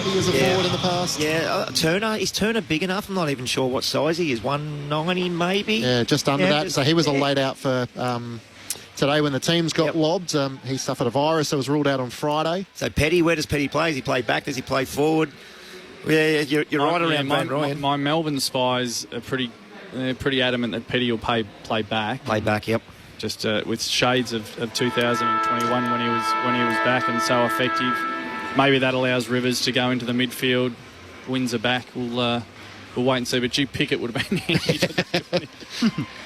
maybe as a forward in the past. Yeah, Turner. Is Turner big enough? I'm not even sure what size he is. 190 maybe? Yeah, just under that. So he was a laid out for today when the teams got lobbed. He suffered a virus, so was ruled out on Friday. So Petty, where does Petty play? Does he play back? Does he play forward? Yeah, you're right around Van Ryan. My Melbourne spies are pretty adamant that Petty will play back. Play back, yep. Just with shades of 2021 when he was back and so effective. Maybe that allows Rivers to go into the midfield. Wins are back. We'll wait and see. But G. Pickett would have been handy.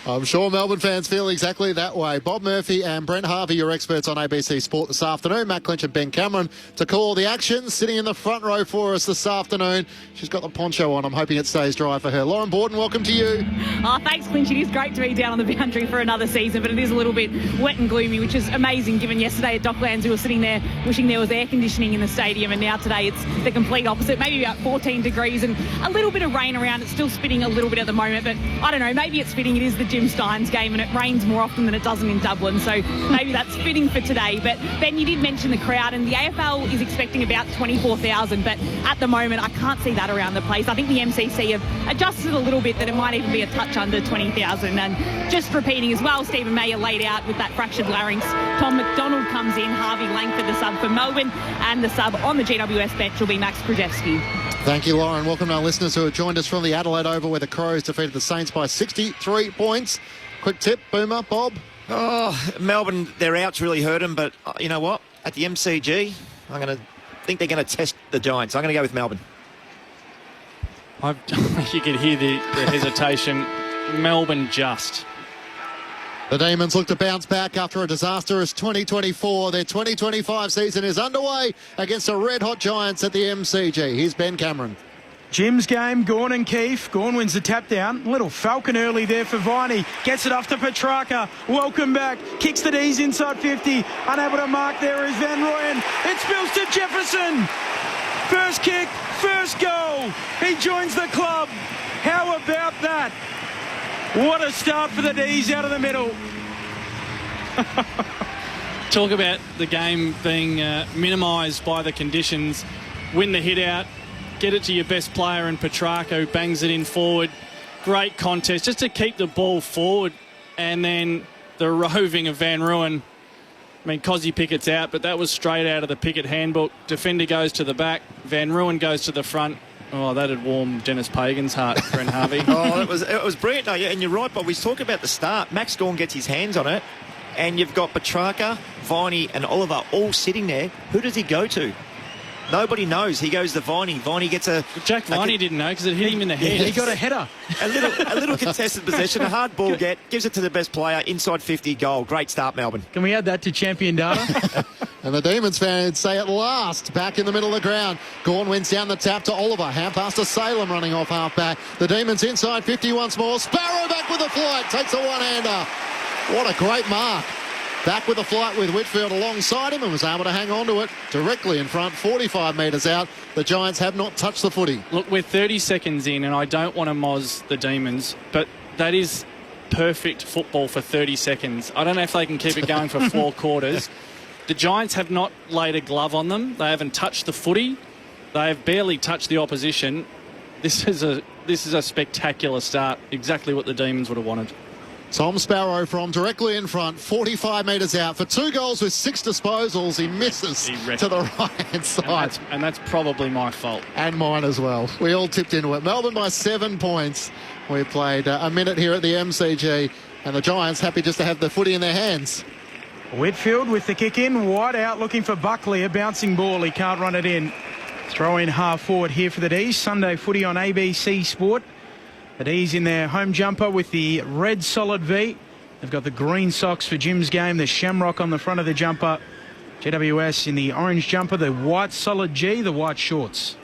I'm sure Melbourne fans feel exactly that way. Bob Murphy and Brent Harvey, your experts on ABC Sport this afternoon. Matt Clinch and Ben Cameron to call the action. Sitting in the front row for us this afternoon. She's got the poncho on. I'm hoping it stays dry for her. Lauren Borden, welcome to you. Oh, thanks, Clinch. It is great to be down on the boundary for another season, but it is a little bit wet and gloomy, which is amazing given yesterday at Docklands we were sitting there wishing there was air conditioning in the stadium, and now today it's the complete opposite. Maybe about 14 degrees and a little bit of rain around. It's still spitting a little bit at the moment, but I don't know, maybe it's fitting. It is the Jim Steins game and it rains more often than it doesn't in Dublin, so maybe that's fitting for today. But Ben, you did mention the crowd, and the AFL is expecting about 24,000, but at the moment I can't see that around the place. I think the MCC have adjusted a little bit that it might even be a touch under 20,000. And just repeating as well, Stephen Mayer laid out with that fractured larynx. Tom McDonald comes in, Harvey Langford the sub for Melbourne, and the sub on the GWS bench will be Max Krajewski. Thank you, Lauren. Welcome to our listeners who have joined us from the Adelaide Oval, where the Crows defeated the Saints by 63 points. Quick tip, Boomer, Bob? Oh, Melbourne, their outs really hurt them, but you know what? At the MCG, think they're going to test the Giants. I'm going to go with Melbourne. You could hear the hesitation. Melbourne just. The Demons look to bounce back after a disastrous 2024. Their 2025 season is underway against the red-hot Giants at the MCG. Here's Ben Cameron. Jim's game, Gawn and Keefe. Gawn wins the tap down. Little Falcon early there for Viney. Gets it off to Petrarca. Welcome back. Kicks the D's inside 50. Unable to mark there is Van Rooyen. It spills to Jefferson. First kick, first goal. He joins the club. How about that? What a start for the D's out of the middle. Talk about the game being minimised by the conditions. Win the hit out. Get it to your best player in Petrarca, who bangs it in forward. Great contest just to keep the ball forward. And then the roving of Van Rooyen. I mean, Cozzy Pickett's out, but that was straight out of the Pickett handbook. Defender goes to the back. Van Rooyen goes to the front. Oh, that had warmed Dennis Pagan's heart, Brent Harvey. It was brilliant. No, yeah, and you're right, Bob. We talk about the start. Max Gawn gets his hands on it, and you've got Petrarca, Viney, and Oliver all sitting there. Who does he go to? Nobody knows. He goes to Viney. Viney gets Jack Viney didn't know because it hit him in the head. He got a header. A little contested possession, a hard ball gives it to the best player, inside 50, goal. Great start, Melbourne. Can we add that to champion data? And the Demons fans say at last, back in the middle of the ground. Gawn wins down the tap to Oliver. Hand pass to Salem running off half-back. The Demons inside 50 once more. Sparrow back with a flight. Takes a one-hander. What a great mark. Back with the flight with Whitfield alongside him and was able to hang on to it directly in front, 45 metres out. The Giants have not touched the footy. Look, we're 30 seconds in, and I don't want to moz the Demons, but that is perfect football for 30 seconds. I don't know if they can keep it going for 4 quarters. The Giants have not laid a glove on them. They haven't touched the footy. They have barely touched the opposition. This is a spectacular start. Exactly what the Demons would have wanted. Tom Sparrow from directly in front, 45 metres out for 2 goals with 6 disposals. He misses to the right-hand side. And that's probably my fault. And mine as well. We all tipped into it. Melbourne by 7 points. We played a minute here at the MCG, and the Giants happy just to have the footy in their hands. Whitfield with the kick in, wide out looking for Buckley, a bouncing ball. He can't run it in. Throw in half forward here for the D's. Sunday footy on ABC Sport. The D's in their home jumper with the red solid V. They've got the green socks for Jim's game, the shamrock on the front of the jumper. GWS in the orange jumper, the white solid G, the white shorts.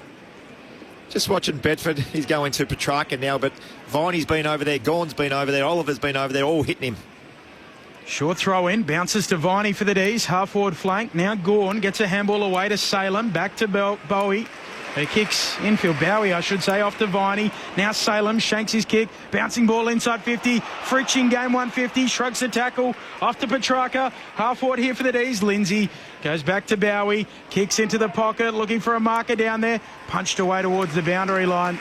Just watching Bedford. He's going to Petrarca now, but Viney's been over there, Gawn's been over there, Oliver's been over there, all hitting him. Short throw in, bounces to Viney for the D's, half forward flank. Now Gawn gets a handball away to Salem, back to Bowie. He kicks infield, Bowie, I should say, off to Viney. Now Salem shanks his kick. Bouncing ball inside 50. Fritsch in game 150. Shrugs the tackle. Off to Petrarca. Half forward here for the D's. Lindsay goes back to Bowie. Kicks into the pocket. Looking for a marker down there. Punched away towards the boundary line.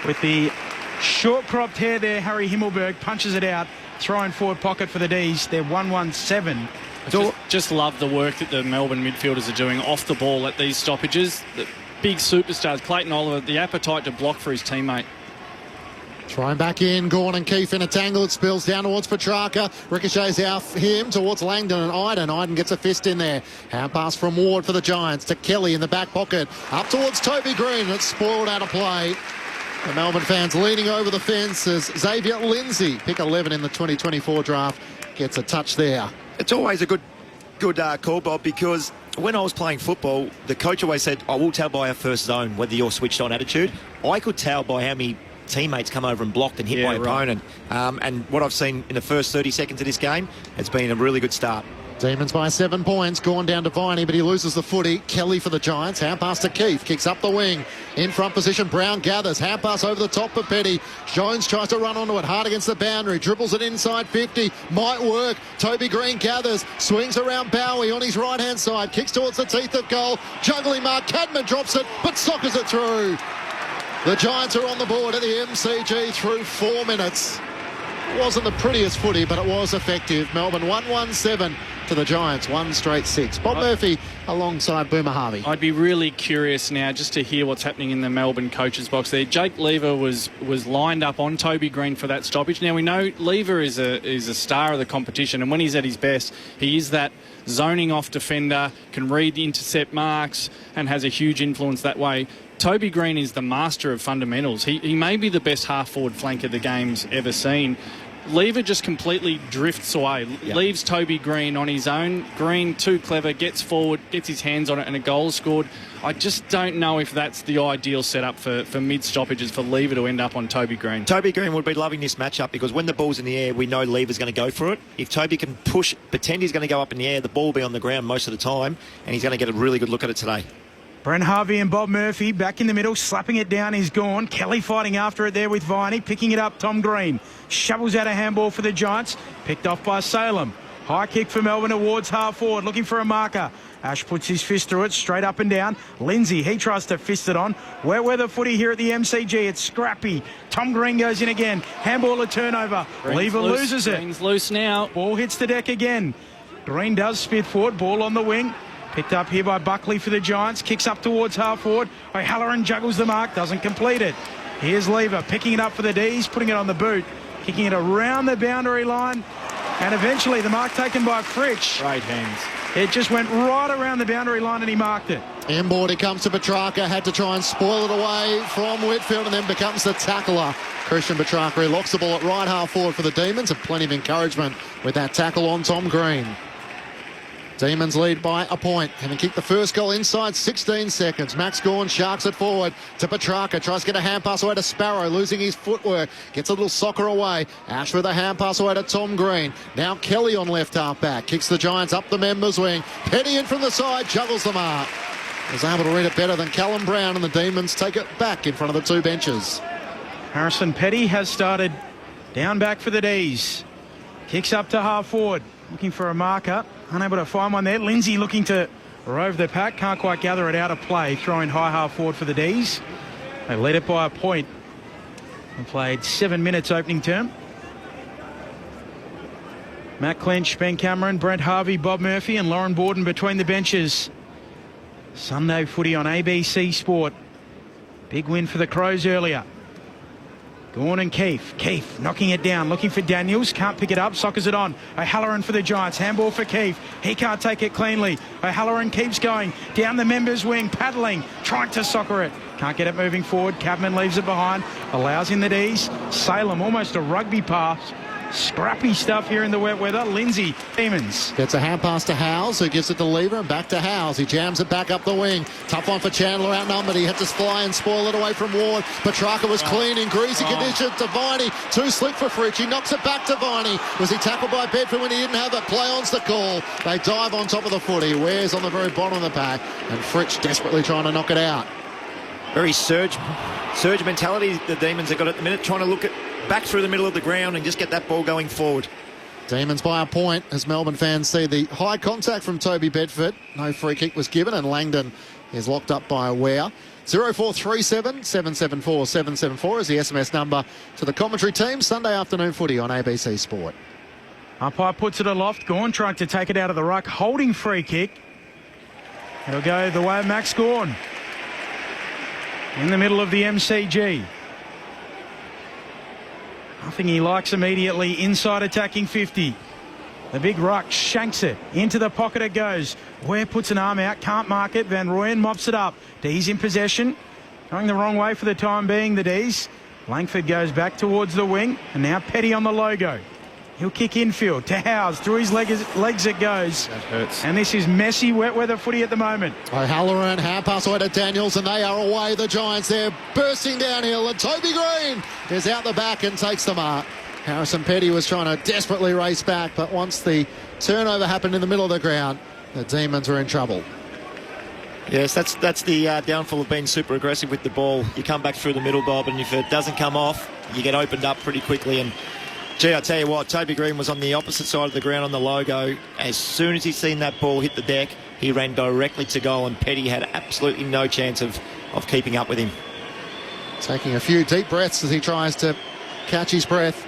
With the short cropped hair there, Harry Himmelberg punches it out. Throwing forward pocket for the D's. They're 1-1-7. Just love the work that the Melbourne midfielders are doing off the ball at these stoppages. The big superstars, Clayton Oliver, the appetite to block for his teammate. Thrown back in, Gawn and Keefe in a tangle. It spills down towards Petrarca. Ricochets out him towards Langdon and Iden. Iden gets a fist in there. Hand pass from Ward for the Giants to Kelly in the back pocket. Up towards Toby Green. It's spoiled out of play. The Melbourne fans leaning over the fence as Xavier Lindsay, pick 11 in the 2024 draft, gets a touch there. It's always a good call, Bob, because when I was playing football, the coach always said, I will tell by our first zone whether you're switched on attitude. I could tell by how many teammates come over and blocked and hit my opponent. And what I've seen in the first 30 seconds of this game, it's been a really good start. Demons by 7 points. Gone down to Viney, but he loses the footy. Kelly for the Giants. Hand pass to Keefe. Kicks up the wing. In front position, Brown gathers. Hand pass over the top for Petty. Jones tries to run onto it. Hard against the boundary. Dribbles it inside 50. Might work. Toby Green gathers. Swings around Bowie on his right-hand side. Kicks towards the teeth of goal. Juggling mark. Cadman drops it, but soccers it through. The Giants are on the board at the MCG through 4 minutes. It wasn't the prettiest footy, but it was effective. Melbourne 1-1-7 to the Giants, 1 straight 6. Bob Murphy alongside Boomer Harvey. I'd be really curious now just to hear what's happening in the Melbourne coaches box there. Jake Lever was lined up on Toby Green for that stoppage. Now we know Lever is a star of the competition, and when he's at his best, he is that zoning off defender, can read the intercept marks and has a huge influence that way. Toby Green is the master of fundamentals. He may be the best half-forward flanker the game's ever seen. Lever just completely drifts away, leaves Toby Green on his own. Green, too clever, gets forward, gets his hands on it, and a goal scored. I just don't know if that's the ideal setup for mid-stoppages for Lever to end up on Toby Green. Toby Green would be loving this matchup because when the ball's in the air, we know Lever's going to go for it. If Toby can push, pretend he's going to go up in the air, the ball will be on the ground most of the time, and he's going to get a really good look at it today. Brent Harvey and Bob Murphy back in the middle, slapping it down is Gawn. Kelly fighting after it there with Viney, picking it up, Tom Green. Shovels out a handball for the Giants, picked off by Salem. High kick for Melbourne towards half forward, looking for a marker. Ash puts his fist through it, straight up and down. Lindsay, he tries to fist it on. Wet weather footy here at the MCG, it's scrappy. Tom Green goes in again, handball a turnover. Lever loses it. Green's loose now. Ball hits the deck again. Green does spit forward, ball on the wing. Picked up here by Buckley for the Giants. Kicks up towards half forward. O'Halloran juggles the mark. Doesn't complete it. Here's Lever picking it up for the D's. Putting it on the boot. Kicking it around the boundary line. And eventually the mark taken by Fritsch. Great hands. It just went right around the boundary line and he marked it. Inboard it comes to Petrarca. Had to try and spoil it away from Whitfield and then becomes the tackler. Christian Petrarca, he locks the ball at right half forward for the Demons. And plenty of encouragement with that tackle on Tom Green. Demons lead by a point, having kicked the first goal inside 16 seconds. Max Gawn sharks it forward to Petrarca, tries to get a hand pass away to Sparrow, losing his footwork, gets a little soccer away. Ash with a hand pass away to Tom Green. Now Kelly on left half back, kicks the Giants up the members wing. Petty in from the side, juggles the mark. Was able to read it better than Callum Brown, and the Demons take it back in front of the two benches. Harrison Petty has started down back for the D's. Kicks up to half forward, looking for a marker. Unable to find one there. Lindsay looking to rove the pack. Can't quite gather it out of play. Throwing high half forward for the D's. They led it by a point. And played 7 minutes opening term. Matt Clench, Ben Cameron, Brent Harvey, Bob Murphy and Lauren Borden between the benches. Sunday footy on ABC Sport. Big win for the Crows earlier. Gawn and Keefe. Keefe knocking it down, looking for Daniels. Can't pick it up, soccers it on. O'Halloran for the Giants. Handball for Keefe. He can't take it cleanly. O'Halloran keeps going down the members' wing, paddling, trying to soccer it. Can't get it moving forward. Cabman leaves it behind. Allows in the D's. Salem, almost a rugby pass. Scrappy stuff here in the wet weather. Lindsay, Demons. Gets a hand pass to Howes, who gives it to Lever, and back to Howes. He jams it back up the wing. Tough one for Chandler, outnumbered. He had to fly and spoil it away from Ward. Petrarca was clean in greasy condition to Viney. Too slick for Fritsch. He knocks it back to Viney. Was he tackled by Bedford when he didn't have it? Play-on's the call. They dive on top of the footy. Wares on the very bottom of the pack, and Fritsch desperately trying to knock it out. very surge mentality the Demons have got at the minute, trying to look at back through the middle of the ground and just get that ball going forward. Demons by a point as Melbourne fans see the high contact from Toby Bedford. No free kick was given, and Langdon is locked up by a wear. 0437 774 774 is the SMS number to the commentary team. Sunday afternoon footy on ABC Sport. Umpire puts it aloft. Gawn trying to take it out of the ruck. Holding free kick. It'll go the way of Max Gawn. In the middle of the MCG. Nothing he likes immediately. Inside attacking 50. The big ruck shanks it. Into the pocket it goes. Ware puts an arm out. Can't mark it. Van Rooyen mops it up. D's in possession. Going the wrong way for the time being, the D's. Langford goes back towards the wing. And now Petty on the logo. He'll kick infield to Howes. Through his legs it goes. That hurts. And this is messy, wet weather footy at the moment. O'Halloran, hand pass away to Daniels, and they are away. The Giants there bursting downhill, and Toby Green is out the back and takes the mark. Harrison Petty was trying to desperately race back, but once the turnover happened in the middle of the ground, the Demons were in trouble. Yes, that's the downfall of being super aggressive with the ball. You come back through the middle, Bob, and if it doesn't come off, you get opened up pretty quickly. And gee, I tell you what, Toby Green was on the opposite side of the ground on the logo. As soon as he seen that ball hit the deck, he ran directly to goal, and Petty had absolutely no chance of keeping up with him. Taking a few deep breaths as he tries to catch his breath.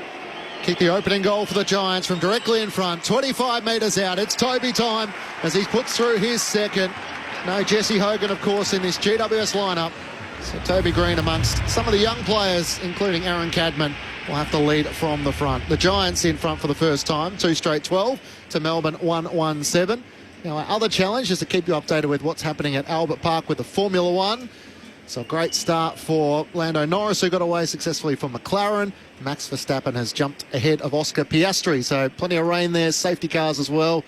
Kick the opening goal for the Giants from directly in front, 25 metres out. It's Toby time as he puts through his second. No Jesse Hogan, of course, in this GWS lineup. So Toby Green amongst some of the young players, including Aaron Cadman, will have to lead from the front. The Giants in front for the first time, 2 straight 12 to Melbourne 1-1-7. Now, our other challenge is to keep you updated with what's happening at Albert Park with the Formula One. So a great start for Lando Norris, who got away successfully from McLaren. Max Verstappen has jumped ahead of Oscar Piastri. So plenty of rain there, safety cars as well.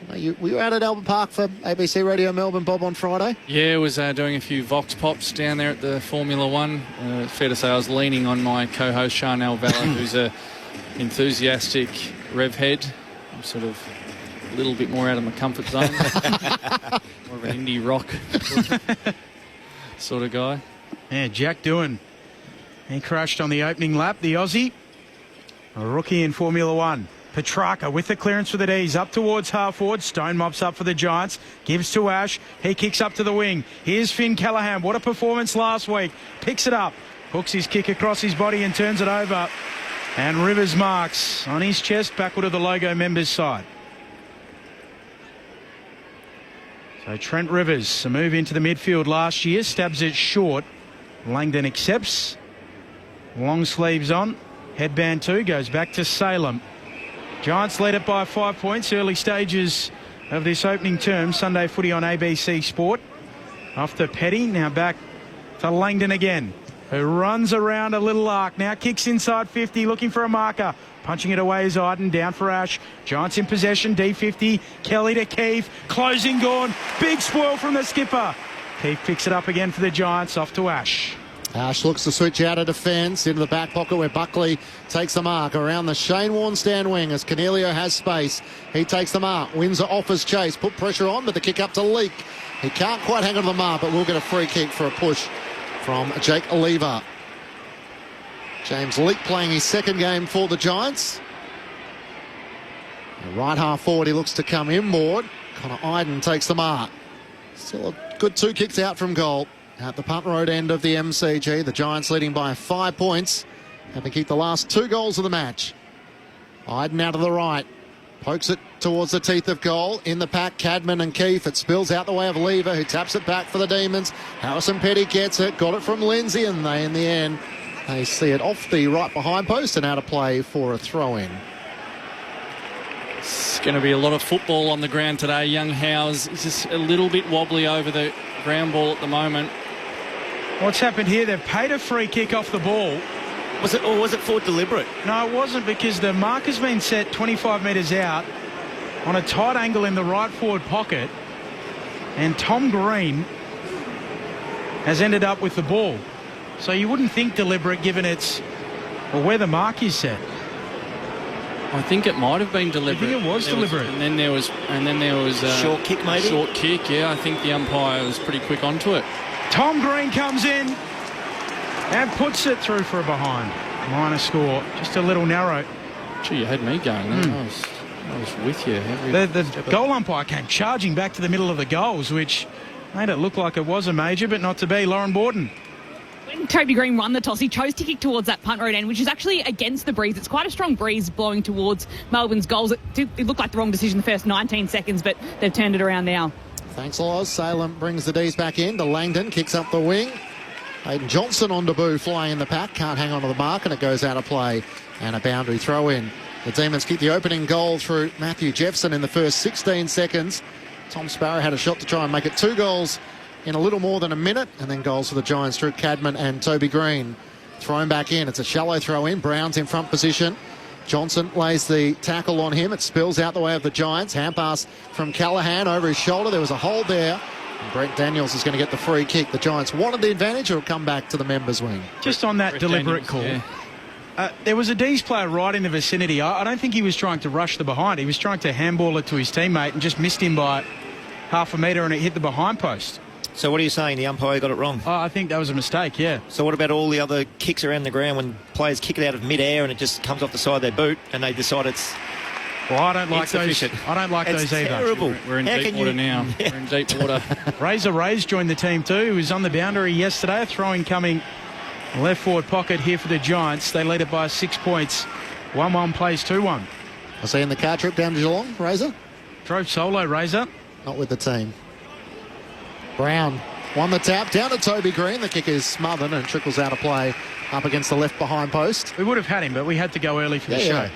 Were you out at Albert Park for ABC Radio Melbourne, Bob, on Friday? Yeah, I was doing a few Vox Pops down there at the Formula One. Fair to say I was leaning on my co-host Charnel Vella, who's a enthusiastic rev head. I'm sort of a little bit more out of my comfort zone. More of an indie rock sort of guy. Yeah, Jack Doohan. He crashed on the opening lap. The Aussie, a rookie in Formula One. Petrarca with the clearance for the D's, up towards half forward. Stone mops up for the Giants, gives to Ash. He kicks up to the wing. Here's Finn Callaghan. What a performance last week. Picks it up, hooks his kick across his body and turns it over. And Rivers marks on his chest, backward of the logo members' side. So Trent Rivers, a move into the midfield last year, stabs it short. Langdon accepts. Long sleeves on. Headband 2 goes back to Salem. Giants lead it by 5 points. Early stages of this opening term. Sunday footy on ABC Sport. After Petty, now back to Langdon again, who runs around a little arc. Now kicks inside 50, looking for a marker. Punching it away is Iden, down for Ash. Giants in possession, D50. Kelly to Keefe, closing Gawn. Big spoil from the skipper. Keefe picks it up again for the Giants, off to Ash. Ash looks to switch out of defence into the back pocket where Buckley takes the mark around the Shane Warne stand wing as Cornelio has space. He takes the mark. Windsor offers chase. Put pressure on, but the kick up to Leak. He can't quite hang on to the mark, but we'll get a free kick for a push from Jake Oliva. James Leak playing his second game for the Giants. The right half forward, he looks to come inboard. Connor Iden takes the mark. Still a good 2 kicks out from goal. At the Punt Road end of the MCG, the Giants leading by 5 points, having kept the last 2 goals of the match. Iden out to the right, pokes it towards the teeth of goal. In the pack, Cadman and Keefe. It spills out the way of Lever, who taps it back for the Demons. Harrison Petty gets it, got it from Lindsay, and they, in the end, they see it off the right behind post and out of play for a throw-in. It's going to be a lot of football on the ground today. Young Howes is just a little bit wobbly over the ground ball at the moment. What's happened here? They've paid a free kick off the ball. Was it for deliberate? No, it wasn't, because the mark has been set 25 metres out on a tight angle in the right forward pocket, and Tom Green has ended up with the ball. So you wouldn't think deliberate, given it's where the mark is set. I think it might have been deliberate. I think it was deliberate. And then there was short kick, maybe? Short kick, yeah. I think the umpire was pretty quick onto it. Tom Green comes in and puts it through for a behind. Minor score, just a little narrow. Gee, you had me going there. I was with you. The goal umpire came charging back to the middle of the goals, which made it look like it was a major, but not to be. Lauren Borden. When Toby Green won the toss, he chose to kick towards that punt road end, which is actually against the breeze. It's quite a strong breeze blowing towards Melbourne's goals. It looked like the wrong decision the first 19 seconds, but they've turned it around now. Thanks, Loz. Salem brings the D's back in. The Langdon kicks up the wing. Hayden Johnson on debut, flying in the pack. Can't hang on to the mark, and it goes out of play. And a boundary throw in. The Demons keep the opening goal through Matthew Jeffson in the first 16 seconds. Tom Sparrow had a shot to try and make it 2 goals in a little more than a minute, and then goals for the Giants through Cadman and Toby Green. Thrown back in. It's a shallow throw in. Brown's in front position. Johnson lays the tackle on him. It spills out the way of the Giants. Hand pass from Callaghan over his shoulder. There was a hold there. And Brent Daniels is going to get the free kick. The Giants wanted the advantage. It'll come back to the members' wing. Just on that Brent deliberate Daniels, call. There was a D's player right in the vicinity. I don't think he was trying to rush the behind. He was trying to handball it to his teammate and just missed him by half a metre, and it hit the behind post. So what are you saying? The umpire got it wrong? I think that was a mistake, yeah. So what about all the other kicks around the ground when players kick it out of mid-air and it just comes off the side of their boot and they decide it's Well, I don't like those. I don't like it's those either. Terrible. We're in deep water now. Yeah. We're in deep water. Razor Rays joined the team too. He was on the boundary yesterday. A throw-in coming left forward pocket here for the Giants. They lead it by 6 points. 1-1 plays 2-1. I see in the car trip down to Geelong, Razor. Drove solo, Razor. Not with the team. Brown won the tap, down to Toby Green. The kick is smothered and trickles out of play up against the left behind post. We would have had him, but we had to go early for the show.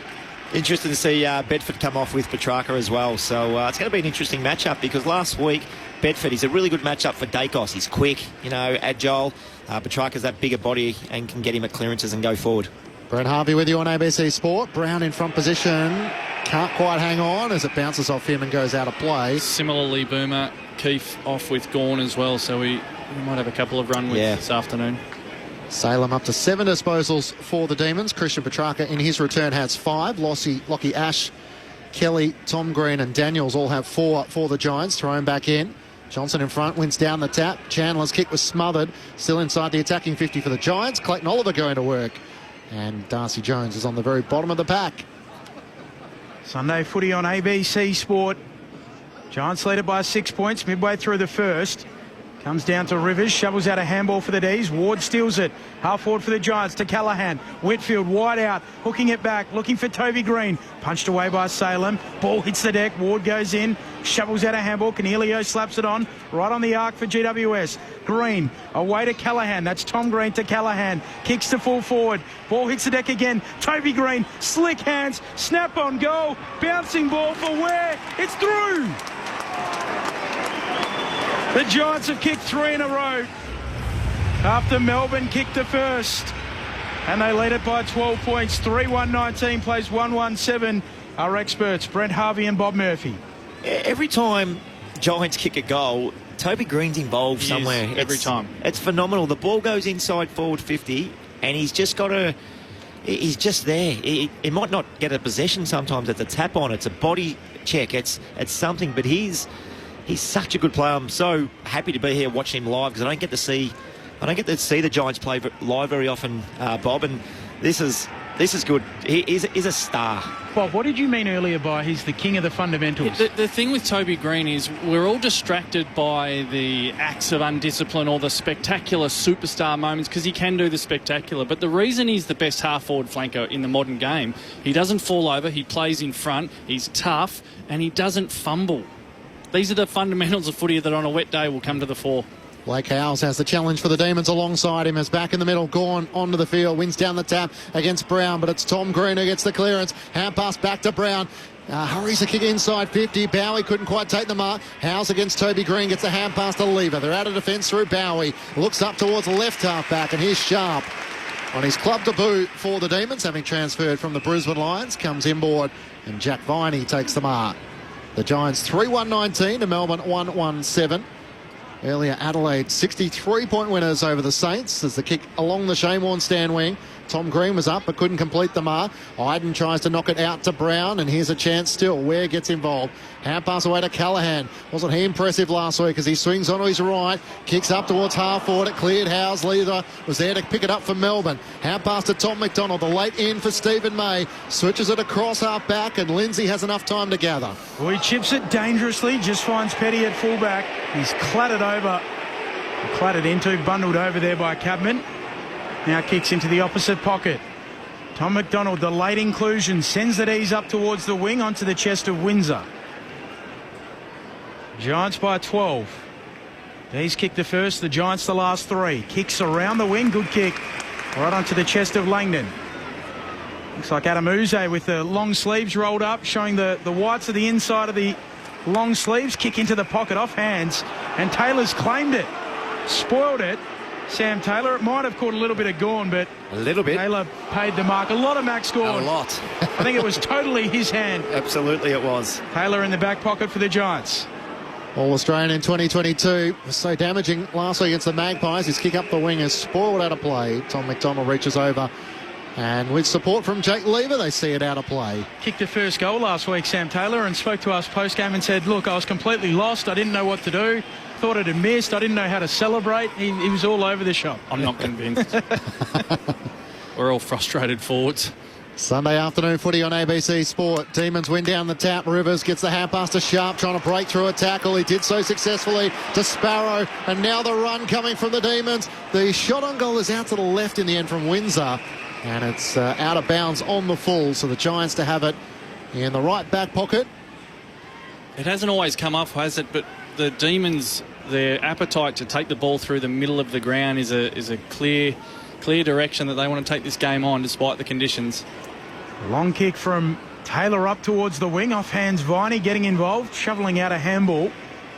Interesting to see Bedford come off with Petrarca as well. So it's going to be an interesting matchup because last week Bedford is a really good matchup for Dacos. He's quick, agile. Petrarca's that bigger body and can get him at clearances and go forward. Brent Harvey with you on ABC Sport. Brown in front position. Can't quite hang on as it bounces off him and goes out of play. Similarly, Boomer, Keith off with Gawn as well, so we might have a couple of run wins this afternoon. Salem up to 7 disposals for the Demons. Christian Petrarca in his return has 5. Lockie Ash, Kelly, Tom Green and Daniels all have 4 for the Giants. Thrown back in. Johnson in front, wins down the tap. Chandler's kick was smothered. Still inside the attacking 50 for the Giants. Clayton Oliver going to work. And Darcy Jones is on the very bottom of the pack. Sunday footy on ABC Sport. Giants lead it by 6 points midway through the first. Comes down to Rivers, shovels out a handball for the D's. Ward steals it. Half forward for the Giants to Callaghan. Whitfield wide out, hooking it back, looking for Toby Green. Punched away by Salem. Ball hits the deck. Ward goes in, shovels out a handball. Canelio slaps it on, right on the arc for GWS. Green away to Callaghan. That's Tom Green to Callaghan. Kicks to full forward. Ball hits the deck again. Toby Green, slick hands, snap on goal. Bouncing ball for where? It's through. The Giants have kicked 3 in a row after Melbourne kicked the first. And they lead it by 12 points. 3-1-19 plays 1-1-7. Our experts, Brent Harvey and Bob Murphy. Every time Giants kick a goal, Toby Green's involved somewhere. Every time. It's phenomenal. The ball goes inside forward 50 and he's just got a... He's just there. He might not get a possession sometimes. It's a tap on. It's a body check. It's something. But he's such a good player. I'm so happy to be here watching him live because I don't get to see the Giants play live very often, Bob. And this is good. He's a star. Bob, what did you mean earlier by he's the king of the fundamentals? The thing with Toby Green is we're all distracted by the acts of undiscipline or the spectacular superstar moments because he can do the spectacular. But the reason he's the best half-forward flanker in the modern game, he doesn't fall over, he plays in front, he's tough, and he doesn't fumble. These are the fundamentals of footy that on a wet day will come to the fore. Blake Howes has the challenge for the Demons alongside him as back in the middle, Gawn onto the field, wins down the tap against Brown, but it's Tom Green who gets the clearance. Hand pass back to Brown. Hurries a kick inside 50. Bowie couldn't quite take the mark. Howes against Toby Green gets a hand pass to Lever. They're out of defence through Bowie. Looks up towards the left half back, and here's Sharp on his club debut for the Demons, having transferred from the Brisbane Lions. Comes inboard, and Jack Viney takes the mark. The Giants 3-1-19 to Melbourne 1-1-7. Earlier, Adelaide 63-point winners over the Saints as the kick along the Shane Warne stand wing Tom Green was up but couldn't complete the mark. Iden tries to knock it out to Brown, and here's a chance still. Ware gets involved. Hand pass away to Callaghan. Wasn't he impressive last week as he swings onto his right, kicks up towards half forward. It cleared Howes. Leader was there to pick it up for Melbourne. Hand pass to Tom McDonald. The late in for Stephen May. Switches it across half back, and Lindsay has enough time to gather. Well, he chips it dangerously, just finds Petty at fullback. He's clattered into, bundled over there by Cabman. Now kicks into the opposite pocket. Tom McDonald, the late inclusion, sends the D's up towards the wing onto the chest of Windsor. Giants by 12. D's kicked the first, the Giants the last 3. Kicks around the wing, good kick. Right onto the chest of Langdon. Looks like Adam Uze with the long sleeves rolled up, showing the whites of the inside of the long sleeves. Kick into the pocket off hands, and Taylor's claimed it. Spoiled it. Sam Taylor. It might have caught a little bit of Gawn, but a little bit. Taylor paid the mark. A lot of Max Gawn. A lot. I think it was totally his hand. Absolutely it was. Taylor in the back pocket for the Giants. All-Australian in 2022 was so damaging last week against the Magpies. His kick up the wing is spoiled out of play. Tom McDonald reaches over, and with support from Jake Lever, they see it out of play. Kicked the first goal last week, Sam Taylor, and spoke to us post-game and said, look, I was completely lost. I didn't know what to do. Thought it had missed. I didn't know how to celebrate. He was all over the shop. I'm not convinced. We're all frustrated forwards. Sunday afternoon footy on ABC Sport. Demons win down the tap. Rivers gets the hand pass to Sharp, trying to break through a tackle. He did so successfully to Sparrow, and now the run coming from the Demons. The shot on goal is out to the left in the end from Windsor, and it's out of bounds on the full, so the Giants to have it in the right back pocket. It hasn't always come up, has it? But the Demons, their appetite to take the ball through the middle of the ground is a clear direction that they want to take this game on despite the conditions. Long kick from Taylor up towards the wing. Off hands Viney getting involved, shoveling out a handball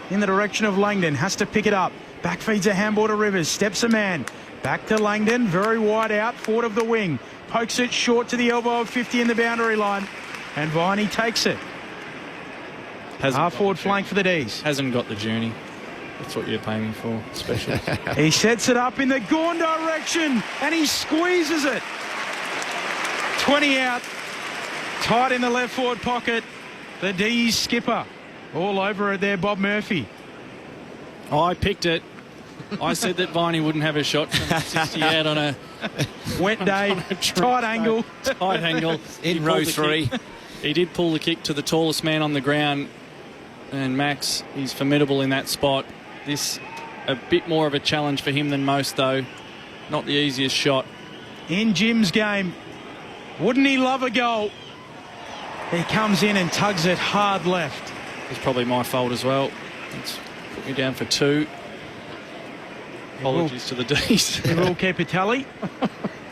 in the direction of Langdon. Has to pick it up. Back feeds a handball to Rivers. Steps a man. Back to Langdon. Very wide out. Forward of the wing. Pokes it short to the elbow of 50 in the boundary line. And Viney takes it. Half forward flank for the D's. Hasn't got the journey. That's what you're paying me for, especially. He sets it up in the Gawn direction, and he squeezes it. 20 out, tight in the left forward pocket. The D's skipper, all over it there, Bob Murphy. I picked it. I said that Viney wouldn't have a shot from 60 out on a wet day, tight angle. Tight angle. In row 3. He did pull the kick to the tallest man on the ground, and Max, he's formidable in that spot. This a bit more of a challenge for him than most, though. Not the easiest shot. In Jim's game, wouldn't he love a goal? He comes in and tugs it hard left. It's probably my fault as well. It's put me down for 2. Apologies to the D's. We will keep a tally.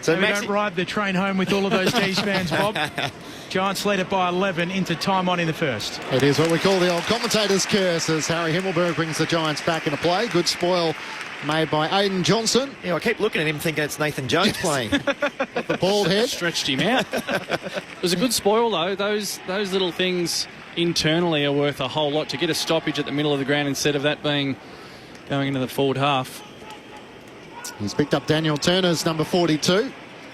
So we don't ride the train home with all of those D's fans, Bob. Giants lead it by 11 into time on in the first. It is what we call the old commentator's curse as Harry Himmelberg brings the Giants back into play. Good spoil made by Aidan Johnson. Yeah, I keep looking at him thinking it's Nathan Jones playing. The bald head. Stretched him out. It was a good spoil, though. Those little things internally are worth a whole lot. To get a stoppage at the middle of the ground instead of that being going into the forward half. He's picked up Daniel Turner's number 42.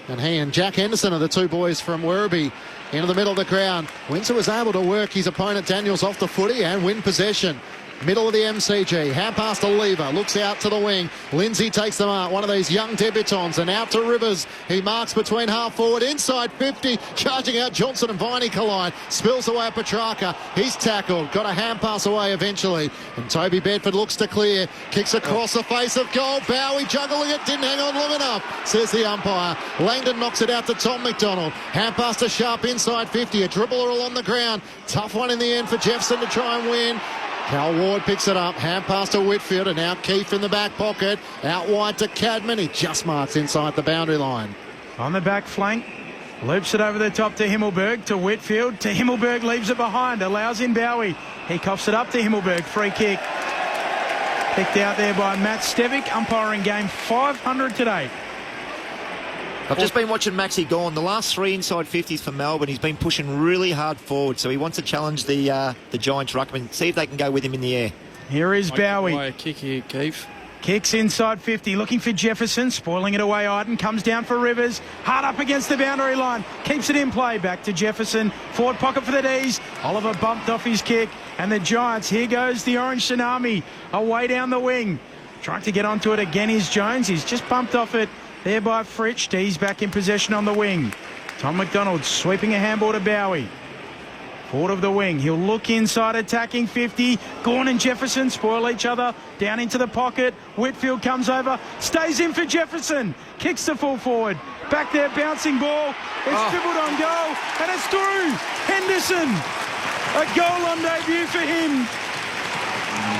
And he and Jack Henderson are the two boys from Werribee into the middle of the ground. Windsor was able to work his opponent Daniels off the footy and win possession. Middle of the MCG. Hand pass to Lever. Looks out to the wing. Lindsay takes them out. One of these young debutants. And out to Rivers. He marks between half forward. Inside 50. Charging out Johnson and Viney collide. Spills away at Petrarca. He's tackled. Got a hand pass away eventually. And Toby Bedford looks to clear. Kicks across the face of goal. Bowie juggling it. Didn't hang on long enough, says the umpire. Langdon knocks it out to Tom McDonald. Hand pass to Sharp inside 50. A dribbler along the ground. Tough one in the end for Jefferson to try and win. Cal Ward picks it up. Hand pass to Whitfield, and now Keefe in the back pocket. Out wide to Cadman. He just marks inside the boundary line. On the back flank. Loops it over the top to Himmelberg, to Whitfield, to Himmelberg, leaves it behind, allows in Bowie. He coughs it up to Himmelberg, free kick. Picked out there by Matt Stevick, umpiring game 500 today. I've just been watching Maxi Gawn. The last 3 inside 50s for Melbourne. He's been pushing really hard forward, so he wants to challenge the Giants ruckman, see if they can go with him in the air. Here is Bowie. A kick here, Keefe. Kicks inside 50, looking for Jefferson, spoiling it away. Iden comes down for Rivers, hard up against the boundary line, keeps it in play, back to Jefferson, forward pocket for the D's. Oliver bumped off his kick, and the Giants, here goes the Orange Tsunami, away down the wing. Trying to get onto it again is Jones, he's just bumped off it there by Fritsch. D's back in possession on the wing. Tom McDonald sweeping a handball to Bowie. Forward of the wing, he'll look inside, attacking 50. Gawn and Jefferson spoil each other, down into the pocket. Whitfield comes over, stays in for Jefferson, kicks the full forward. Back there, bouncing ball, it's dribbled on goal, and it's through. Henderson, a goal on debut for him.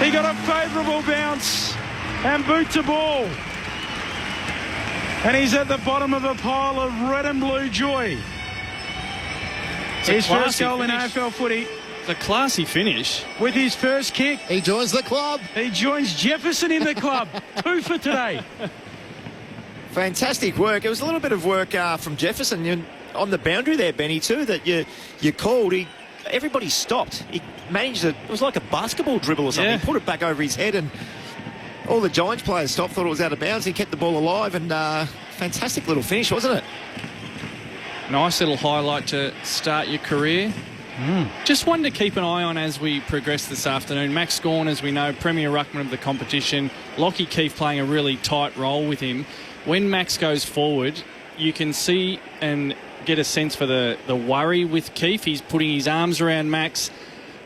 He got a favourable bounce and boot to ball. And he's at the bottom of a pile of red and blue joy. His first goal in AFL footy. It's a classy finish. With his first kick. He joins the club. He joins Jefferson in the club. 2 for today. Fantastic work. It was a little bit of work from Jefferson on the boundary there, Benny, too, that you called. Everybody stopped. He managed it. It was like a basketball dribble or something. Yeah. He put it back over his head, and all the Giants players stopped, thought it was out of bounds. He kept the ball alive, and fantastic little finish, wasn't it? Nice little highlight to start your career. Just one to keep an eye on as we progress this afternoon. Max Gawn, as we know, Premier Ruckman of the competition. Lockie Keefe playing a really tight role with him. When Max goes forward, you can see and get a sense for the worry with Keefe. He's putting his arms around Max.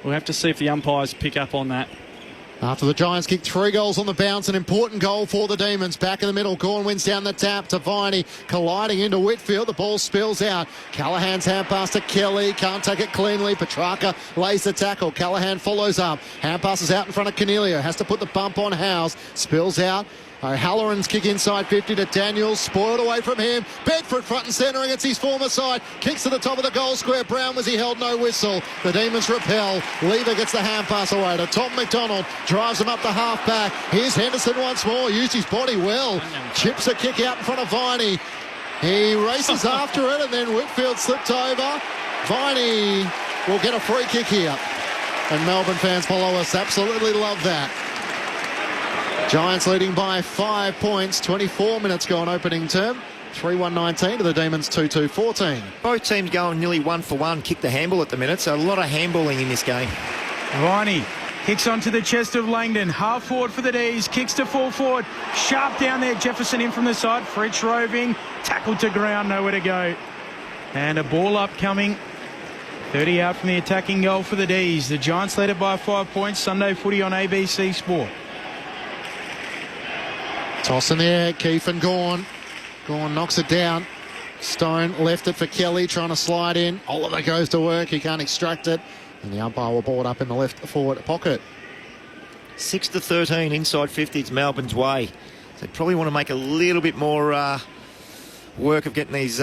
We'll have to see if the umpires pick up on that. After the Giants kicked 3 goals on the bounce, an important goal for the Demons. Back in the middle, Gawn wins down the tap to Viney, colliding into Whitfield. The ball spills out. Callahan's hand pass to Kelly, can't take it cleanly. Petrarca lays the tackle. Callahan follows up. Hand passes out in front of Cornelio, has to put the bump on Howes. Spills out. O'Halloran's kick inside 50 to Daniels, spoiled away from him. Bedford front and centre against his former side. Kicks to the top of the goal square. Brown was he held, no whistle. The Demons repel. Lever gets the hand pass away to Tom McDonald. Drives him up the half back. Here's Henderson once more. Used his body well. Chips a kick out in front of Viney. He races after it, and then Whitfield slipped over. Viney will get a free kick here. And Melbourne fans follow us. Absolutely love that. Giants leading by 5 points, 24 minutes gone opening term. 3-1-19 to the Demons 2-2-14. Both teams going nearly 1 for 1, kick the handball at the minute, so a lot of handballing in this game. Viney kicks onto the chest of Langdon, half forward for the D's, kicks to full forward, sharp down there, Jefferson in from the side, Fritsch roving, tackled to ground, nowhere to go. And a ball upcoming, 30 out from the attacking goal for the D's. The Giants led it by 5 points, Sunday footy on ABC Sport. Toss in the air, Keefe and Gawn. Gawn knocks it down. Stone left it for Kelly, trying to slide in. Oliver goes to work, he can't extract it. And the umpire will ball it up in the left forward pocket. 6-13 inside 50, it's Melbourne's way. They probably want to make a little bit more work of getting these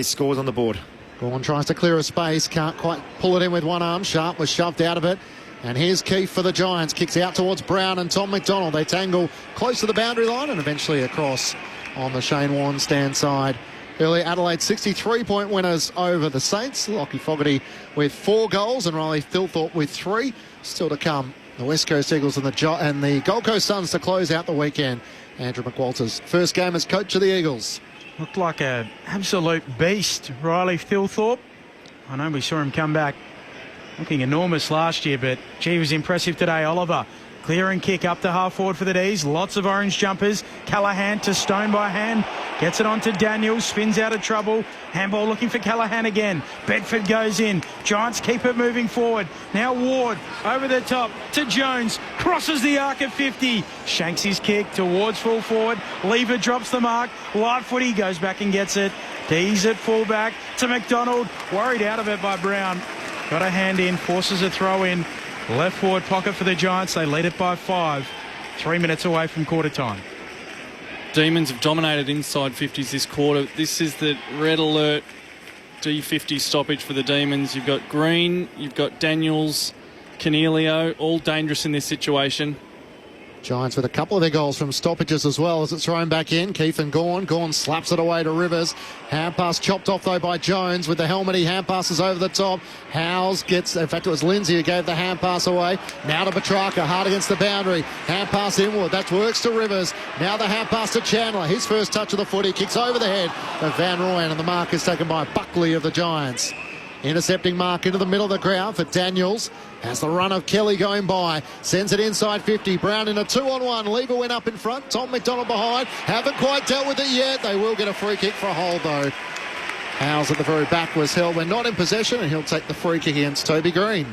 scores on the board. Gawn tries to clear a space, can't quite pull it in with one arm. Sharp was shoved out of it. And here's Keefe for the Giants. Kicks out towards Brown and Tom McDonald. They tangle close to the boundary line and eventually across on the Shane Warne stand side. Early Adelaide 63-point winners over the Saints. Lockie Fogarty with 4 goals and Riley Thilthorpe with 3. Still to come, the West Coast Eagles and the Gold Coast Suns to close out the weekend. Andrew McWalter's first game as coach of the Eagles. Looked like an absolute beast, Riley Thilthorpe. I know we saw him come back looking enormous last year, but gee, was impressive today. Oliver, clear and kick up to half forward for the D's. Lots of orange jumpers. Callahan to Stone by hand. Gets it on to Daniels. Spins out of trouble. Handball looking for Callahan again. Bedford goes in. Giants keep it moving forward. Now Ward over the top to Jones. Crosses the arc at 50. Shanks his kick towards full forward. Lever drops the mark. Light footy goes back and gets it. D's at fullback to McDonald. Worried out of it by Brown. Got a hand in, forces a throw in. Left forward pocket for the Giants. They lead it by 5. 3 minutes away from quarter time. Demons have dominated inside 50s this quarter. This is the red alert D50 stoppage for the Demons. You've got Green, you've got Daniels, Cornelio, all dangerous in this situation. Giants with a couple of their goals from stoppages as well as it's thrown back in. Keefe and Gawn. Gawn slaps it away to Rivers. Hand pass chopped off though by Jones with the helmet. He hand passes over the top. Howes gets, in fact it was Lindsay who gave the hand pass away. Now to Petrarca, hard against the boundary. Hand pass inward, that works to Rivers. Now the hand pass to Chandler. His first touch of the foot, he kicks over the head of Van Rooyen, and the mark is taken by Buckley of the Giants. Intercepting mark into the middle of the ground for Daniels. Has the run of Kelly going by. Sends it inside 50. Brown in a 2-on-1. Lever went up in front. Tom McDonald behind. Haven't quite dealt with it yet. They will get a free kick for a hold though. Howes at the very back was held. We're not in possession and he'll take the free kick against Toby Green.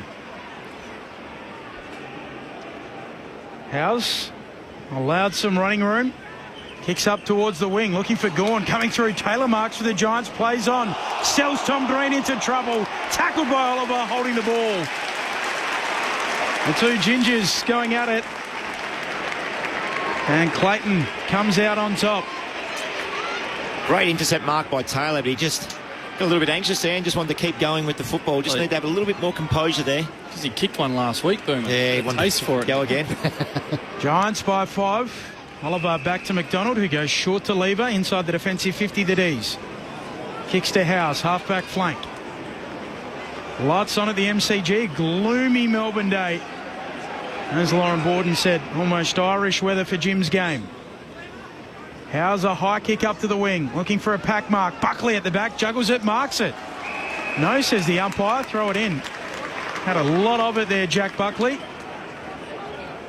Howes allowed some running room. Kicks up towards the wing, looking for Gawn. Coming through, Taylor marks for the Giants, plays on. Sells Tom Green into trouble. Tackled by Oliver, holding the ball. The two Gingers going at it. And Clayton comes out on top. Great intercept mark by Taylor, but he just got a little bit anxious there and just wanted to keep going with the football. Just need to have a little bit more composure there. Because he kicked one last week, Boomer. Yeah, he wanted taste to for it. Go again. Giants by 5. Oliver back to McDonald, who goes short to Lever inside the defensive 50, the D's. Kicks to Howes, half-back flank. Lights on at the MCG, gloomy Melbourne day. As Lauren Borden said, almost Irish weather for Jim's game. Howes a high kick up to the wing, looking for a pack mark. Buckley at the back, juggles it, marks it. No, says the umpire, throw it in. Had a lot of it there, Jack Buckley.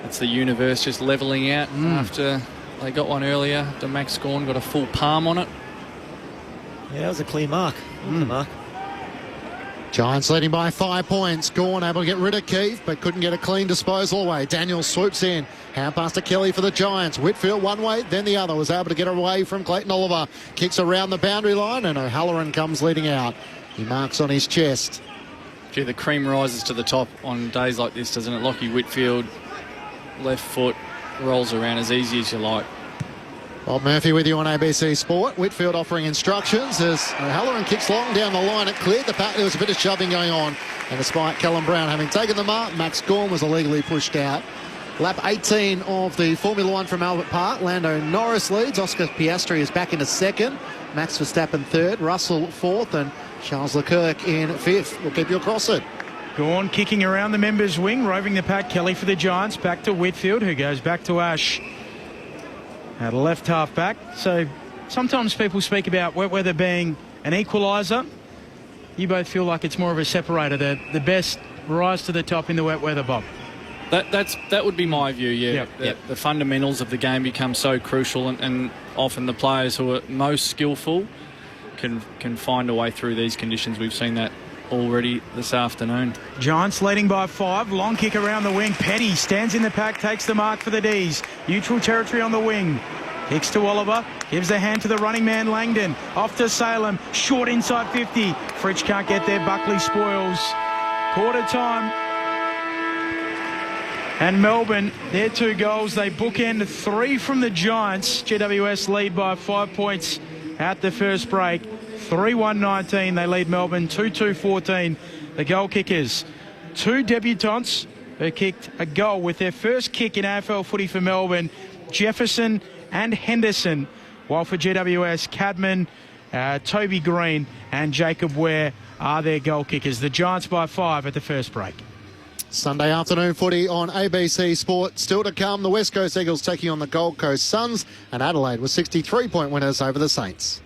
It's the universe just levelling out after they got one earlier. After Max Gawn got a full palm on it. Yeah, that was a clear mark. Mark. Giants leading by 5 points. Gawn able to get rid of Keefe, but couldn't get a clean disposal away. Daniels swoops in. Hand pass to Kelly for the Giants. Whitfield one way, then the other. Was able to get away from Clayton Oliver. Kicks around the boundary line, and O'Halloran comes leading out. He marks on his chest. Gee, the cream rises to the top on days like this, doesn't it? Lockie Whitfield, left foot, rolls around as easy as you like. Bob Murphy with you on ABC Sport. Whitfield offering instructions as O'Halloran kicks long down the line. It cleared the pack. There was a bit of shoving going on. And despite Callum Brown having taken the mark, Max Gawn was illegally pushed out. Lap 18 of the Formula One from Albert Park. Lando Norris leads. Oscar Piastri is back into second. Max Verstappen third. Russell fourth. And Charles Leclerc in fifth. We'll keep you across it. Gawn kicking around the members' wing, roving the pack. Kelly for the Giants, back to Whitfield, who goes back to Ash at left half back. So sometimes people speak about wet weather being an equaliser. You both feel like it's more of a separator. The best rise to the top in the wet weather, Bob. That would be my view, yeah. Yep. The fundamentals of the game become so crucial, and often the players who are most skillful can find a way through these conditions. We've seen that already this afternoon. Giants leading by 5. Long kick around the wing. Petty stands in the pack, takes the mark for the D's. Neutral territory on the wing. Kicks to Oliver. Gives the hand to the running man Langdon. Off to Salem. Short inside 50. Fritsch can't get there. Buckley spoils. Quarter time. And Melbourne, their 2 goals. They bookend 3 from the Giants. GWS lead by 5 points at the first break. 3-1-19, they lead Melbourne 2-2-14. The goal kickers, 2 debutants who kicked a goal with their first kick in AFL footy for Melbourne, Jefferson and Henderson, while for GWS, Cadman, Toby Green and Jacob Ware are their goal kickers. The Giants by 5 at the first break. Sunday afternoon footy on ABC Sport. Still to come, the West Coast Eagles taking on the Gold Coast Suns, and Adelaide was 63-point winners over the Saints.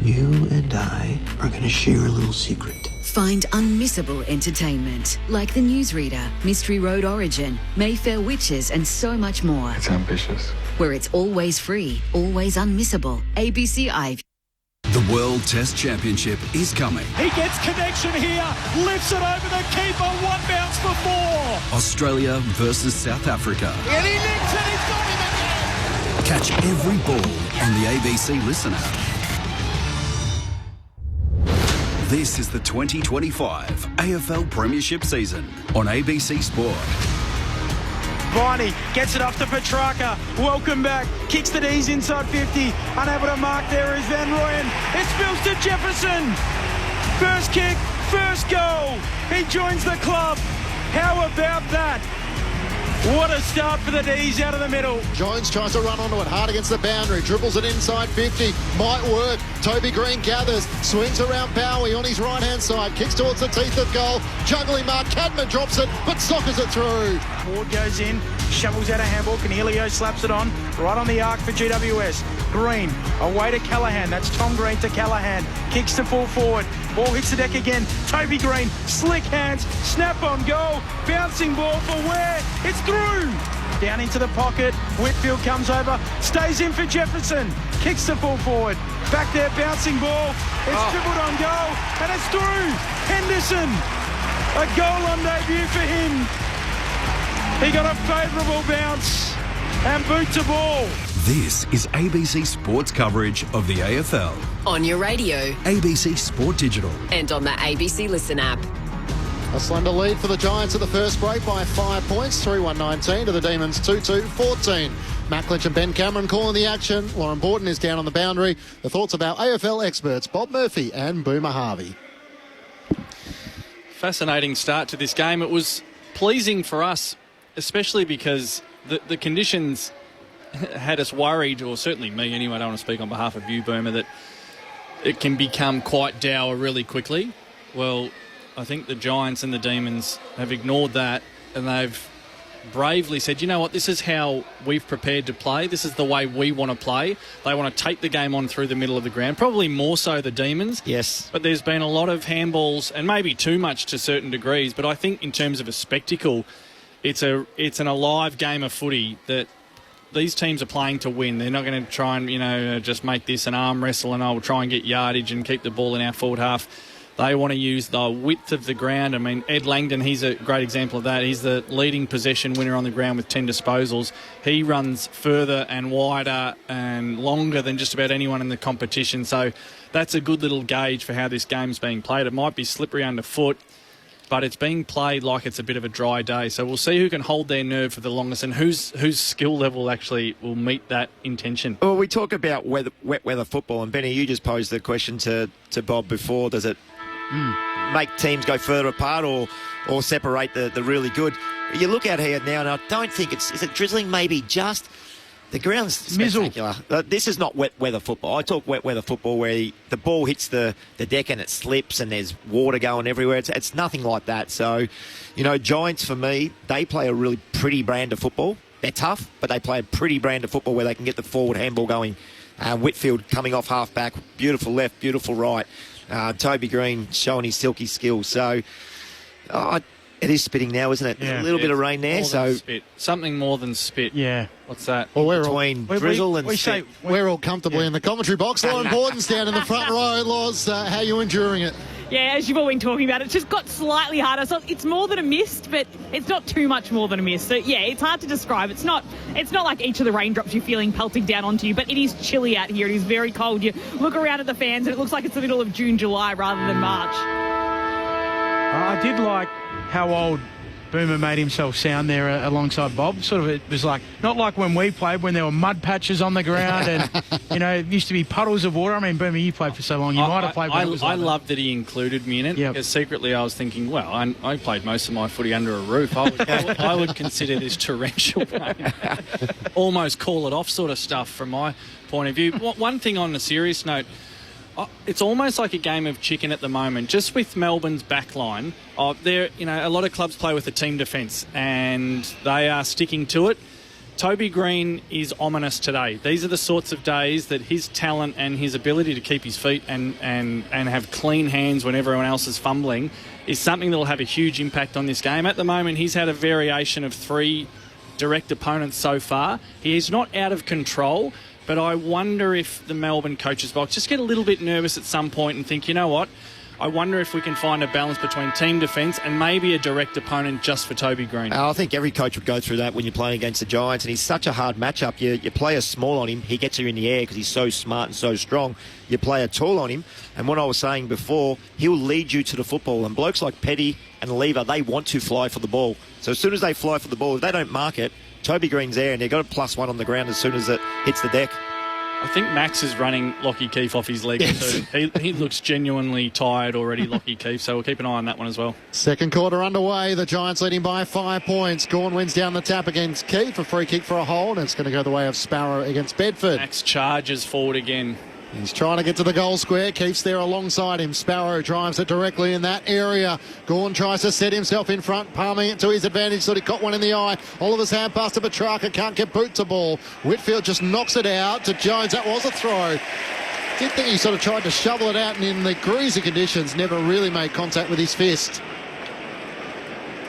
You and I are going to share a little secret. Find unmissable entertainment like The Newsreader, Mystery Road Origin, Mayfair Witches and so much more. It's ambitious. Where it's always free, always unmissable. ABC iView. The World Test Championship is coming. He gets connection here, lifts it over the keeper, 1 bounce for 4. Australia versus South Africa. And he nicks it, he's got him again. Catch every ball on the ABC Listen app. This is the 2025 AFL Premiership season on ABC Sport. Viney gets it off to Petrarca. Welcome back. Kicks the D's inside 50. Unable to mark there is Van Rooyen. It spills to Jefferson. First kick, first goal. He joins the club. How about that? What a start for the D's out of the middle. Jones tries to run onto it, hard against the boundary, dribbles it inside 50, might work. Toby Green gathers, swings around Bowie on his right-hand side, kicks towards the teeth of goal, juggling mark, Cadman drops it, but soccers it through. Ward goes in, shovels out a handball, Canelio slaps it on, right on the arc for GWS. Green, away to Callaghan, that's Tom Green to Callaghan, kicks to full forward, ball hits the deck again, Toby Green, slick hands, snap on goal, bouncing ball for where? It's through! Down into the pocket, Whitfield comes over, stays in for Jefferson, kicks to full forward, back there, bouncing ball, it's dribbled on goal, and it's through! Henderson, a goal on debut for him. He got a favourable bounce and boot to ball. This is ABC Sports coverage of the AFL. On your radio. ABC Sport Digital. And on the ABC Listen app. A slender lead for the Giants at the first break by 5 points, 3-1-19 to the Demons 2-2-14. Matt Lynch and Ben Cameron calling the action. Lauren Borden is down on the boundary. The thoughts about AFL experts Bob Murphy and Boomer Harvey. Fascinating start to this game. It was pleasing for us, especially because the conditions had us worried, or certainly me anyway, I don't want to speak on behalf of you, Boomer, that it can become quite dour really quickly. Well, I think the Giants and the Demons have ignored that, and they've bravely said, you know what, this is how we've prepared to play. This is the way we want to play. They want to take the game on through the middle of the ground, probably more so the Demons. Yes. But there's been a lot of handballs, and maybe too much to certain degrees, but I think in terms of a spectacle, it's an alive game of footy that these teams are playing to win. They're not going to try and, just make this an arm wrestle and I'll try and get yardage and keep the ball in our forward half. They want to use the width of the ground. I mean, Ed Langdon, he's a great example of that. He's the leading possession winner on the ground with 10 disposals. He runs further and wider and longer than just about anyone in the competition. So that's a good little gauge for how this game's being played. It might be slippery underfoot, but it's being played like it's a bit of a dry day. So we'll see who can hold their nerve for the longest and whose skill level actually will meet that intention. Well, we talk about wet weather football, and Benny, you just posed the question to Bob before. Does it make teams go further apart or separate the really good? You look out here now, and I don't think is it drizzling maybe just? The ground's spectacular. This is not wet weather football. I talk wet weather football where the ball hits the deck and it slips and there's water going everywhere. It's nothing like that. So, Giants for me, they play a really pretty brand of football. They're tough, but they play a pretty brand of football where they can get the forward handball going. Whitfield coming off half-back, beautiful left, beautiful right. Toby Green showing his silky skills. So, it is spitting now, isn't it? Yeah. A little bit of rain there. So Spit. Something more than spit. Yeah. What's that? Well, between drizzle and spit. We're all comfortably in the commentary box. Lauren Borden's down in the front row. Loz, how are you enduring it? Yeah, as you've all been talking about, it's just got slightly harder. So it's more than a mist, but it's not too much more than a mist. So yeah, it's hard to describe. It's not like each of the raindrops you're feeling pelting down onto you, but it is chilly out here. It is very cold. You look around at the fans and it looks like it's the middle of June, July rather than March. I did like how old Boomer made himself sound there alongside Bob. Sort of, it was like, not like when we played, when there were mud patches on the ground and, it used to be puddles of water. I mean, Boomer, you played for so long. You might have played when it was like I love that he included me in it. Yep. Because secretly I was thinking, well, I played most of my footy under a roof. I would consider this torrential rain. Almost call it off sort of stuff from my point of view. One thing on a serious note, it's almost like a game of chicken at the moment, just with Melbourne's back line. A lot of clubs play with a team defence, and they are sticking to it. Toby Green is ominous today. These are the sorts of days that his talent and his ability to keep his feet and have clean hands when everyone else is fumbling is something that will have a huge impact on this game. At the moment, he's had a variation of 3 direct opponents so far. He is not out of control, but I wonder if the Melbourne coaches box just get a little bit nervous at some point and think, you know what, I wonder if we can find a balance between team defence and maybe a direct opponent just for Toby Green. I think every coach would go through that when you're playing against the Giants, and he's such a hard matchup. You play a small on him, he gets you in the air because he's so smart and so strong. You play a tall on him, and what I was saying before, he'll lead you to the football. And blokes like Petty and Lever, they want to fly for the ball. So as soon as they fly for the ball, if they don't mark it, Toby Green's there, and they've got a +1 on the ground as soon as it hits the deck. I think Max is running Lockie Keefe off his leg too. He looks genuinely tired already, Lockie Keefe, so we'll keep an eye on that one as well. Second quarter underway. The Giants leading by 5 points. Gawn wins down the tap against Keefe. A free kick for a hold, and it's going to go the way of Sparrow against Bedford. Max charges forward again. He's trying to get to the goal square. Keefe's there alongside him. Sparrow drives it directly in that area. Gawn tries to set himself in front, palming it to his advantage. Thought he got one in the eye. Oliver's hand pass to Petrarca. Can't get boot to ball. Whitfield just knocks it out to Jones. That was a throw. Did think he sort of tried to shovel it out, and in the greasy conditions never really made contact with his fist.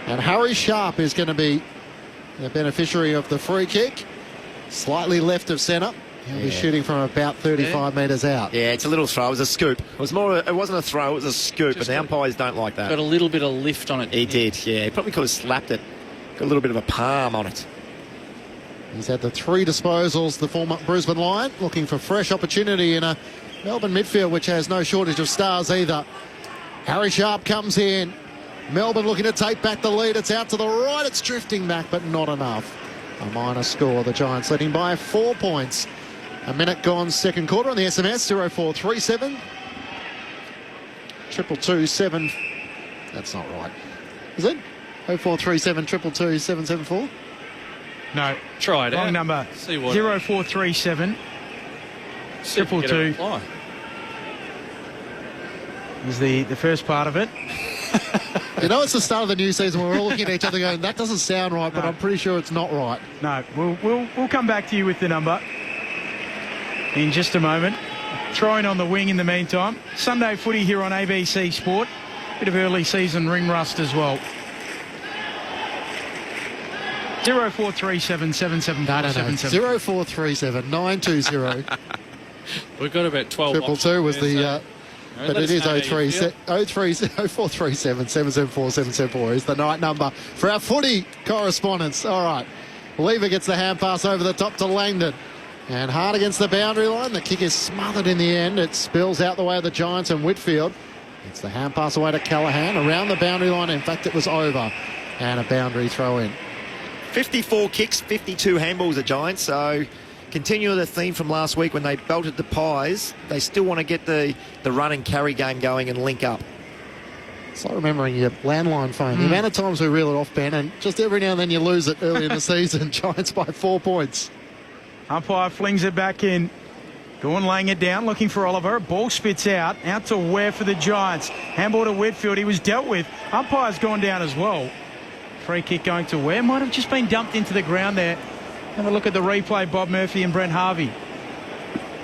And Harry Sharp is going to be the beneficiary of the free kick. Slightly left of centre. He'll be shooting from about 35 metres out. Yeah, it's a little throw. It was a scoop. It wasn't a throw, it was a scoop, but the umpires don't like that. Got a little bit of lift on it. He did, yeah. He probably could have slapped it. Got a little bit of a palm on it. He's had the 3 disposals, the former Brisbane Lion, looking for fresh opportunity in a Melbourne midfield which has no shortage of stars either. Harry Sharp comes in. Melbourne looking to take back the lead. It's out to the right. It's drifting back, but not enough. A minor score. The Giants leading by 4 points. A minute gone, second quarter on the SMS, 0437 222 7. That's not right. Is it? 0437 222 774? No. Try it out. Wrong number. See what 0437 222 is the first part of it. You know, it's the start of the new season. We're all looking at each other going, that doesn't sound right, but I'm pretty sure it's not right. No, we'll come back to you with the number in just a moment. Throwing on the wing in the meantime. Sunday footy here on ABC Sport. Bit of early season ring rust as well. 0437 774 0437 920. We've got about 12 222 was the... but it is 0437 774 774 is the night number for our footy correspondence. All right. Lever gets the hand pass over the top to Langdon. And hard against the boundary line. The kick is smothered in the end. It spills out the way of the Giants and Whitfield. It's the hand pass away to Callaghan around the boundary line. In fact, it was over. And a boundary throw in. 54 kicks, 52 handballs, the Giants. So continue the theme from last week when they belted the Pies. They still want to get the run and carry game going and link up. It's like remembering your landline phone. The amount of times we reel it off, Ben, and just every now and then you lose it early in the season. Giants by 4 points. Umpire flings it back in. Gawn laying it down, looking for Oliver. Ball spits out to Ware for the Giants. Handball to Whitfield. He was dealt with. Umpire's gone down as well. Free kick going to Ware. Might have just been dumped into the ground there. Have a look at the replay, Bob Murphy and Brent Harvey.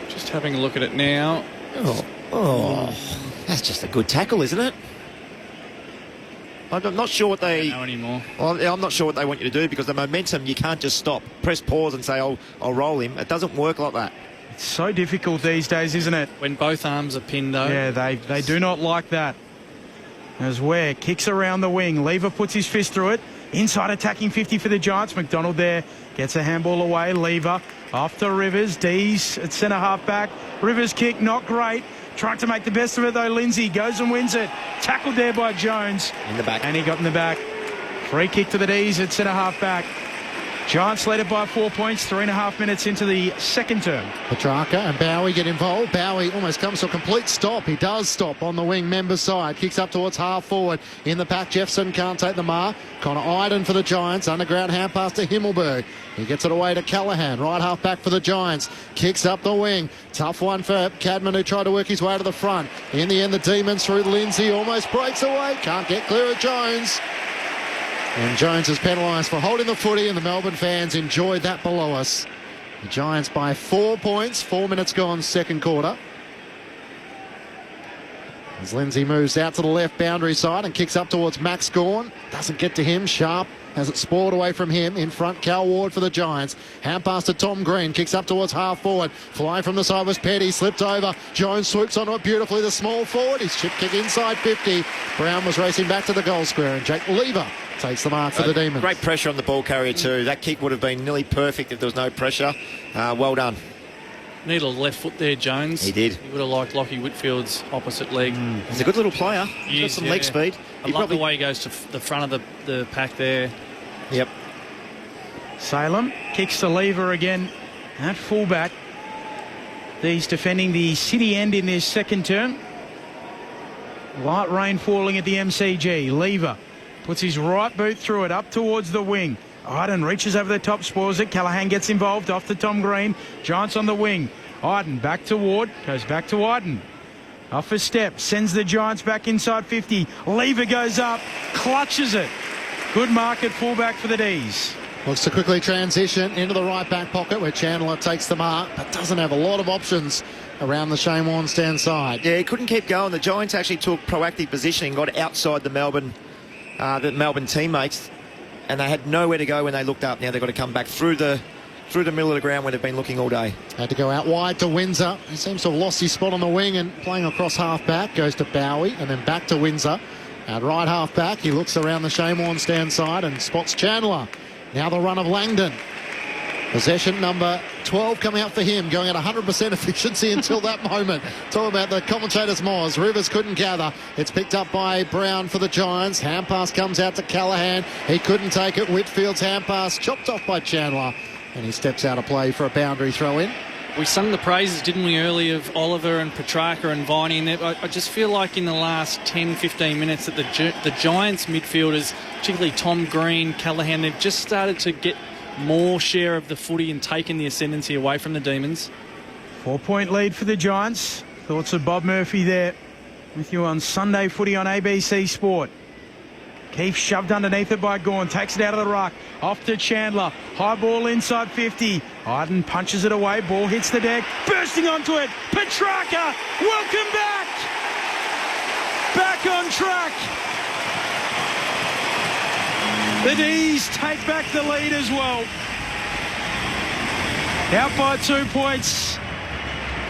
Just having a look at it now. That's just a good tackle, isn't it? I'm not sure what they... I don't know anymore. Well, I'm not sure what they want you to do because the momentum, you can't just stop. Press pause and say, I'll roll him. It doesn't work like that. It's so difficult these days, isn't it? When both arms are pinned, though. Yeah, they do not like that. As Ware kicks around the wing. Lever puts his fist through it. Inside attacking 50 for the Giants. McDonald there gets a handball away. Lever off to Rivers. Dees at centre half back. Rivers kick, not great. Trying to make the best of it though. Lindsay goes and wins it. Tackled there by Jones. In the back. And he got in the back. Free kick to the D's at centre half back. Giants led it by 4 points, 3.5 minutes into the second term. Petrarca and Bowie get involved. Bowie almost comes to a complete stop. He does stop on the wing member side. Kicks up towards half forward. In the pack, Jeffson can't take the mark. Connor Iden for the Giants. Underground hand pass to Himmelberg. He gets it away to Callaghan. Right half back for the Giants. Kicks up the wing. Tough one for Cadman, who tried to work his way to the front. In the end, the Demons through Lindsay. Almost breaks away. Can't get clear of Jones. And Jones is penalised for holding the footy, and the Melbourne fans enjoyed that below us. The Giants by 4 points, 4 minutes gone, second quarter. As Lindsay moves out to the left boundary side and kicks up towards Max Gawn. Doesn't get to him. Sharp has it spoiled away from him. In front, Cal Ward for the Giants. Hand pass to Tom Green. Kicks up towards half forward. Flying from the side was Petty. Slipped over. Jones swoops onto it beautifully. The small forward. His chip kick inside 50. Brown was racing back to the goal square. And Jake Lever takes the mark for the Demons. Great pressure on the ball carrier too. That kick would have been nearly perfect if there was no pressure. Well done. Need a left foot there, Jones. He did. He would have liked Lockie Whitfield's opposite leg. He's a good little player. He's got some leg speed. I love the way he goes to the front of the pack there. Yep. Salem kicks the Lever again at fullback. These defending the city end in this second term. Light rain falling at the MCG. Lever puts his right boot through it up towards the wing. Iden reaches over the top, spoils it. Callaghan gets involved off to Tom Green. Giants on the wing. Iden back to Ward, goes back to Iden. Off a step, sends the Giants back inside 50. Lever goes up, clutches it. Good mark at fullback for the D's. Looks to quickly transition into the right back pocket where Chandler takes the mark, but doesn't have a lot of options around the Shane Warnstein side. Yeah, he couldn't keep going. The Giants actually took proactive positioning, got outside the Melbourne teammates, and they had nowhere to go when they looked up. Now they've got to come back through the middle of the ground where they've been looking all day. Had to go out wide to Windsor. He seems to have lost his spot on the wing and playing across half back. Goes to Bowie and then back to Windsor. At right half back, he looks around the Shane Warnstein side and spots Chandler. Now the run of Langdon. Possession number 12 coming out for him, going at 100% efficiency until that moment. Talk about the commentator's Moz. Rivers couldn't gather. It's picked up by Brown for the Giants. Hand pass comes out to Callaghan. He couldn't take it. Whitfield's hand pass chopped off by Chandler. And he steps out of play for a boundary throw in. We sung the praises, didn't we, early of Oliver and Petrarca and Viney. And I just feel like in the last 10, 15 minutes that the Giants midfielders, particularly Tom Green, Callaghan, they've just started to get more share of the footy and taken the ascendancy away from the Demons. 4-point lead for the Giants. Thoughts of Bob Murphy there with you on Sunday Footy on ABC Sport. Keefe shoved underneath it by Gawn, takes it out of the ruck, off to Chandler, high ball inside 50. Iden punches it away, ball hits the deck, bursting onto it, Petrarca, welcome back! Back on track! The D's take back the lead as well. Out by 2 points,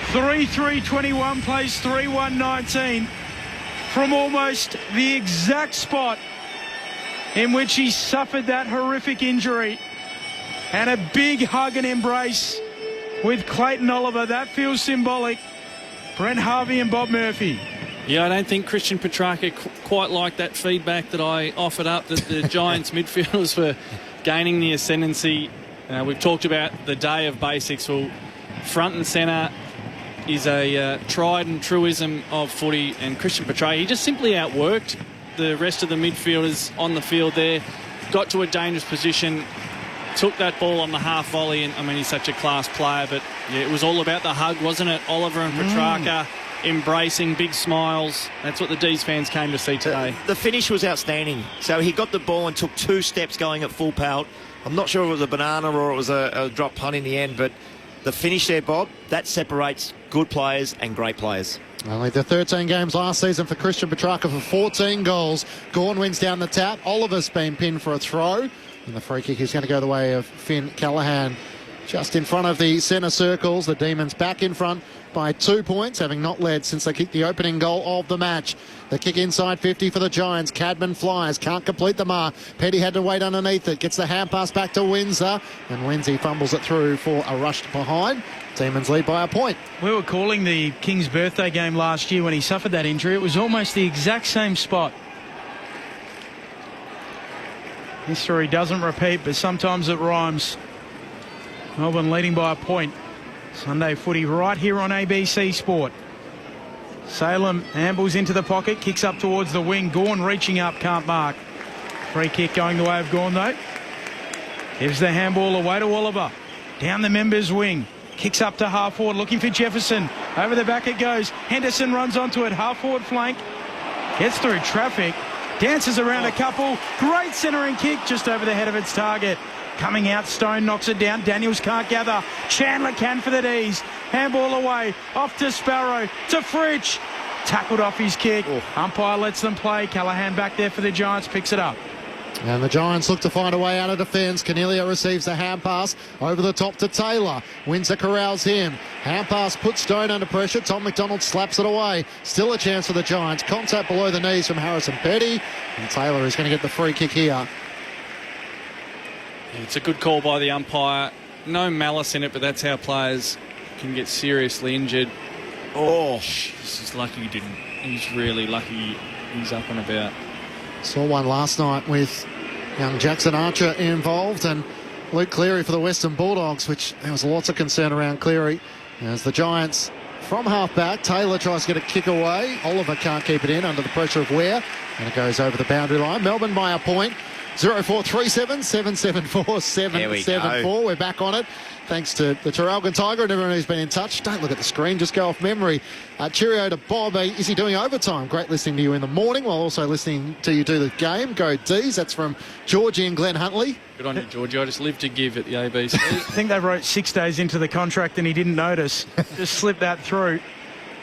3-3-21 plays 3-1-19 from almost the exact spot in which he suffered that horrific injury. And a big hug and embrace with Clayton Oliver. That feels symbolic. Brent Harvey and Bob Murphy. Yeah, I don't think Christian Petrarca quite liked that feedback that I offered up that the Giants midfielders were gaining the ascendancy. We've talked about the day of basics. Well, front and centre is a tried and truism of footy, and Christian Petrarca, he just simply outworked the rest of the midfielders on the field there, got to a dangerous position, took that ball on the half volley, and I mean, he's such a class player, but yeah, it was all about the hug, wasn't it? Oliver and Petrarca embracing big smiles. That's what the D's fans came to see today. The finish was outstanding. So he got the ball and took 2 steps going at full pelt. I'm not sure if it was a banana or it was a drop punt in the end, but the finish there, Bob, that separates good players and great players. Only the 13 games last season for Christian Petrarca for 14 goals. Gawn wins down the tap. Oliver's been pinned for a throw. And the free kick is going to go the way of Finn Callaghan. Just in front of the centre circles. The Demons back in front by 2 points, having not led since they kicked the opening goal of the match. The kick inside 50 for the Giants. Cadman flies, can't complete the mark. Petty had to wait underneath it. Gets the hand pass back to Windsor. And Lindsay fumbles it through for a rush behind. Demons lead by a point. We were calling the King's birthday game last year when he suffered that injury. It was almost the exact same spot. History doesn't repeat, but sometimes it rhymes. Melbourne leading by a point. Sunday Footy right here on ABC Sport. Salem ambles into the pocket, kicks up towards the wing. Gawn reaching up, can't mark. Free kick going the way of Gawn though. Gives the handball away to Oliver. Down the members' wing. Kicks up to half forward, looking for Jefferson. Over the back it goes. Henderson runs onto it, half forward flank. Gets through traffic. Dances around a couple. Great centering kick just over the head of its target. Coming out, Stone knocks it down. Daniels can't gather. Chandler can for the D's. Handball away. Off to Sparrow. To Fritsch. Tackled off his kick. Umpire lets them play. Callaghan back there for the Giants. Picks it up. And the Giants look to find a way out of defence. Cornelia receives the hand pass over the top to Taylor. Windsor corrals him. Hand pass puts Stone under pressure. Tom McDonald slaps it away. Still a chance for the Giants. Contact below the knees from Harrison Petty. And Taylor is going to get the free kick here. It's a good call by the umpire. No malice in it, but that's how players can get seriously injured. Oh, he's lucky he didn't. He's really lucky he's up and about. Saw one last night with young Jackson Archer involved and Luke Cleary for the Western Bulldogs, which there was lots of concern around Cleary As the Giants from half-back, Taylor tries to get a kick away. Oliver can't keep it in under the pressure of Ware. And it goes over the boundary line. Melbourne by a point. 0437 774 774. We're back on it. Thanks to the Traralgon Tiger and everyone who's been in touch. Don't look at the screen, just go off memory. Cheerio to Bob. Is he doing overtime? Great listening to you in the morning while also listening to you do the game. Go D's. That's from Georgie and Glenn Huntley. Good on you, Georgie. I just live to give at the ABC. I think they wrote 6 days into the contract and he didn't notice. Just slipped that through.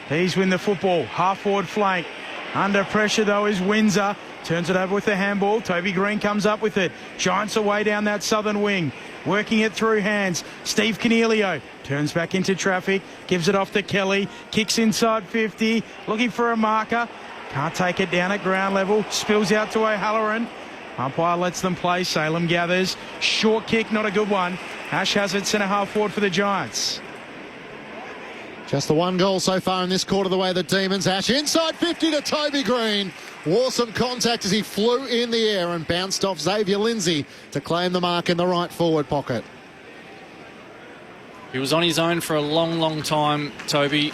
D's win the football. Half-forward flank. Under pressure, though, is Windsor. Turns it over with the handball. Toby Green comes up with it. Giants away down that southern wing. Working it through hands. Steve Cornelio turns back into traffic. Gives it off to Kelly. Kicks inside 50. Looking for a marker. Can't take it down at ground level. Spills out to O'Halloran. Umpire lets them play. Salem gathers. Short kick, not a good one. Ash has it centre half forward for the Giants. Just the one goal so far in this quarter, the way the Demons. Ash inside 50 to Toby Green. Wore some contact as he flew in the air and bounced off Xavier Lindsay to claim the mark in the right forward pocket. He was on his own for a long, long time, Toby. You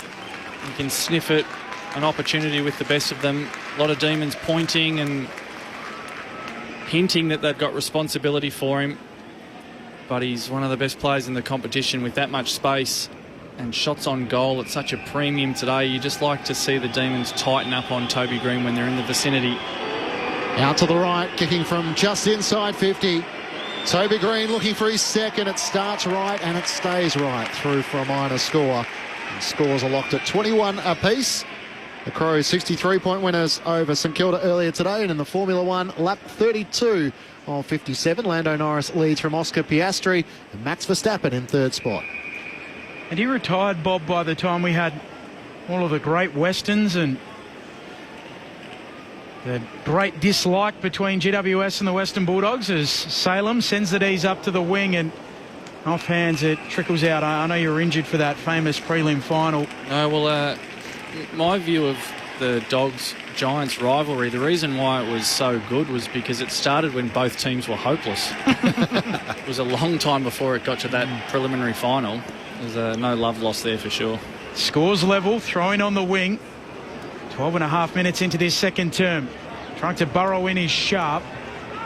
can sniff it, an opportunity with the best of them. A lot of Demons pointing and hinting that they've got responsibility for him. But he's one of the best players in the competition with that much space. And shots on goal at such a premium today. You just like to see the Demons tighten up on Toby Green when they're in the vicinity. Out to the right, kicking from just inside 50. Toby Green looking for his second. It starts right and it stays right through for a minor score. And scores are locked at 21 apiece. The Crows 63-point winners over St Kilda earlier today, and in the Formula 1 lap 32 of 57. Lando Norris leads from Oscar Piastri and Max Verstappen in third spot. And he retired, Bob, by the time we had all of the great Westerns and the great dislike between GWS and the Western Bulldogs as Salem sends the D's up to the wing and off hands it trickles out. I know you were injured for that famous prelim final. No, well, my view of the Dogs-Giants rivalry, the reason why it was so good was because it started when both teams were hopeless. It was a long time before it got to that preliminary final. There's no love lost there for sure. Scores level, throwing on the wing. 12 and a half minutes into this second term. Trying to burrow in is Sharp.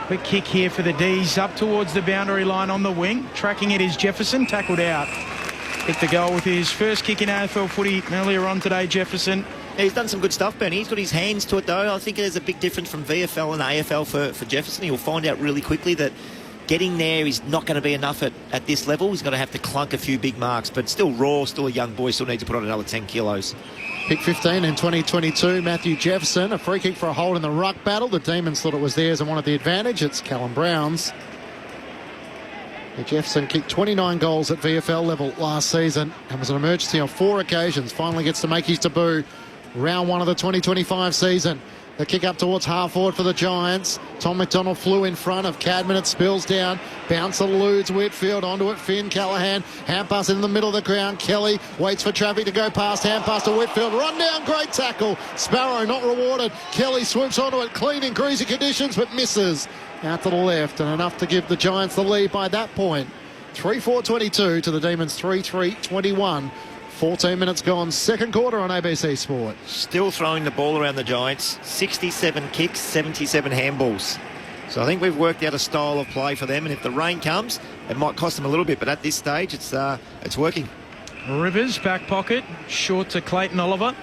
Quick kick here for the D's up towards the boundary line on the wing. Tracking it is Jefferson, tackled out. Picked the goal with his first kick in AFL footy earlier on today, Jefferson. Yeah, he's done some good stuff, Benny. He's got his hands to it, though. I think there's a big difference from VFL and AFL for Jefferson. He'll find out really quickly that getting there is not going to be enough at this level. He's going to have to clunk a few big marks, but still raw, still a young boy, still needs to put on another 10 kilos. Pick 15 in 2022, Matthew Jefferson. A free kick for a hold in the ruck battle. The Demons thought it was theirs and wanted the advantage. It's Callum Brown's. Jefferson kicked 29 goals at VFL level last season and was an emergency on 4 occasions. Finally gets to make his debut round 1 of the 2025 season. The kick up towards half forward for the Giants. Tom McDonald flew in front of Cadman. It spills down. Bounce eludes Whitfield. Onto it, Finn Callahan. Hand pass in the middle of the ground. Kelly waits for traffic to go past. Hand pass to Whitfield. Run down, great tackle. Sparrow not rewarded. Kelly swoops onto it. Clean in greasy conditions, but misses. Out to the left, and enough to give the Giants the lead by that point. 3-4-22 to the Demons 3-3-21. 14 minutes gone, second quarter on ABC Sport. Still throwing the ball around the Giants. 67 kicks, 77 handballs. So I think we've worked out a style of play for them, and if the rain comes, it might cost them a little bit, but at this stage, it's working. Rivers, back pocket, short to Clayton Oliver.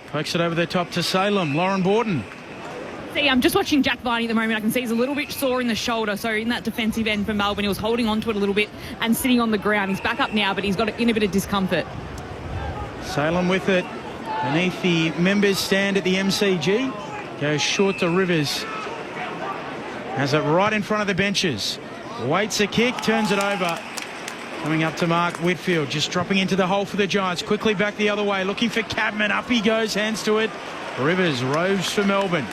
Pokes it over the top to Salem. Lauren Borden. See, I'm just watching Jack Viney at the moment. I can see he's a little bit sore in the shoulder. So in that defensive end for Melbourne, he was holding on to it a little bit and sitting on the ground. He's back up now, but he's got in a bit of discomfort. Salem with it beneath the members stand at the MCG. Goes short to Rivers. Has it right in front of the benches. Waits a kick, turns it over. Coming up to Mark Whitfield, just dropping into the hole for the Giants. Quickly back the other way, looking for Cadman. Up he goes, hands to it. Rivers roves for Melbourne.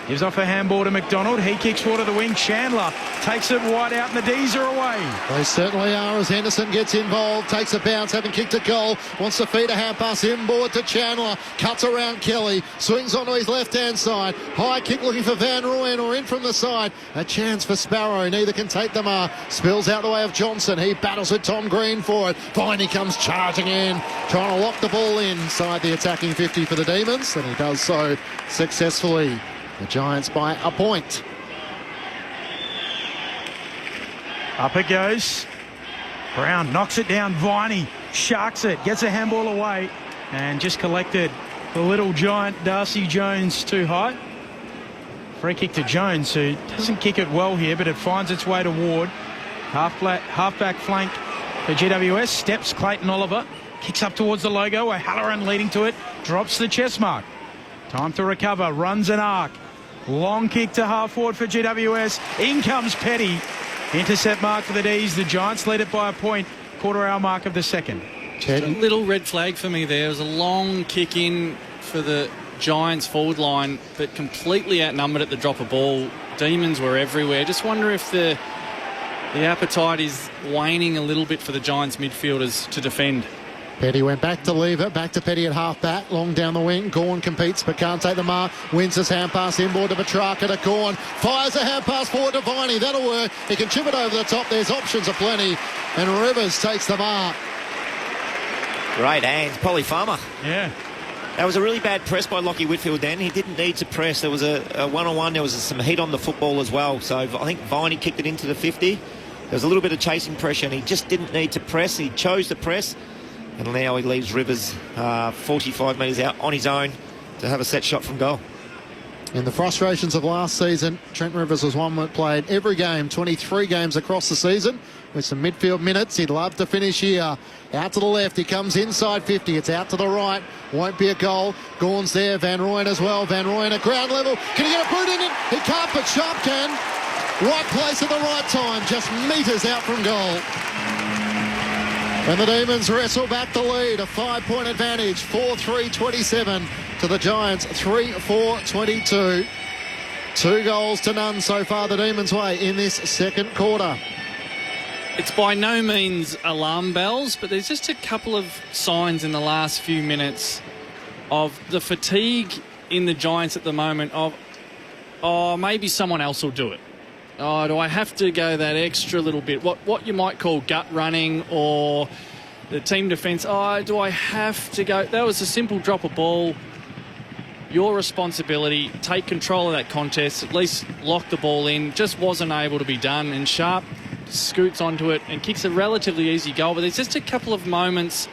Gives off a handball to McDonald. He kicks forward to the wing. Chandler takes it wide out and the D's are away. They certainly are as Henderson gets involved. Takes a bounce, having kicked a goal. Wants to feed a hand pass inboard to Chandler. Cuts around Kelly. Swings onto his left-hand side. High kick looking for Van Rooyen or in from the side. A chance for Sparrow. Neither can take the mark. Spills out the way of Johnson. He battles with Tom Green for it. Viney comes charging in. Trying to lock the ball inside the attacking 50 for the Demons. And he does so successfully. The Giants by a point. Up it goes. Brown knocks it down. Viney sharks it. Gets a handball away. And just collected the little giant Darcy Jones too high. Free kick to Jones, who doesn't kick it well here, but it finds its way to Ward. Halfback flank for GWS. Steps Clayton Oliver. Kicks up towards the logo. O'Halloran leading to it. Drops the chest mark. Time to recover. Runs an arc. Long kick to half forward for GWS. In comes Petty. Intercept mark for the D's. The Giants lead it by a point. Quarter hour mark of the second. Just a little red flag for me there. It was a long kick in for the Giants forward line, but completely outnumbered at the drop of ball. Demons were everywhere. Just wonder if the appetite is waning a little bit for the Giants midfielders to defend. Petty went back to leave it. Back to Petty at half-back. Long down the wing. Gawn competes but can't take the mark. Wins his hand pass inboard to Petrarca to Gawn. Fires a hand pass forward to Viney. That'll work. He can chip it over the top. There's options aplenty. And Rivers takes the mark. Great hands. Polly Farmer. Yeah. That was a really bad press by Lockie Whitfield then. He didn't need to press. There was a one-on-one. There was some heat on the football as well. So I think Viney kicked it into the 50. There was a little bit of chasing pressure and he just didn't need to press. He chose to press. And now he leaves Rivers 45 metres out on his own to have a set shot from goal. In the frustrations of last season, Trent Rivers was one that played every game, 23 games across the season, with some midfield minutes. He'd love to finish here. Out to the left, he comes inside 50. It's out to the right. Won't be a goal. Gawn's there. Van Rooyen as well. Van Rooyen at ground level. Can he get a boot in it? He can't, but Sharp can. Right place at the right time. Just metres out from goal. And the Demons wrestle back the lead, a 5-point advantage, 4-3-27 to the Giants, 3-4-22. 2 goals to none so far the Demons' way in this second quarter. It's by no means alarm bells, but there's just a couple of signs in the last few minutes of the fatigue in the Giants at the moment of, oh, maybe someone else will do it. Oh, do I have to go that extra little bit? What you might call gut running, or the team defence, oh, do I have to go? That was a simple drop of ball. Your responsibility, take control of that contest, at least lock the ball in. Just wasn't able to be done, and Sharp scoots onto it and kicks a relatively easy goal. But there's just a couple of moments.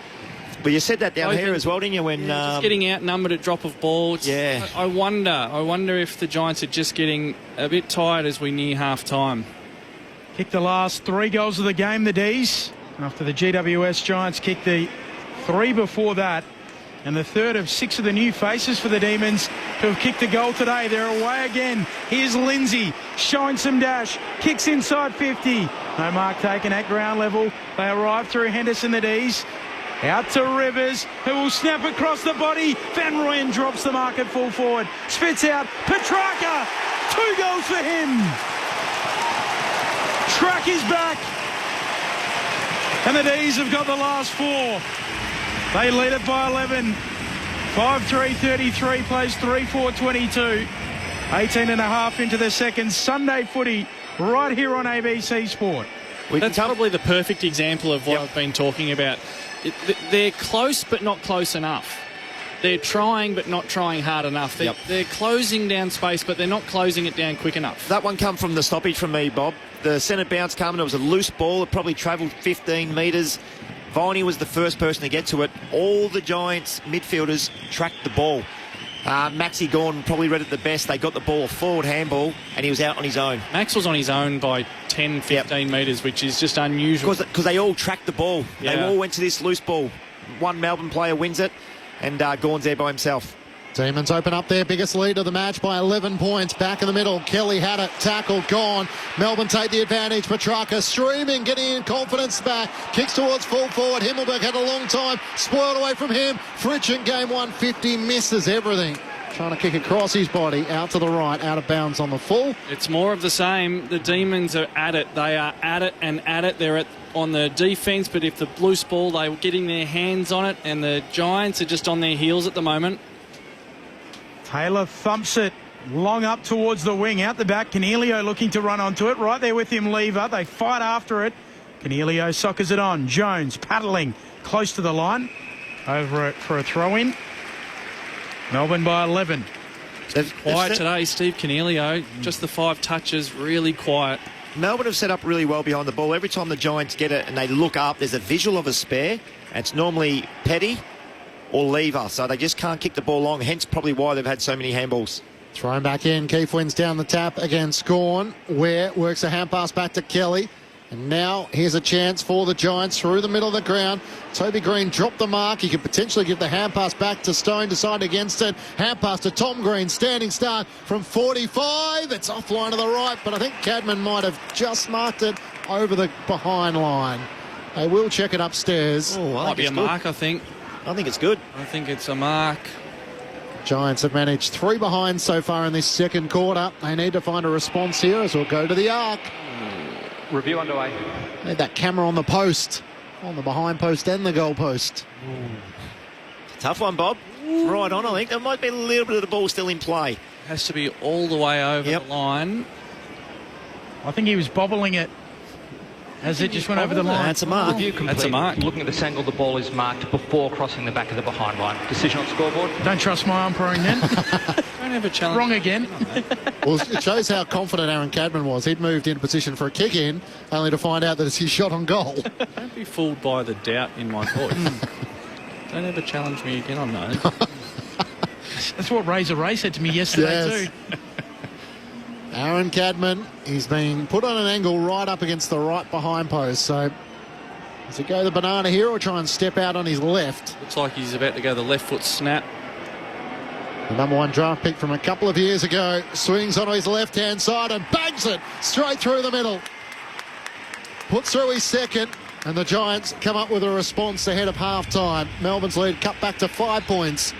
But you said that down here as well, didn't you? When just getting outnumbered at drop of ball. Yeah. I wonder if the Giants are just getting a bit tired as we near half time. Kicked the last 3 goals of the game, the D's, after the GWS Giants kicked the 3 before that. And the third of 6 of the new faces for the Demons who have kicked a goal today. They're away again. Here's Lindsay showing some dash. Kicks inside 50. No mark taken at ground level. They arrive through Henderson, the D's. Out to Rivers, who will snap across the body. Van Rooyen drops the mark at full forward. Spits out. Petrarca. 2 goals for him. Track is back. And the D's have got the last 4. They lead it by 11. 5-3-33 plays 3-4-22. 18 and a half into the second. Sunday footy right here on ABC Sport. That's probably the perfect example of what I've been talking about. They're close but not close enough. They're trying but not trying hard enough. They're closing down space but they're not closing it down quick enough. That one come from the stoppage from me, Bob. The centre bounce came and it was a loose ball. It probably travelled 15 metres. Viney was the first person to get to it. All the Giants midfielders tracked the ball. Maxi Gawn probably read it the best. They got the ball, forward handball, and he was out on his own. Max was on his own by 10, 15 metres, which is just unusual. Because they all tracked the ball. Yeah. They all went to this loose ball. One Melbourne player wins it, and Gawn's there by himself. Demons open up their biggest lead of the match by 11 points. Back in the middle, Kelly had it, tackle, gone. Melbourne take the advantage. Petrarca streaming, getting in confidence back. Kicks towards full forward. Himmelberg had a long time. Spoiled away from him. Fritsch in game 150 misses everything. trying to kick across his body, out to the right, out of bounds on the full. It's more of the same. The Demons are at it. They are at it and at it. They're on the defence, but if the loose ball, they're getting their hands on it, and the Giants are just on their heels at the moment. Taylor thumps it long up towards the wing. Out the back, Canelio looking to run onto it. Right there with him, Lever. They fight after it. Canelio soccers it on. Jones paddling close to the line. Over it for a throw-in. Melbourne by 11. Quiet today, Steve Canelio. Just the 5 touches, really quiet. Melbourne have set up really well behind the ball. Every time the Giants get it and they look up, there's a visual of a spare. And it's normally Petty or Lever, so they just can't kick the ball long, hence probably why they've had so many handballs. Thrown back in. Keefe wins down the tap against Gawn. Ware works a hand pass back to Kelly. And now here's a chance for the Giants through the middle of the ground. Toby Green dropped the mark. He could potentially give the hand pass back to Stone. Decided against it. Hand pass to Tom Green. Standing start from 45. It's offline to the right, but I think Cadman might have just marked it over the behind line. They will check it upstairs. Oh, Might be a mark, I think. I think it's good. I think it's a mark. Giants have managed 3 behind so far in this second quarter. They need to find a response here as we'll go to the arc. Review underway. Need that camera on the post, on the behind post and the goal post. Tough one, Bob. Right on, I think. There might be a little bit of the ball still in play. Has to be all the way over the line. I think he was bobbling it as it just went over the line. That's a mark. Review complete. That's a mark. Looking at this angle, the ball is marked before crossing the back of the behind line. Decision on scoreboard. Don't trust my umpiring then. Don't ever challenge. Wrong again. Well, it shows how confident Aaron Cadman was. He'd moved into position for a kick in, only to find out that it's his shot on goal. Don't be fooled by the doubt in my voice. Don't ever challenge me again on those. That's what Razor Ray said to me yesterday Yes. too. Aaron Cadman, he's been put on an angle right up against the right behind post. So does he go the banana here or try and step out on his left? Looks like he's about to go the left foot snap. The number 1 draft pick from a couple of years ago swings onto his left-hand side and bangs it straight through the middle. Puts through his second, and the Giants come up with a response ahead of half-time. Melbourne's lead cut back to 5 points.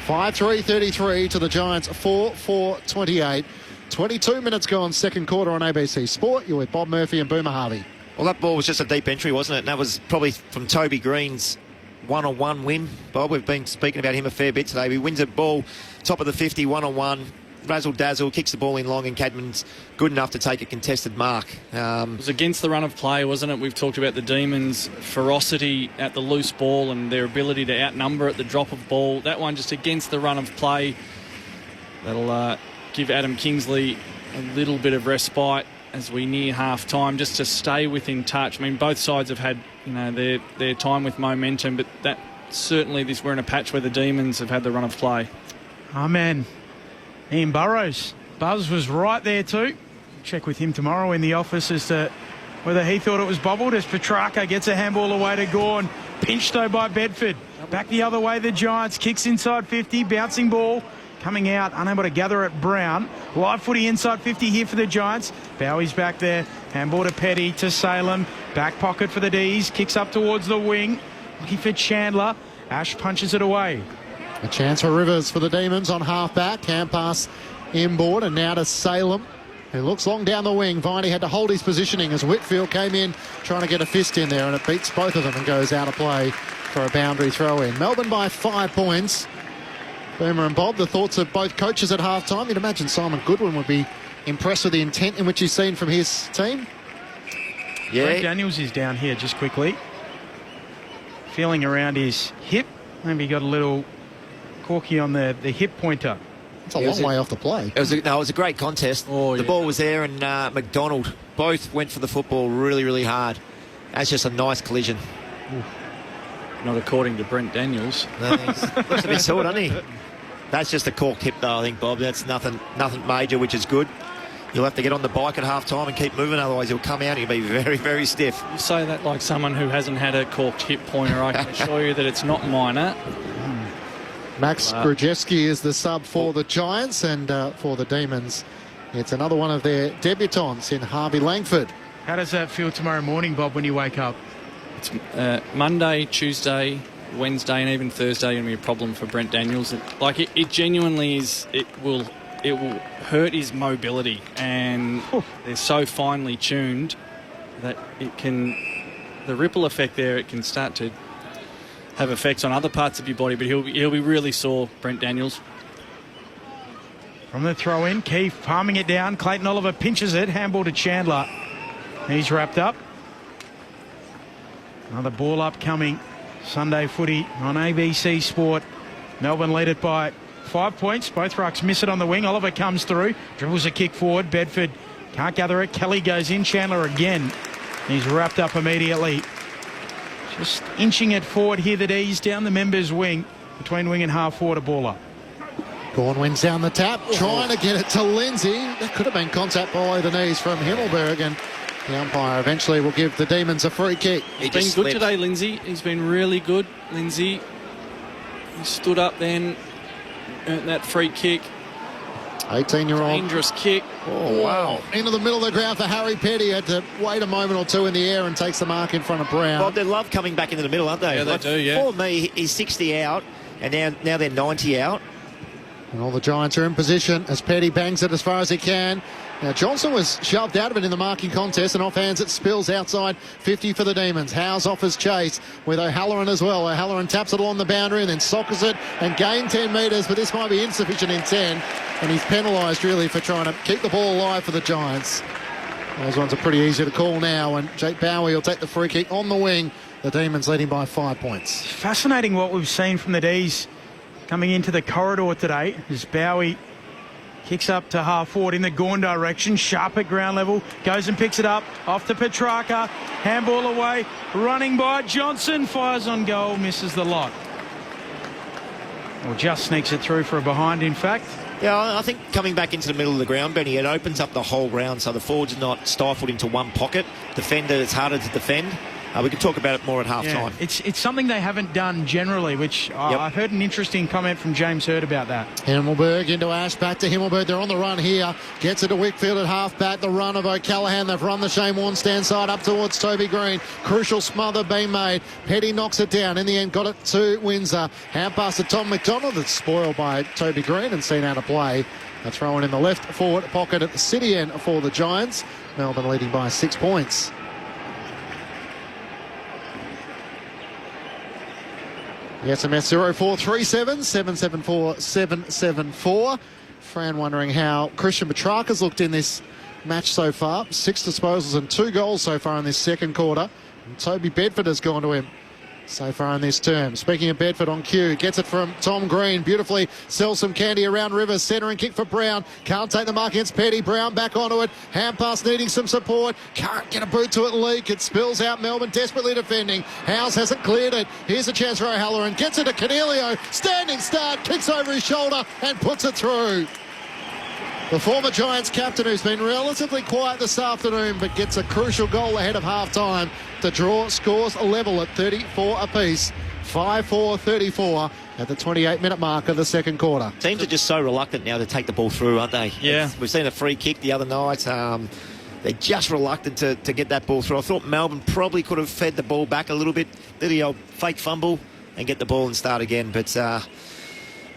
5-3-33 to the Giants, 4-4-28. 22 minutes gone, second quarter on ABC Sport. You're with Bob Murphy and Boomer Harvey. Well, that ball was just a deep entry, wasn't it? And that was probably from Toby Green's one-on-one win. Bob, we've been speaking about him a fair bit today. He wins a ball, top of the 50, one-on-one, razzle-dazzle, kicks the ball in long, and Cadman's good enough to take a contested mark. It was against the run of play, wasn't it? We've talked about the Demons' ferocity at the loose ball and their ability to outnumber at the drop of ball. That one just against the run of play. That'll give Adam Kingsley a little bit of respite as we near half-time, just to stay within touch. I mean, both sides have had, their time with momentum, but that certainly we're in a patch where the Demons have had the run of play. Oh, man. Ian Burrows. Buzz was right there too. Check with him tomorrow in the office as to whether he thought it was bobbled, as Petrarca gets a handball away to Gawn. Pinched though by Bedford. Back the other way, the Giants. Kicks inside 50. Bouncing ball. Coming out, unable to gather at Brown. Live footy inside 50 here for the Giants. Bowie's back there. Handball to Petty, to Salem. Back pocket for the D's. Kicks up towards the wing. Looking for Chandler. Ash punches it away. A chance for Rivers for the Demons on half-back. Hand pass inboard, and now to Salem, who looks long down the wing. Viney had to hold his positioning as Whitfield came in trying to get a fist in there, and it beats both of them and goes out of play for a boundary throw-in. Melbourne by 5 points. Boomer and Bob, the thoughts of both coaches at half-time. You'd imagine Simon Goodwin would be impressed with the intent in which he's seen from his team. Yeah. Brent Daniels is down here just quickly. Feeling around his hip. Maybe he got a little corky on the hip pointer. It's a long way off the play. It was a great contest. The ball was there, and McDonald both went for the football really, really hard. That's just a nice collision. Not according to Brent Daniels. No, looks a bit sore, doesn't he? That's just a corked hip, though, I think, Bob. That's nothing major, which is good. You'll have to get on the bike at half-time and keep moving, otherwise he'll come out and he'll be very, very stiff. You say that like someone who hasn't had a corked hip pointer. I can assure you that it's not minor. Max Grajewski is the sub for the Giants, and for the Demons, it's another one of their debutants in Harvey Langford. How does that feel tomorrow morning, Bob, when you wake up? It's Monday, Tuesday, Wednesday and even Thursday going to be a problem for Brent Daniels. It genuinely is. It will hurt his mobility, and they're so finely tuned that it can. The ripple effect there, it can start to have effects on other parts of your body, but he'll be really sore, Brent Daniels. From the throw-in, Keefe palming it down. Clayton Oliver pinches it. Handball to Chandler. He's wrapped up. Another ball upcoming. Sunday footy on ABC Sport. Melbourne lead it by 5 points. Both rucks miss it on the wing. Oliver comes through. Dribbles a kick forward. Bedford can't gather it. Kelly goes in. Chandler again. He's wrapped up immediately. Just inching it forward here, the D's down the members' wing. Between wing and half forward, a ball up. Gawn wins down the tap, trying to get it to Lindsay. That could have been contact below the knees from Himmelberg, and the umpire eventually will give the Demons a free kick. He's been good today, Lindsay. He's been really good, Lindsay. He stood up then, earned that free kick. 18-year-old. Dangerous kick. Oh, wow. Into the middle of the ground for Harry Petty. Had to wait a moment or two in the air and takes the mark in front of Brown. Well, they love coming back into the middle, aren't they? Yeah, they do, yeah. For me, he's 60 out, and now they're 90 out. And all the Giants are in position as Petty bangs it as far as he can. Now, Johnson was shoved out of it in the marking contest, and offhands it spills outside 50 for the Demons. Howes offers chase with O'Halloran as well. O'Halloran taps it along the boundary and then sockers it and gained 10 metres, but this might be insufficient in 10. And he's penalised, really, for trying to keep the ball alive for the Giants. Those ones are pretty easy to call now, and Jake Bowie will take the free kick on the wing. The Demons leading by 5 points. Fascinating what we've seen from the D's coming into the corridor today as Bowie kicks up to half forward in the Gawn direction. Sharp at ground level. Goes and picks it up. Off to Petrarca. Handball away. Running by Johnson. Fires on goal. Misses the lot. Or just sneaks it through for a behind, in fact. Yeah, I think coming back into the middle of the ground, Benny, it opens up the whole ground so the forwards are not stifled into one pocket. Defender, it's harder to defend. We can talk about it more at half-time. Yeah, it's something they haven't done generally, which I heard an interesting comment from James Hurd about that. Himmelberg into Ash, back to Himmelberg. They're on the run here. Gets it to Wickfield at half-back. The run of O'Callaghan. They've run the Shane Warne stand side up towards Toby Green. Crucial smother being made. Petty knocks it down. In the end, got it to Windsor. Hand pass to Tom McDonald. That's spoiled by Toby Green and seen out of play. A throw in the left forward pocket at the city end for the Giants. Melbourne leading by 6 points. The SMS 0437 774 774. Fran wondering how Christian Petrarca's looked in this match so far. 6 disposals and 2 goals so far in this second quarter. And Toby Bedford has gone to him so far in this term. Speaking of Bedford on cue, gets it from Tom Green. Beautifully sells some candy around Rivers. Centering kick for Brown. Can't take the mark against Petty. Brown back onto it. Hand pass needing some support. Can't get a boot to it. Leak. It spills out. Melbourne desperately defending. Howes hasn't cleared it. Here's a chance for O'Halloran. Gets it to Cornelio. Standing start. Kicks over his shoulder and puts it through. The former Giants captain, who's been relatively quiet this afternoon, but gets a crucial goal ahead of half-time to draw scores level at 34 apiece. 5-4-34 at the 28-minute mark of the second quarter. Teams are just so reluctant now to take the ball through, aren't they? Yeah. We've seen a free kick the other night. They're just reluctant to get that ball through. I thought Melbourne probably could have fed the ball back a little bit, did the old fake fumble and get the ball and start again. But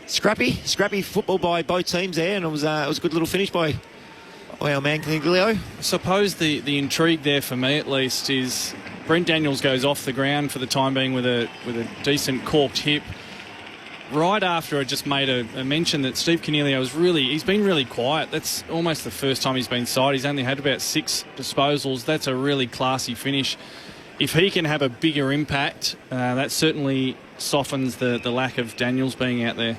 scrappy football by both teams there, and it was a good little finish by our man Caniglio. I suppose the intrigue there for me at least is Brent Daniels goes off the ground for the time being with a decent corked hip. Right after I just made a mention that Steve Cornelio he's been really quiet. That's almost the first time he's been cited. He's only had about 6 disposals. That's a really classy finish. If he can have a bigger impact, that certainly softens the lack of Daniels being out there.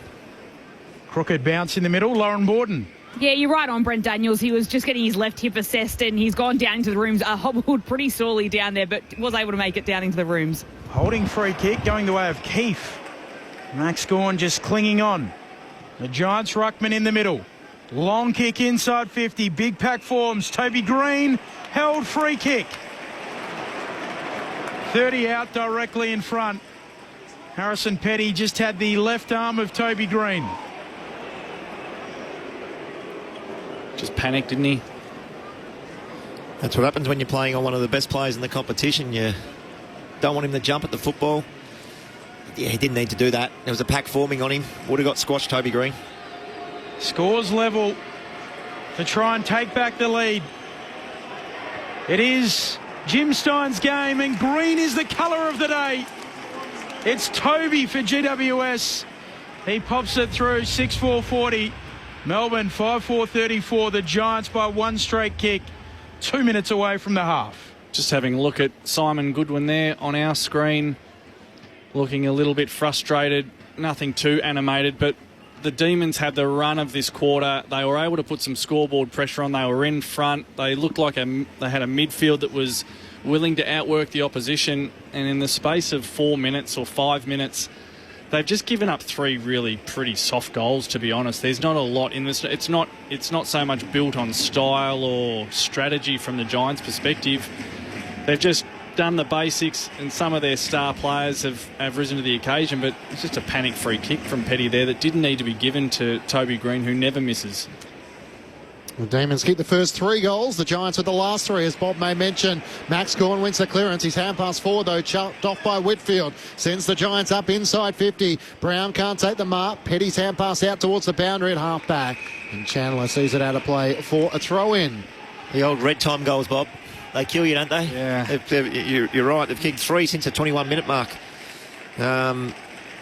Crooked bounce in the middle. Lauren Borden. Yeah, you're right on Brent Daniels. He was just getting his left hip assessed and he's gone down into the rooms. Hobbled pretty sorely down there, but was able to make it down into the rooms. Holding free kick, going the way of Keefe. Max Gawn just clinging on. The Giants ruckman in the middle. Long kick inside 50. Big pack forms. Toby Green held free kick. 30 out directly in front. Harrison Petty just had the left arm of Toby Green. Just panicked, didn't he? That's what happens when you're playing on one of the best players in the competition. You don't want him to jump at the football. Yeah, he didn't need to do that. There was a pack forming on him. Would have got squashed, Toby Green. Scores level to try and take back the lead. It is Jim Stein's game, and green is the colour of the day. It's Toby for GWS. He pops it through, 6-4-40. Melbourne 5-4-34. The Giants by one straight kick, 2 minutes away from the half. Just having a look at Simon Goodwin there on our screen, looking a little bit frustrated, nothing too animated, but the Demons had the run of this quarter. They were able to put some scoreboard pressure on. They were in front. They looked like they had a midfield that was willing to outwork the opposition, and in the space of 4 minutes or 5 minutes, they've just given up 3 really pretty soft goals, to be honest. There's not a lot in this. It's not so much built on style or strategy from the Giants' perspective. They've just done the basics, and some of their star players have risen to the occasion, but it's just a panic free kick from Petty there that didn't need to be given to Toby Green, who never misses. The Demons keep the first 3 goals. The Giants with the last 3, as Bob may mention. Max Gawn wins the clearance. His hand pass forward, though, chucked off by Whitfield. Sends the Giants up inside 50. Brown can't take the mark. Petty's hand pass out towards the boundary at half-back. And Chandler sees it out of play for a throw-in. The old red time goals, Bob. They kill you, don't they? Yeah. You're right. They've kicked 3 since the 21-minute mark.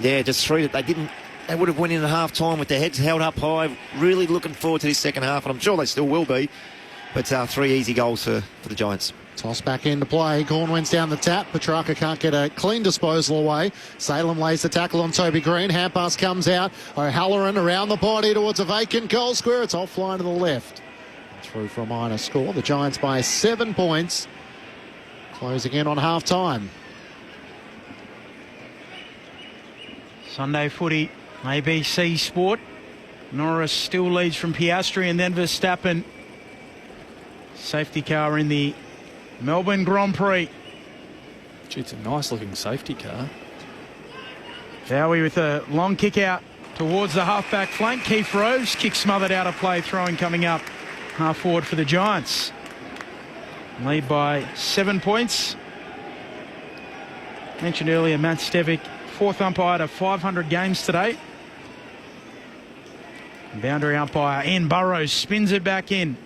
Just 3 that they didn't. They would have went in at half-time with their heads held up high. Really looking forward to this second half, and I'm sure they still will be. But 3 easy goals for the Giants. Toss back into play. Gawn wins down the tap. Petrarca can't get a clean disposal away. Salem lays the tackle on Toby Green. Hand pass comes out. O'Halloran around the body towards a vacant goal square. It's offline to the left. Through for a minor score. The Giants by 7 points. Closing in on half-time. Sunday footy, ABC Sport. Norris still leads from Piastri and then Verstappen. Safety car in the Melbourne Grand Prix. Gee, it's a nice-looking safety car. Dowie with a long kick out towards the half-back flank. Keith Rose, kick smothered out of play, throwing coming up. Half forward for the Giants. Lead by 7 points. Mentioned earlier, Matt Stevic, 4th umpire to 500 games today. Boundary umpire Ian Burrows spins it back in.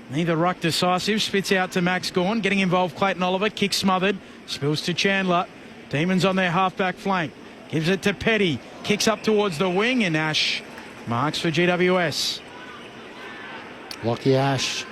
Neither ruck decisive. Spits out to Max Gawn. Getting involved, Clayton Oliver. Kick smothered. Spills to Chandler. Demons on their half-back flank. Gives it to Petty. Kicks up towards the wing, and Ash marks for GWS. Lockie Ash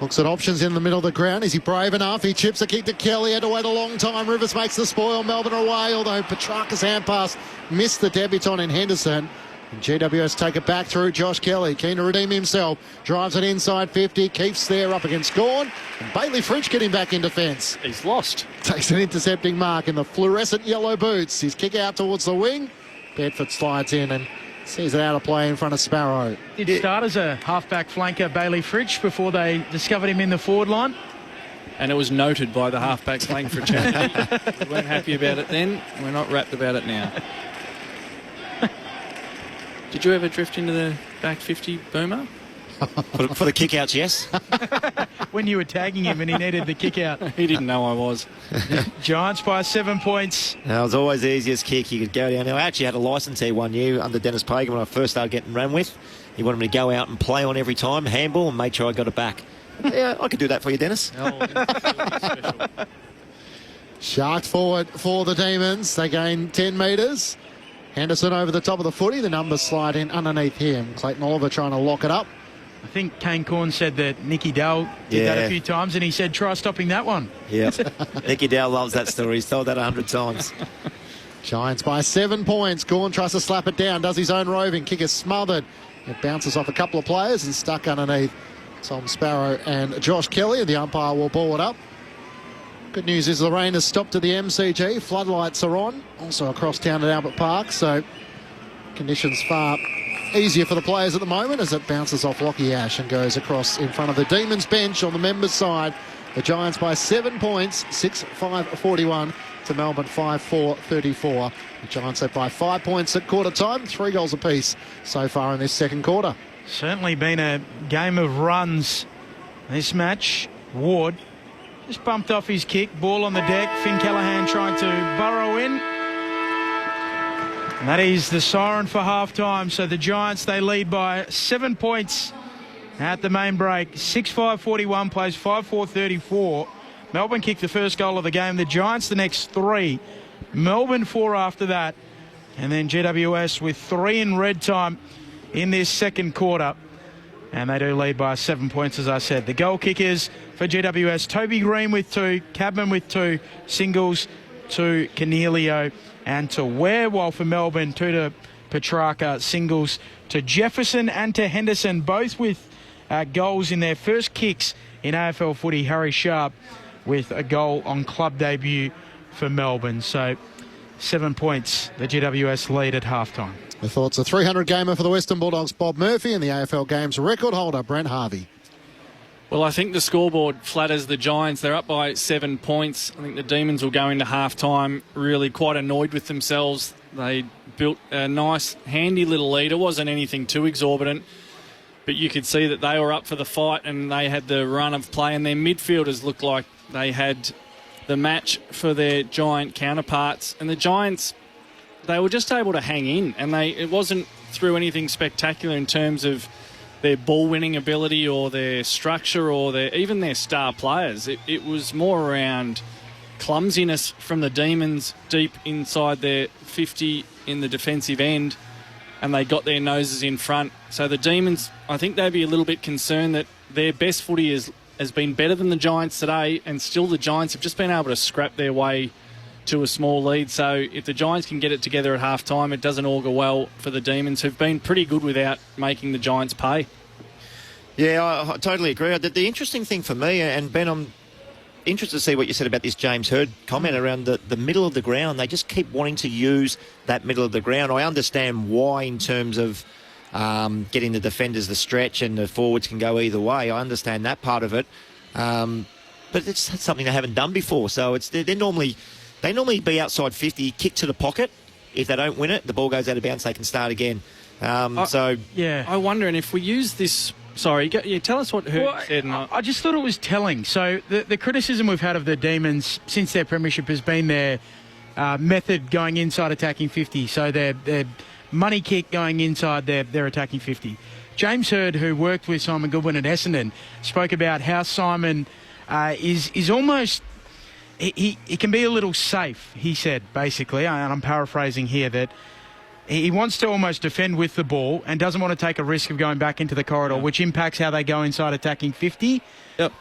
looks at options in the middle of the ground. Is he brave enough? He chips a kick to Kelly. Had to wait a long time. Rivers makes the spoil. Melbourne away, although Petrarca's hand pass missed the debutant in Henderson. And GWS take it back through Josh Kelly. Keen to redeem himself. Drives it inside 50. Keeps there up against Gawn. And Bailey Fridge getting back in defence. He's lost. Takes an intercepting mark in the fluorescent yellow boots. His kick out towards the wing. Bedford slides in and sees it out of play in front of Sparrow. Did start as a half-back flanker, Bailey Fridge, before they discovered him in the forward line. And it was noted by the half-back flank for Chandler. We weren't happy about it then. We're not rapt about it now. Did you ever drift into the back 50, Boomer? For the kick-outs, yes. When you were tagging him and he needed the kick-out. He didn't know I was. Giants by 7 points. It was always the easiest kick. You could go down there. I actually had a licence here 1 year under Dennis Pagan when I first started getting run with. He wanted me to go out and play on every time, handball, and make sure I got it back. Yeah, I could do that for you, Dennis. Special. Sharks forward for the Demons. They gain 10 metres. Henderson over the top of the footy. The numbers slide in underneath him. Clayton Oliver trying to lock it up. I think Kane Corn said that Nicky Dowell did that a few times, and he said, try stopping that one. Yeah, Nicky Dowell loves that story. He's told that 100 times. Giants by 7 points. Gawn tries to slap it down. Does his own roving. Kick is smothered. It bounces off a couple of players and stuck underneath Tom Sparrow and Josh Kelly. And the umpire will ball it up. Good news is the rain has stopped at the MCG. Floodlights are on. Also across town at Albert Park. So conditions far easier for the players at the moment as it bounces off Lockie Ash and goes across in front of the Demons bench on the members' side. The Giants by 7 points, 6-5-41 to Melbourne 5-4-34. The Giants up by 5 points at quarter time, 3 goals apiece so far in this second quarter. Certainly been a game of runs this match. Ward just bumped off his kick, ball on the deck. Finn Callaghan trying to burrow in. And that is the siren for half-time. So the Giants, they lead by 7 points at the main break. 6-5-41 plays 5-4-34. Melbourne kicked the first goal of the game. The Giants the next 3. Melbourne 4 after that. And then GWS with 3 in red time in this second quarter. And they do lead by 7 points, as I said. The goal kickers for GWS, Toby Green with 2, Cadman with 2, singles to Cornelio and to Ware, while for Melbourne, 2 to Petrarca, singles to Jefferson and to Henderson, both with goals in their first kicks in AFL footy. Harry Sharp with a goal on club debut for Melbourne. So 7 points, the GWS lead at halftime. The thoughts, a 300 gamer for the Western Bulldogs, Bob Murphy, and the AFL Games record holder, Brent Harvey. Well, I think the scoreboard flatters the Giants. They're up by 7 points. I think the Demons will go into halftime really quite annoyed with themselves. They built a nice, handy little lead. It wasn't anything too exorbitant, but you could see that they were up for the fight and they had the run of play, and their midfielders looked like they had the match for their Giant counterparts. And the Giants, they were just able to hang in, and it wasn't through anything spectacular in terms of their ball-winning ability or their structure or even their star players. It was more around clumsiness from the Demons deep inside their 50 in the defensive end, and they got their noses in front. So the Demons, I think they'd be a little bit concerned that their best footy has been better than the Giants today, and still the Giants have just been able to scrap their way to a small lead. So if the Giants can get it together at half-time, it doesn't augur well for the Demons, who've been pretty good without making the Giants pay. Yeah, I totally agree. The interesting thing for me, and Ben, I'm interested to see what you said about this James Hird comment around the middle of the ground. They just keep wanting to use that middle of the ground. I understand why in terms of getting the defenders the stretch and the forwards can go either way. I understand that part of it. But it's something they haven't done before. So they normally be outside 50, kick to the pocket. If they don't win it, the ball goes out of bounds, they can start again. I wonder, and if we use this... Sorry, tell us what Hird said. I just thought it was telling. So the criticism we've had of the Demons since their premiership has been their method going inside attacking 50. So their money kick going inside their attacking 50. James Hird, who worked with Simon Goodwin at Essendon, spoke about how Simon is almost... He can be a little safe, he said, basically, and I'm paraphrasing here, that he wants to almost defend with the ball and doesn't want to take a risk of going back into the corridor, which impacts how they go inside attacking 50,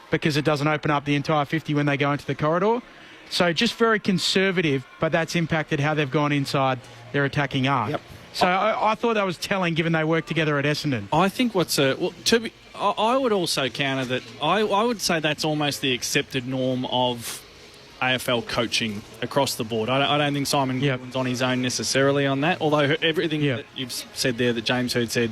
because it doesn't open up the entire 50 when they go into the corridor. So just very conservative, but that's impacted how they've gone inside their attacking arc. Yep. So I thought that was telling, given they worked together at Essendon. I think I would also counter that. I would say that's almost the accepted norm of AFL coaching across the board. I don't think Simon Goodwin's on his own necessarily on that, although everything that you've said there that James Hird said,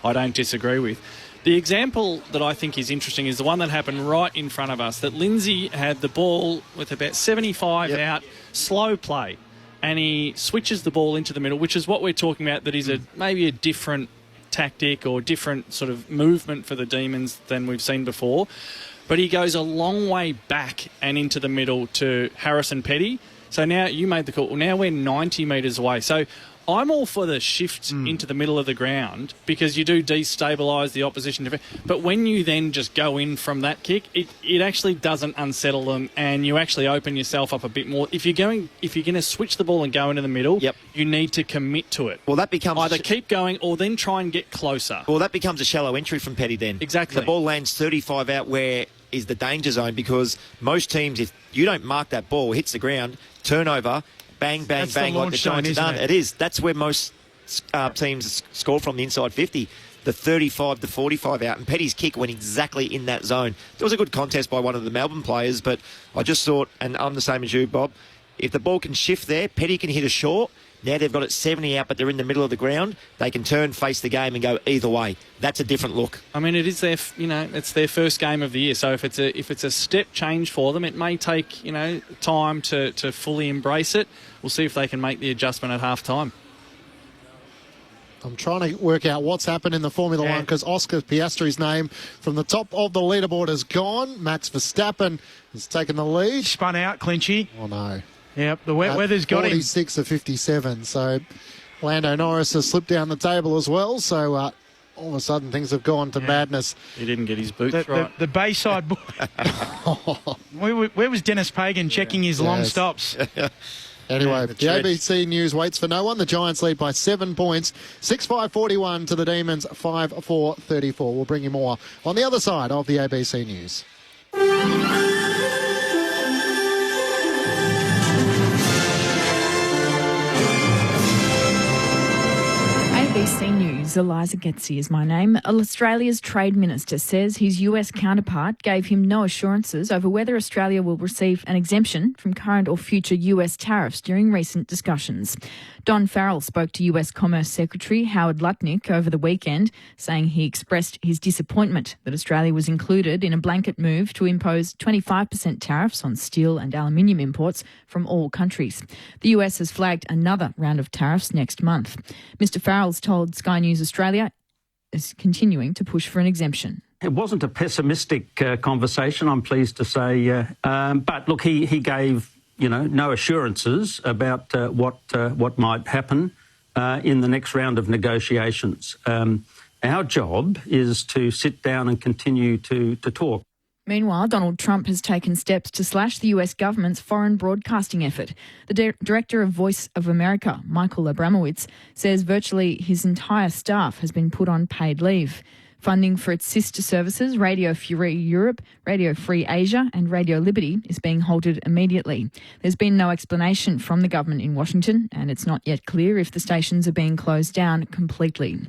I don't disagree with. The example that I think is interesting is the one that happened right in front of us, that Lindsay had the ball with about 75 out, slow play, and he switches the ball into the middle, which is what we're talking about, that is maybe a different tactic or different sort of movement for the Demons than we've seen before. But he goes a long way back and into the middle to Harrison Petty. So now you made the call. Well, now we're 90 metres away. So I'm all for the shift into the middle of the ground, because you do destabilise the opposition. But when you then just go in from that kick, it actually doesn't unsettle them, and you actually open yourself up a bit more. If you're going to switch the ball and go into the middle, you need to commit to it. Well, that becomes either keep going or then try and get closer. Well, that becomes a shallow entry from Petty then. Exactly. The ball lands 35 out where is the danger zone, because most teams, if you don't mark that ball, hits the ground, turnover, bang, bang, bang, like the Giants have done. It is. That's where most teams score from, the inside 50. The 35 to 45 out, and Petty's kick went exactly in that zone. There was a good contest by one of the Melbourne players, but I just thought, and I'm the same as you, Bob, if the ball can shift there, Petty can hit a short. Now they've got it 70 out, but they're in the middle of the ground. They can turn, face the game, and go either way. That's a different look. I mean, it is it's their first game of the year. So if it's a step change for them, it may take time to fully embrace it. We'll see if they can make the adjustment at half time. I'm trying to work out what's happened in the Formula One, because Oscar Piastri's name from the top of the leaderboard has gone. Max Verstappen has taken the lead. Spun out, Clinchy. Oh, no. Yep, the weather's got him. 46 of 57, so Lando Norris has slipped down the table as well, so all of a sudden things have gone to madness. He didn't get his boots right. The Bayside... Where was Dennis Pagan checking his long stops? Anyway, the ABC News waits for no one. The Giants lead by 7 points. 6-5-41 to the Demons, 5-4-34. We'll bring you more on the other side of the ABC News. ABC News, Eliza Getzi is my name. Australia's Trade Minister says his US counterpart gave him no assurances over whether Australia will receive an exemption from current or future US tariffs during recent discussions. Don Farrell spoke to US Commerce Secretary Howard Lutnick over the weekend, saying he expressed his disappointment that Australia was included in a blanket move to impose 25% tariffs on steel and aluminium imports from all countries. The US has flagged another round of tariffs next month. Mr Farrell's told Sky News Australia is continuing to push for an exemption. It wasn't a pessimistic conversation, I'm pleased to say. But look, he gave no assurances about what might happen in the next round of negotiations. Our job is to sit down and continue to talk. Meanwhile, Donald Trump has taken steps to slash the US government's foreign broadcasting effort. The director of Voice of America, Michael Abramowitz, says virtually his entire staff has been put on paid leave. Funding for its sister services, Radio Free Europe, Radio Free Asia and Radio Liberty, is being halted immediately. There's been no explanation from the government in Washington, and it's not yet clear if the stations are being closed down completely.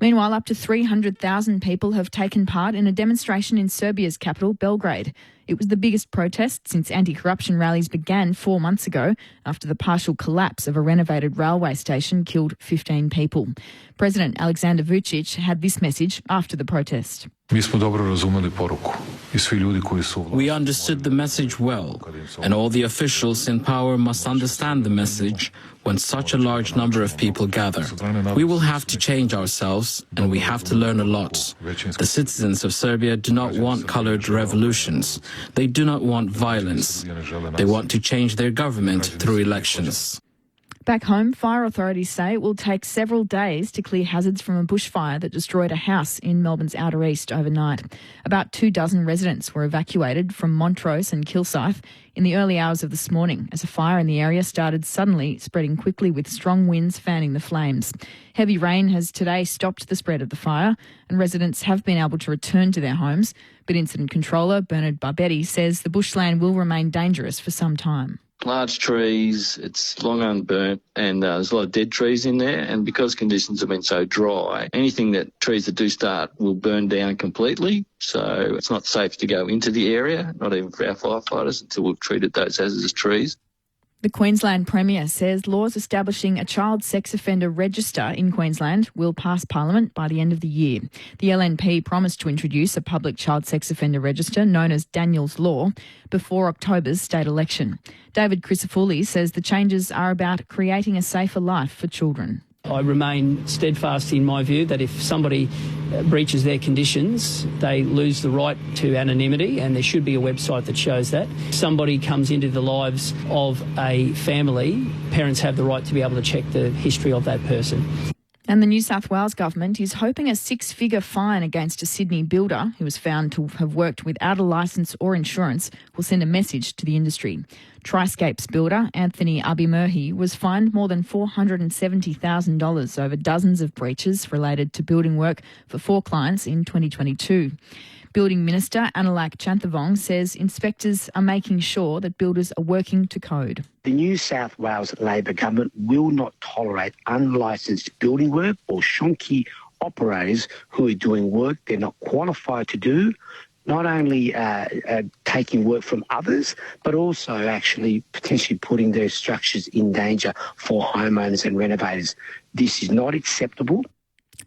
Meanwhile, up to 300,000 people have taken part in a demonstration in Serbia's capital, Belgrade. It was the biggest protest since anti-corruption rallies began 4 months ago after the partial collapse of a renovated railway station killed 15 people. President Aleksandar Vučić had this message after the protest. We understood the message well, and all the officials in power must understand the message when such a large number of people gather. We will have to change ourselves, and we have to learn a lot. The citizens of Serbia do not want colored revolutions. They do not want violence. They want to change their government through elections. Back home, fire authorities say it will take several days to clear hazards from a bushfire that destroyed a house in Melbourne's outer east overnight. About 24 residents were evacuated from Montrose and Kilsyth in the early hours of this morning as a fire in the area started suddenly spreading quickly with strong winds fanning the flames. Heavy rain has today stopped the spread of the fire and residents have been able to return to their homes, but Incident Controller Bernard Barbetti says the bushland will remain dangerous for some time. Large trees, it's long unburnt, and there's a lot of dead trees in there. And because conditions have been so dry, trees that do start will burn down completely. So it's not safe to go into the area, not even for our firefighters, until we've treated those hazardous trees. The Queensland Premier says laws establishing a child sex offender register in Queensland will pass Parliament by the end of the year. The LNP promised to introduce a public child sex offender register known as Daniel's Law before October's state election. David Crisafulli says the changes are about creating a safer life for children. I remain steadfast in my view that if somebody breaches their conditions, they lose the right to anonymity, and there should be a website that shows that. Somebody comes into the lives of a family, parents have the right to be able to check the history of that person. And the New South Wales government is hoping a 6-figure fine against a Sydney builder who was found to have worked without a licence or insurance will send a message to the industry. Triscape's builder, Anthony Abimurhi, was fined more than $470,000 over dozens of breaches related to building work for 4 clients in 2022. Building Minister Anilak Chanthavong says inspectors are making sure that builders are working to code. The New South Wales Labor government will not tolerate unlicensed building work or shonky operators who are doing work they're not qualified to do, not only taking work from others, but also actually potentially putting their structures in danger for homeowners and renovators. This is not acceptable.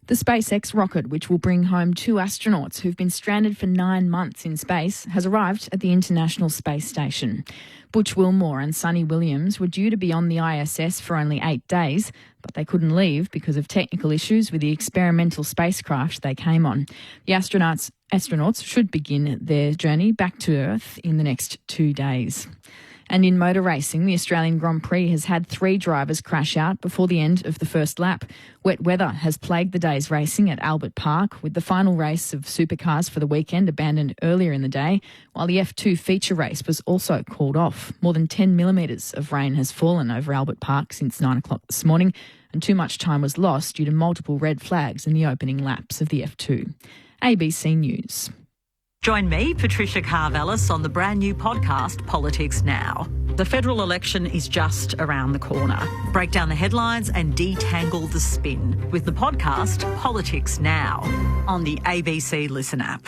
The SpaceX rocket, which will bring home 2 astronauts who've been stranded for 9 months in space, has arrived at the International Space Station. Butch Wilmore and Sonny Williams were due to be on the ISS for only 8 days, but they couldn't leave because of technical issues with the experimental spacecraft they came on. The astronauts should begin their journey back to Earth in the next 2 days. And in motor racing, the Australian Grand Prix has had 3 drivers crash out before the end of the first lap. Wet weather has plagued the day's racing at Albert Park, with the final race of supercars for the weekend abandoned earlier in the day, while the F2 feature race was also called off. More than 10 millimetres of rain has fallen over Albert Park since 9 o'clock this morning, and too much time was lost due to multiple red flags in the opening laps of the F2. ABC News. Join me, Patricia Carvelis, on the brand new podcast, Politics Now. The federal election is just around the corner. Break down the headlines and detangle the spin with the podcast, Politics Now, on the ABC Listen app.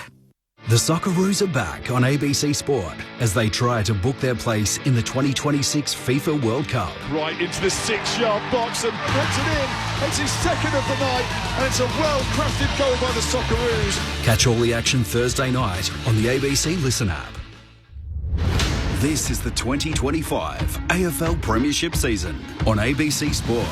The Socceroos are back on ABC Sport as they try to book their place in the 2026 FIFA World Cup. Right into the 6-yard box and puts it in. It's his second of the night, and it's a well-crafted goal by the Socceroos. Catch all the action Thursday night on the ABC Listen app. This is the 2025 AFL Premiership season on ABC Sport.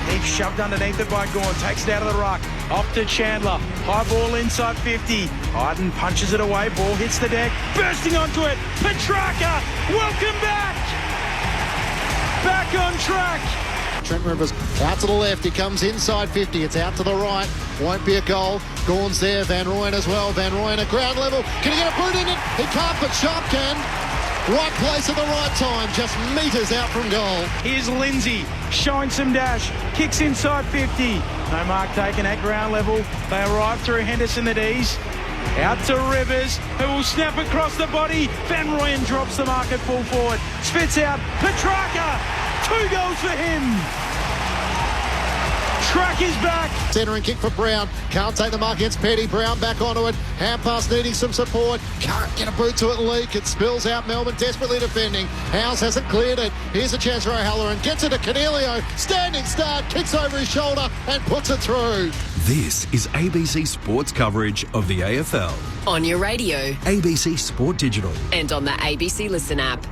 He's shoved underneath it by Gawn, takes it out of the ruck, off to Chandler, high ball inside 50, Iden punches it away, ball hits the deck, bursting onto it, Petrarca, welcome back on track. Trent Rivers out to the left, he comes inside 50, it's out to the right, won't be a goal. Gawn's there, Van Rooyen as well, Van Rooyen at ground level, can he get a boot in it? He can't, but Sharp can. Right place at the right time, just metres out from goal. Here's Lindsay showing some dash, kicks inside 50. No mark taken at ground level. They arrive through Henderson at ease. Out to Rivers, who will snap across the body. Van Rooyen drops the mark at full forward. Spits out Petrarca. 2 goals for him. Track is back. Centering kick for Brown. Can't take the mark against Petty. Brown back onto it. Hand pass needing some support. Can't get a boot to it. Leak. It spills out. Melbourne desperately defending. Howes hasn't cleared it. Here's a chance for O'Halloran. Gets it to Cornelio. Standing start. Kicks over his shoulder and puts it through. This is ABC Sports coverage of the AFL. On your radio. ABC Sport Digital. And on the ABC Listen app.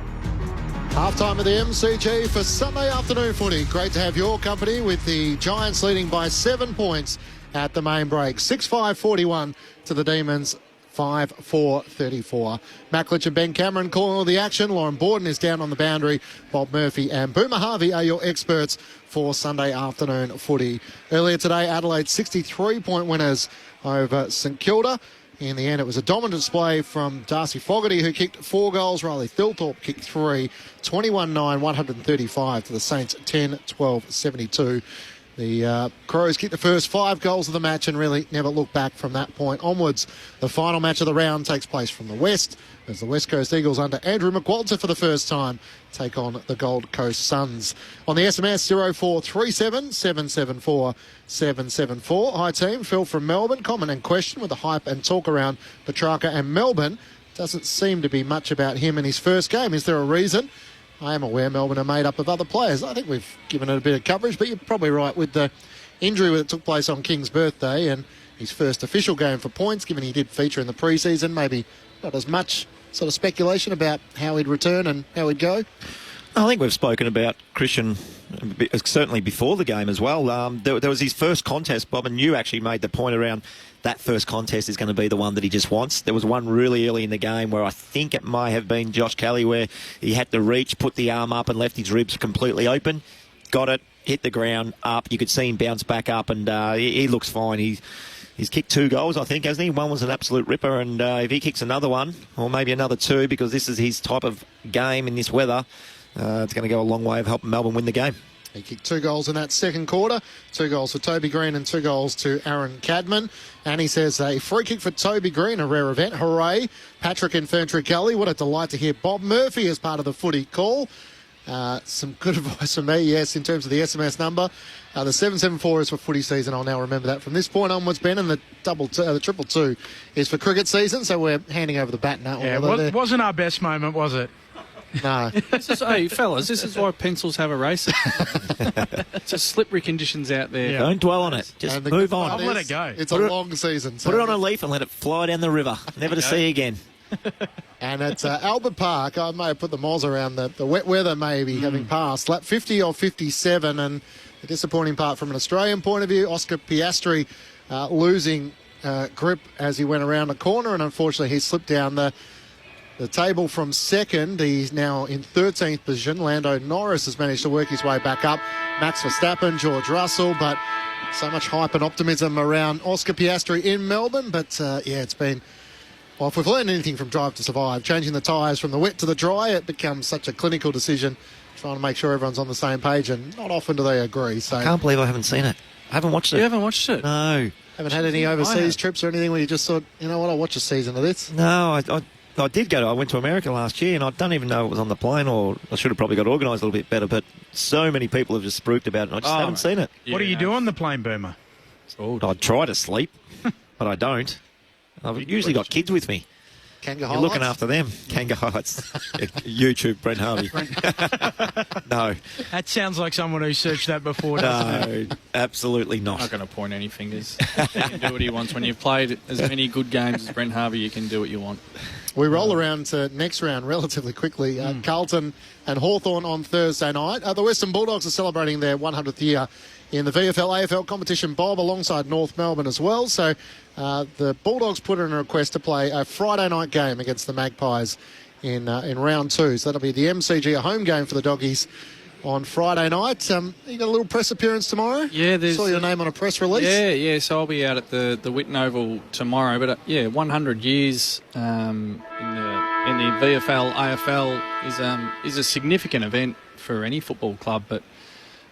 Half-time of the MCG for Sunday afternoon footy. Great to have your company with the Giants leading by 7 points at the main break. 6-5-41 to the Demons. 5-4-34. Macklich and Ben Cameron calling all the action. Lauren Borden is down on the boundary. Bob Murphy and Boomer Harvey are your experts for Sunday afternoon footy. Earlier today, Adelaide 63-point winners over St Kilda. In the end, it was a dominant display from Darcy Fogarty, who kicked 4 goals. Riley Thilthorpe kicked 3. 21-9, 135 to the Saints, 10-12-72. The Crows kicked the first 5 goals of the match and really never looked back from that point onwards. The final match of the round takes place from the West, as the West Coast Eagles under Andrew McWalter for the first time take on the Gold Coast Suns. On the SMS, 0437 774 774. Hi team, Phil from Melbourne. Comment and question with the hype and talk around Petrarca and Melbourne. Doesn't seem to be much about him in his first game. Is there a reason? I am aware Melbourne are made up of other players. I think we've given it a bit of coverage, but you're probably right with the injury that took place on King's birthday and his first official game for points, given he did feature in the pre-season. Maybe not as much sort of speculation about how he'd return and how he'd go. I think we've spoken about Christian certainly before the game as well. There was his first contest, Bob, and you actually made the point around that first contest is going to be the one that he just wants. There was one really early in the game where I think it may have been Josh Kelly where he had to reach, put the arm up and left his ribs completely open. Got it, hit the ground up. You could see him bounce back up and he looks fine. He's kicked 2 goals, I think, hasn't he? One was an absolute ripper, and if he kicks another one, or maybe another 2, because this is his type of game in this weather, it's going to go a long way of helping Melbourne win the game. He kicked 2 goals in that second quarter. 2 goals for Toby Green and 2 goals to Aaron Cadman. And he says a free kick for Toby Green, a rare event. Hooray. Patrick in Ferntree Gully. What a delight to hear Bob Murphy as part of the footy call. Some good advice from me, yes, in terms of the SMS number. The 774 is for footy season. I'll now remember that from this point onwards, Ben. And the triple two is for cricket season. So we're handing over the baton. Yeah, wasn't our best moment, was it? No. Hey, fellas, this is why pencils have a race. It's just slippery conditions out there. Yeah. Don't dwell on it. Just move on. I'll let it go. It's a long season. So put it on a leaf and let it fly down the river. Never to see again. And at Albert Park, I may have put the moz around the wet weather maybe having passed. Lap 50 or 57, and the disappointing part from an Australian point of view, Oscar Piastri losing grip as he went around the corner, and unfortunately he slipped down the the table from second. He's now in 13th position. Lando Norris has managed to work his way back up. Max Verstappen, George Russell, but so much hype and optimism around Oscar Piastri in Melbourne. But, it's been... Well, if we've learned anything from Drive to Survive, changing the tyres from the wet to the dry, it becomes such a clinical decision, trying to make sure everyone's on the same page, and not often do they agree. So I can't believe I haven't seen it. I haven't watched it. You haven't watched it? No. Haven't had any overseas trips or anything where you just thought, you know what, I'll watch a season of this? No, I did go. I went to America last year, and I don't even know it was on the plane, or I should have probably got organised a little bit better, but so many people have just spruiked about it, and I just haven't seen it. What do you do on the plane, Boomer? I try to sleep, but I don't. I've usually got kids with me. Kanga You're looking after them. Kanga highlights. YouTube, Brent Harvey. No. That sounds like someone who searched that before, doesn't it? No, absolutely not. I'm not going to point any fingers. He can do what he wants. When you've played as many good games as Brent Harvey, you can do what you want. We roll around to next round relatively quickly. Carlton and Hawthorn on Thursday night. The Western Bulldogs are celebrating their 100th year in the VFL AFL competition, Bob, alongside North Melbourne as well. So the Bulldogs put in a request to play a Friday night game against the Magpies in round 2. So that'll be the MCG, a home game for the Doggies on Friday night. You got a little press appearance tomorrow? Yeah, saw your name on a press release. Yeah. So I'll be out at the Whitten Oval tomorrow. But 100 years in the VFL AFL is a significant event for any football club. But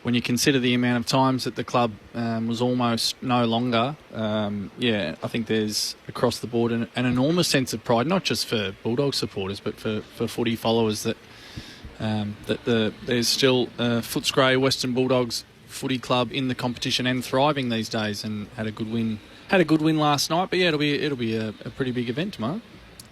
when you consider the amount of times that the club was almost no longer, I think there's across the board an enormous sense of pride, not just for Bulldog supporters, but for footy followers that there's still Footscray Western Bulldogs footy club in the competition and thriving these days, and had a good win last night. But it'll be a pretty big event tomorrow.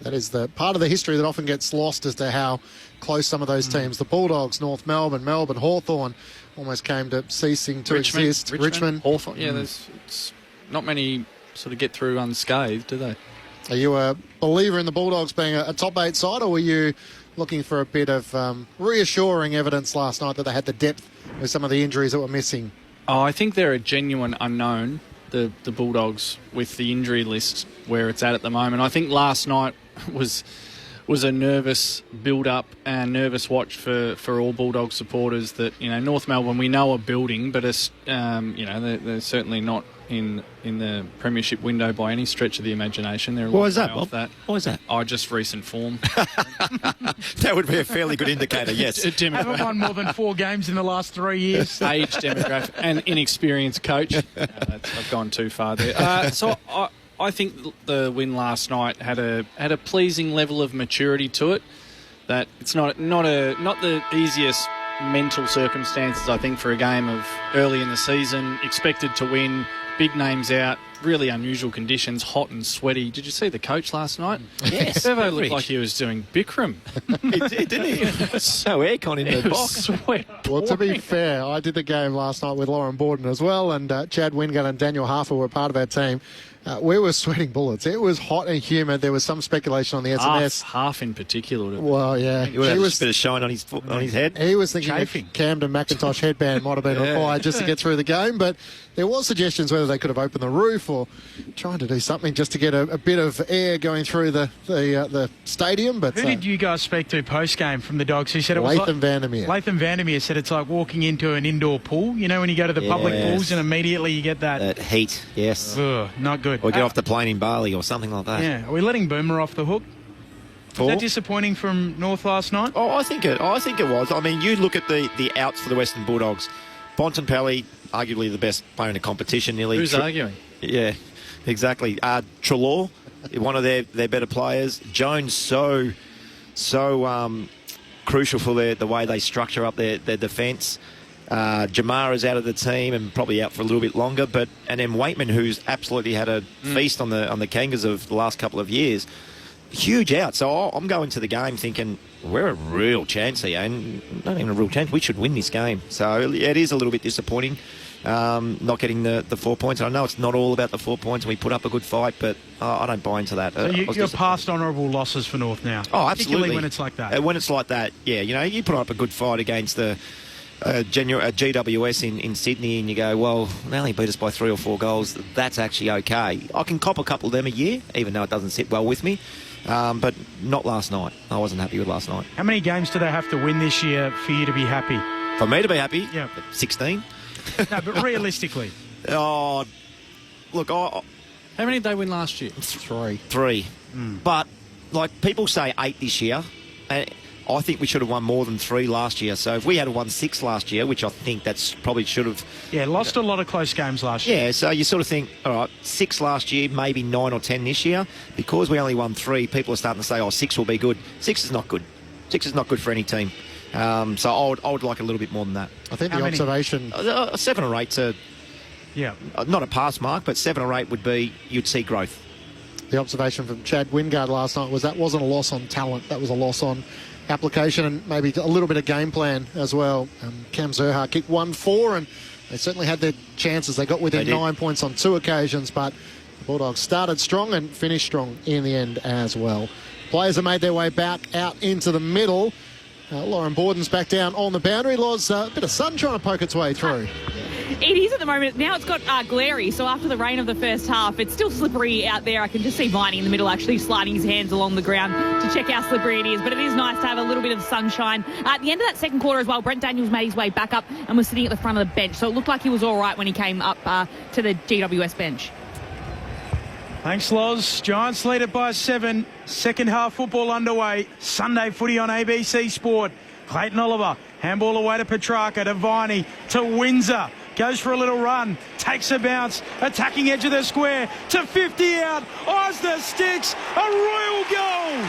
That is the part of the history that often gets lost as to how close some of those teams, the Bulldogs, North Melbourne, Hawthorn, almost came to ceasing to exist. Richmond. Hawthorn. Yeah, it's not many sort of get through unscathed, do they? Are you a believer in the Bulldogs being a top 8 side, or were you looking for a bit of reassuring evidence last night that they had the depth with some of the injuries that were missing? Oh, I think they're a genuine unknown, the Bulldogs, with the injury list where it's at the moment. I think last night was a nervous build-up and nervous watch for all Bulldog supporters that, North Melbourne we know are building, but they're certainly not in the premiership window by any stretch of the imagination. They're Why is that, Bob? Why is that? Just recent form. That would be a fairly good indicator, yes. Haven't won more than 4 games in the last 3 years. Age, demographic, and inexperienced coach. I've gone too far there. So I think the win last night had a pleasing level of maturity to it. That it's not the easiest mental circumstances, I think, for a game of early in the season, expected to win, big names out, really unusual conditions, hot and sweaty. Did you see the coach last night? Yes. Bevo looked like he was doing Bikram. He did, didn't he? So aircon in the box. Sweat. Well, to be fair, I did the game last night with Lauren Borden as well, and Chad Wingard and Daniel Harfer were part of our team. We were sweating bullets. It was hot and humid. There was some speculation on the SMS. Half in particular. Well, yeah. He would have a bit of shine on his head. He was thinking a Camden McIntosh headband might have been required just to get through the game, but there was suggestions whether they could have opened the roof or trying to do something just to get a bit of air going through the stadium. But who did you guys speak to post-game from the Dogs? Who said it was Latham Vandermeer. Latham Vandermeer said it's like walking into an indoor pool. You know when you go to the public pools and immediately you get that heat, yes. Ugh, not good. Or get off the plane in Bali or something like that. Yeah. Are we letting Boomer off the hook? Was that disappointing from North last night? Oh, I think it was. I mean, you look at the outs for the Western Bulldogs. Bontempelli, arguably the best player in the competition, nearly. Who's arguing? Yeah, exactly. Treloar, one of their better players. Jones, so crucial for the way they structure up their defence. Jamara's out of the team and probably out for a little bit longer, and then Waitman, who's absolutely had a feast on the Kangas of the last couple of years. Huge out. So I'm going to the game thinking we're a real chance here, and not even a real chance. We should win this game. So it is a little bit disappointing not getting the 4 points. I know it's not all about the 4 points, and we put up a good fight, but I don't buy into that. So you're past honourable losses for North now. Oh, absolutely. Particularly when it's like that. When it's like that, yeah. You put up a good fight against the GWS in Sydney, and you go, well, they only beat us by 3 or 4 goals. That's actually okay. I can cop a couple of them a year, even though it doesn't sit well with me. but not last night. I wasn't happy with last night. How many games do they have to win this year for you to be happy? For me to be happy? Yeah. 16. No, but realistically. Oh, look, how many did they win last year? 3. But, like, people say 8 this year. And I think we should have won more than 3 last year. So if we had won 6 last year, which I think that's probably should have... Yeah, lost a lot of close games last year. Yeah, so you sort of think, all right, 6 last year, maybe 9 or 10 this year. Because we only won 3, people are starting to say, 6 will be good. 6 is not good. 6 is not good for any team. So I would like a little bit more than that. I think the observation... 7 or 8's not a pass mark, but 7 or 8 would be, you'd see growth. The observation from Chad Wingard last night was that wasn't a loss on talent. That was a loss on application and maybe a little bit of game plan as well. Cam Zerha kicked 1-4 and they certainly had their chances. They got within 9 points on 2 occasions, but the Bulldogs started strong and finished strong in the end as well. Players have made their way back out into the middle. Lauren Borden's back down on the boundary. Loz, a bit of sun trying to poke its way through. It is at the moment. Now it's got glary, so after the rain of the first half, it's still slippery out there. I can just see Viney in the middle actually sliding his hands along the ground to check how slippery it is, but it is nice to have a little bit of sunshine. At the end of that second quarter as well, Brent Daniels made his way back up and was sitting at the front of the bench, so it looked like he was all right when he came up to the GWS bench. Thanks, Loz. Giants lead it by 7. Second half football underway. Sunday footy on ABC Sport. Clayton Oliver, handball away to Petrarca, to Viney, to Windsor. Goes for a little run, takes a bounce, attacking edge of the square, to 50 out. Osner sticks, a royal goal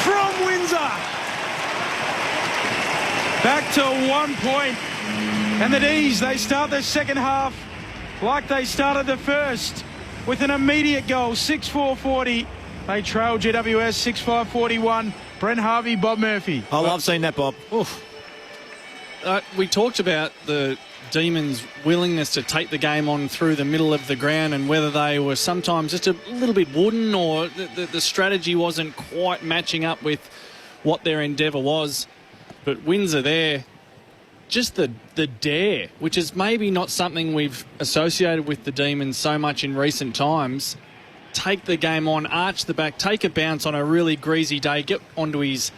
from Windsor. Back to 1 point. And the D's, they start the second half like they started the first, with an immediate goal, 6-4-40. They trail GWS 6-5-41. Brent Harvey, Bob Murphy. I love seeing that, Bob. We talked about the Demons' willingness to take the game on through the middle of the ground and whether they were sometimes just a little bit wooden or the strategy wasn't quite matching up with what their endeavour was. But Windsor there, just the dare, which is maybe not something we've associated with the Demons so much in recent times. Take the game on, arch the back, take a bounce on a really greasy day, get onto his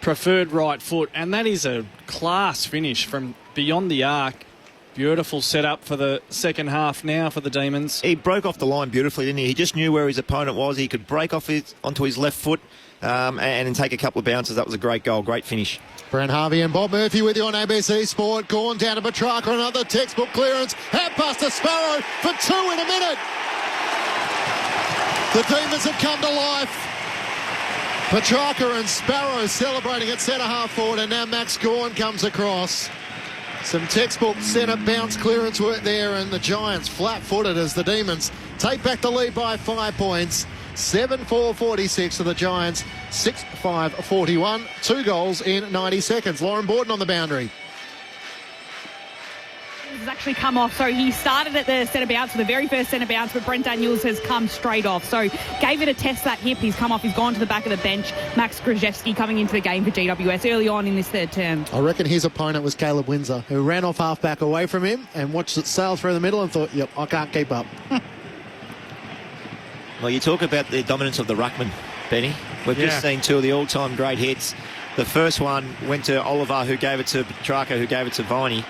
preferred right foot, and that is a class finish from beyond the arc. Beautiful setup for the second half now for the Demons. He broke off the line beautifully, didn't he? He just knew where his opponent was. He could break off onto his left foot and then take a couple of bounces. That was a great goal, great finish. Brent Harvey and Bob Murphy with you on ABC Sport. Gorn down to Petrarca, another textbook clearance. Hand pass to Sparrow for 2 in a minute. The Demons have come to life. Petrarca and Sparrow celebrating at centre-half forward, and now Max Gorn comes across. Some textbook centre bounce clearance work there, and the Giants flat-footed as the Demons take back the lead by 5 points. 7-4-46 to the Giants, 6-5-41. 2 goals in 90 seconds. Lauren Borden on the boundary. Has actually come off, so he started at the centre bounce for the very first centre bounce, but Brent Daniels has come straight off, so gave it a test, that hip. He's come off, he's gone to the back of the bench. Max Grajewski coming into the game for GWS early on in this third term. I reckon his opponent was Caleb Windsor, who ran off half-back away from him and watched it sail through the middle and thought, yep, I can't keep up. Well, you talk about the dominance of the ruckman, Benny. We've just seen 2 of the all-time great hits. The first one went to Oliver, who gave it to Petrarca, who gave it to Viney.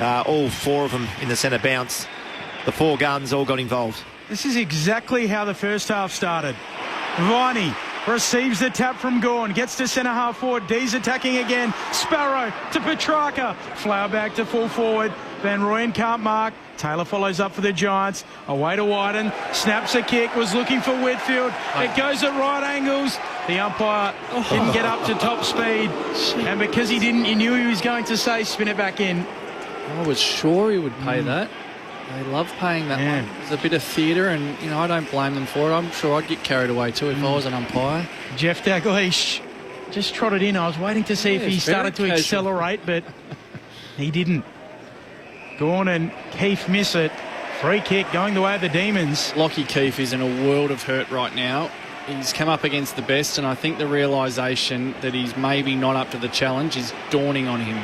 All 4 of them in the centre bounce. The 4 guns all got involved. This is exactly how the first half started. Viney receives the tap from Gorn, gets to centre half forward. D's attacking again. Sparrow to Petrarca. Flower back to full forward. Van Rooyen can't mark. Taylor follows up for the Giants. Away to Wyden. Snaps a kick. Was looking for Whitfield. It goes at right angles. The umpire didn't get up to top speed. And because he didn't, he knew he was going to say spin it back in. I was sure he would pay that. They love paying that one. It's a bit of theatre, and I don't blame them for it. I'm sure I'd get carried away too if I was an umpire. Jeff Dalglish just trotted in. I was waiting to see if he started to accelerate, but he didn't. Gorn and Keefe miss it. Free kick going the way of the Demons. Lockie Keefe is in a world of hurt right now. He's come up against the best, and I think the realisation that he's maybe not up to the challenge is dawning on him.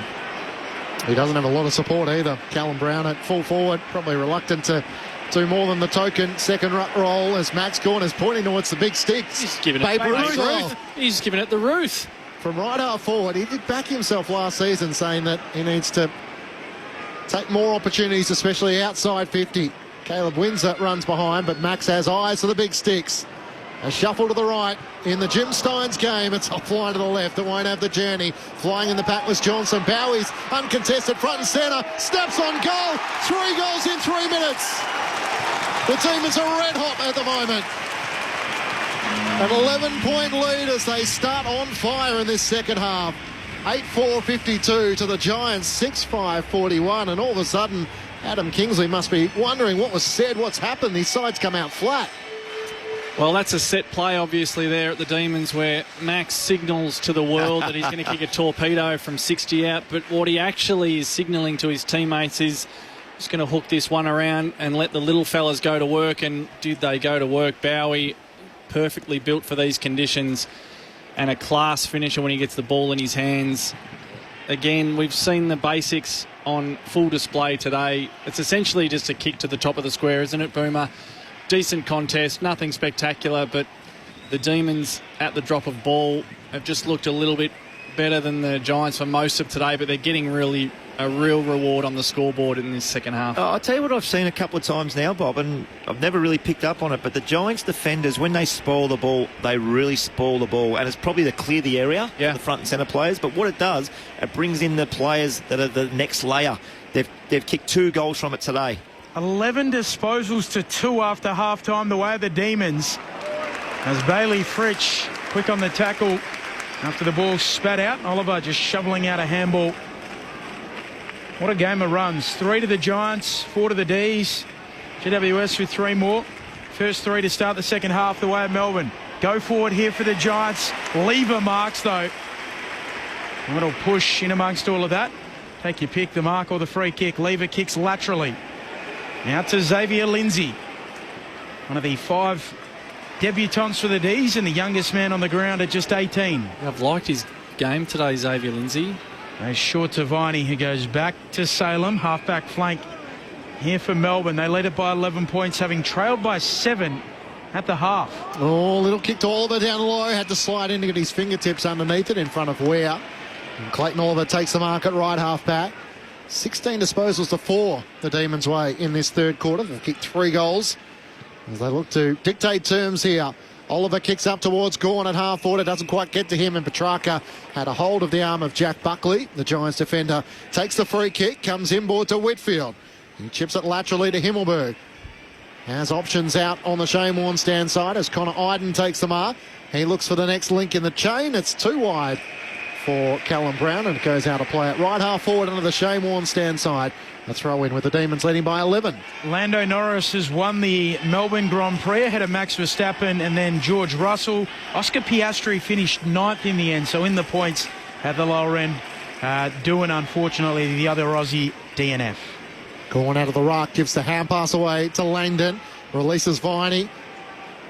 He doesn't have a lot of support either. Callum Brown at full forward, probably reluctant to do more than the token second ruck roll as Max Gawn is pointing towards the big sticks. He's giving it Babe Ruth. Ruth. He's giving it the Ruth. From right half forward, he did back himself last season saying that he needs to take more opportunities, especially outside 50. Caleb Windsor runs behind, but Max has eyes for the big sticks. A shuffle to the right in the Jim Steins game. It's offline to the left. It won't have the journey. Flying in the pack was Johnson. Bowie's uncontested front and centre. Snaps on goal. 3 goals in 3 minutes. The Demons are red hot at the moment. An 11-point lead as they start on fire in this second half. 8-4-52 to the Giants, 6-5-41. And all of a sudden, Adam Kingsley must be wondering what was said, what's happened. These sides come out flat. Well, that's a set play, obviously, there at the Demons, where Max signals to the world that he's going to kick a torpedo from 60 out. But what he actually is signalling to his teammates is just going to hook this one around and let the little fellas go to work. And did they go to work? Bowie, perfectly built for these conditions, and a class finisher when he gets the ball in his hands. Again, we've seen the basics on full display today. It's essentially just a kick to the top of the square, isn't it, Boomer? Decent contest, nothing spectacular, but the Demons at the drop of ball have just looked a little bit better than the Giants for most of today, but they're getting really a real reward on the scoreboard in this second half. I'll tell you what I've seen a couple of times now, Bob, and I've never really picked up on it, but the Giants defenders, when they spoil the ball, they really spoil the ball, and it's probably to clear the area for the front and centre players, but what it does, it brings in the players that are the next layer. They've kicked 2 goals from it today. 11 disposals to 2 after half-time, the way of the Demons. As Bailey Fritsch quick on the tackle after the ball spat out. Oliver just shoveling out a handball. What a game of runs. 3 to the Giants, 4 to the D's. GWS with 3 more. First 3 to start the second half, the way of Melbourne. Go forward here for the Giants. Lever marks, though. A little push in amongst all of that. Take your pick, the mark or the free kick. Lever kicks laterally. Out to Xavier Lindsay, one of the 5 debutants for the D's and the youngest man on the ground at just 18. I've liked his game today, Xavier Lindsay. Short to Viney, who goes back to Salem, half-back flank here for Melbourne. They lead it by 11 points, having trailed by 7 at the half. Oh, little kick to Oliver down low, had to slide in to get his fingertips underneath it in front of Ware. And Clayton Oliver takes the mark at right half-back. 16 disposals to 4 the Demons' way in this third quarter. They've kicked 3 goals as they look to dictate terms here. Oliver kicks up towards Gawn at half forward. It doesn't quite get to him, and Petrarca had a hold of the arm of Jack Buckley. The Giants defender takes the free kick, comes inboard to Whitfield. He chips it laterally to Himmelberg. Has options out on the Shane Warne stand side as Connor Iden takes the mark. He looks for the next link in the chain. It's too wide for Callum Brown, and it goes out of play at right half forward under the Shane Warne stand side. A throw in with the Demons leading by 11. Lando Norris has won the Melbourne Grand Prix ahead of Max Verstappen and then George Russell. Oscar Piastri finished 9th in the end, so in the points at the lower end. Doing, unfortunately, the other Aussie DNF. Going out of the ruck, gives the hand pass away to Langdon. Releases Viney.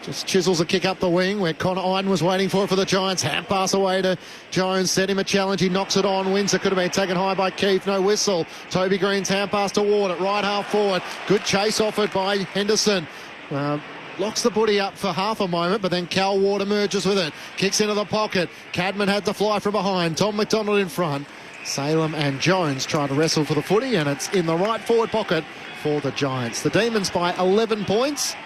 Just chisels a kick up the wing where Connor Iden was waiting for it for the Giants. Hand pass away to Jones. Set him a challenge. He knocks it on. Windsor could have been taken high by Keefe. No whistle. Toby Green's hand pass to Ward at right half forward. Good chase offered by Henderson. Locks the booty up for half a moment, but then Cal Ward emerges with it. Kicks into the pocket. Cadman had to fly from behind. Tom McDonald in front. Salem and Jones try to wrestle for the footy, and it's in the right forward pocket for the Giants. The Demons by 11 points.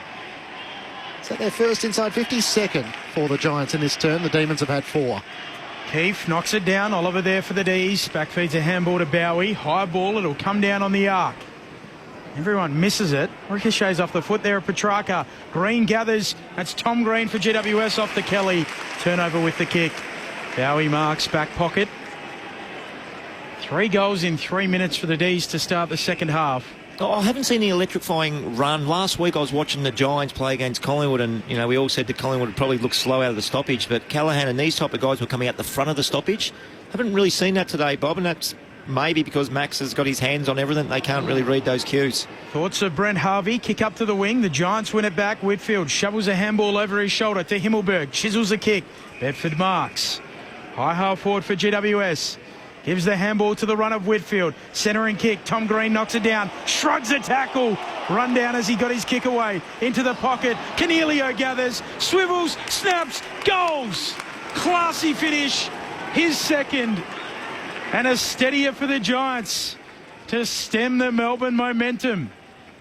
Is that their first inside 50? Second for the Giants in this turn. The Demons have had 4. Keefe knocks it down. Oliver there for the D's. Back feeds a handball to Bowie. High ball. It'll come down on the arc. Everyone misses it. Ricochets off the foot there of Petrarca. Green gathers. That's Tom Green for GWS off to Kelly. Turnover with the kick. Bowie marks back pocket. 3 goals in 3 minutes for the D's to start the second half. Oh, I haven't seen the electrifying run. Last week I was watching the Giants play against Collingwood, and we all said that Collingwood would probably look slow out of the stoppage, but Callaghan and these type of guys were coming out the front of the stoppage. Haven't really seen that today, Bob, and that's maybe because Max has got his hands on everything. They can't really read those cues. Thoughts of Brent Harvey. Kick up to the wing. The Giants win it back. Whitfield shovels a handball over his shoulder to Himmelberg. Chisels a kick. Bedford marks. High half forward for GWS. Gives the handball to the run of Whitfield. Centering kick. Tom Green knocks it down. Shrugs a tackle. Run down as he got his kick away. Into the pocket. Cornelio gathers, swivels, snaps, goals. Classy finish. His second. And a steadier for the Giants to stem the Melbourne momentum.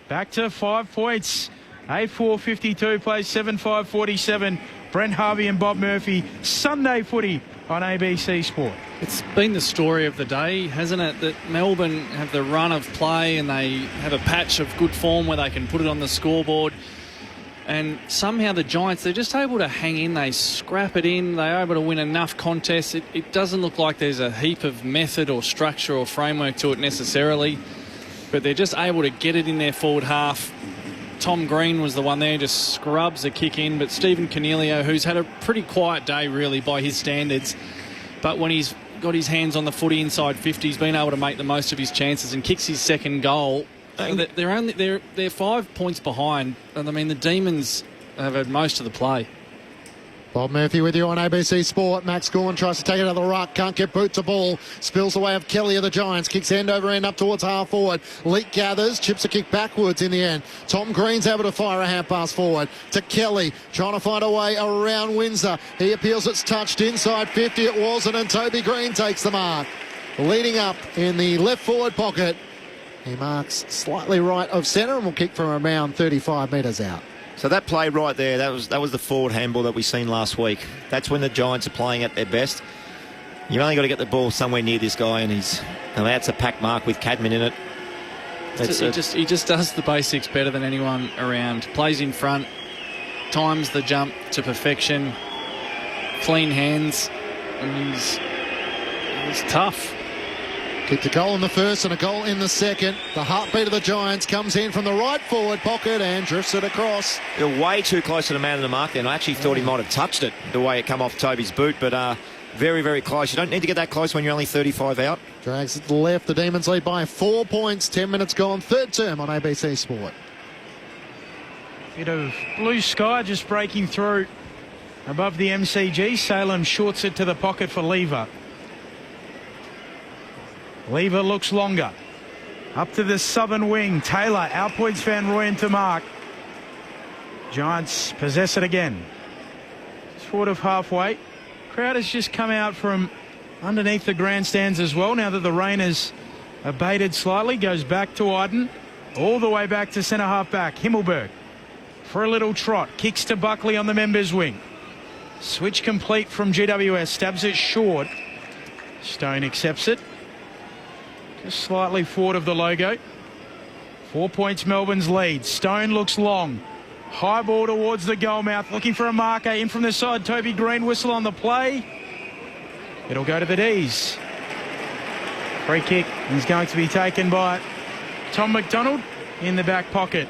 Back to 5 points. 8-4-52 plays 7-5-47. Brent Harvey and Bob Murphy. Sunday footy on ABC Sport. It's been the story of the day, hasn't it? That Melbourne have the run of play and they have a patch of good form where they can put it on the scoreboard. And somehow the Giants, they're just able to hang in. They scrap it in. They're able to win enough contests. It doesn't look like there's a heap of method or structure or framework to it necessarily. But they're just able to get it in their forward half. Tom Green was the one there, just scrubs a kick in. But Stephen Cornelio, who's had a pretty quiet day really by his standards, but when he's got his hands on the footy inside 50, he's been able to make the most of his chances and kicks his second goal. They're 5 points behind, and I mean the Demons have had most of the play. Bob Murphy with you on ABC Sport. Max Gawn tries to take it out of the ruck. Can't get boot to ball. Spills away of Kelly of the Giants. Kicks end over end up towards half forward. Leak gathers. Chips a kick backwards in the end. Tom Green's able to fire a hand pass forward to Kelly. Trying to find a way around Windsor. He appeals it's touched inside 50. It wasn't, and Toby Green takes the mark. Leading up in the left forward pocket. He marks slightly right of centre and will kick from around 35 metres out. So that play right there, that was the forward handball that we seen last week. That's when the Giants are playing at their best. You've only got to get the ball somewhere near this guy, and that's a pack mark with Cadman in it. He just does the basics better than anyone around. Plays in front, times the jump to perfection, clean hands, and he's tough. Kicked a goal in the first and a goal in the second. The heartbeat of the Giants comes in from the right forward pocket and drifts it across. They're way too close to the man of the mark there, and I actually thought he might have touched it the way it come off Toby's boot, but very, very close. You don't need to get that close when you're only 35 out. Drags it to the left. The Demons lead by 4 points. 10 minutes gone. Third term on ABC Sport. Bit of blue sky just breaking through above the MCG. Salem shorts it to the pocket for Lever. Lever looks longer. Up to the southern wing. Taylor outpoints Van Rooyen to mark. Giants possess it again. Sort of halfway. Crowd has just come out from underneath the grandstands as well now that the rain has abated slightly. Goes back to Iden. All the way back to centre half back. Himmelberg for a little trot. Kicks to Buckley on the members wing. Switch complete from GWS. Stabs it short. Stone accepts it. Just slightly forward of the logo. 4 points Melbourne's lead. Stone looks long. High ball towards the goal mouth. Looking for a marker. In from the side. Toby Green whistle on the play. It'll go to the D's. Free kick is going to be taken by Tom McDonald in the back pocket.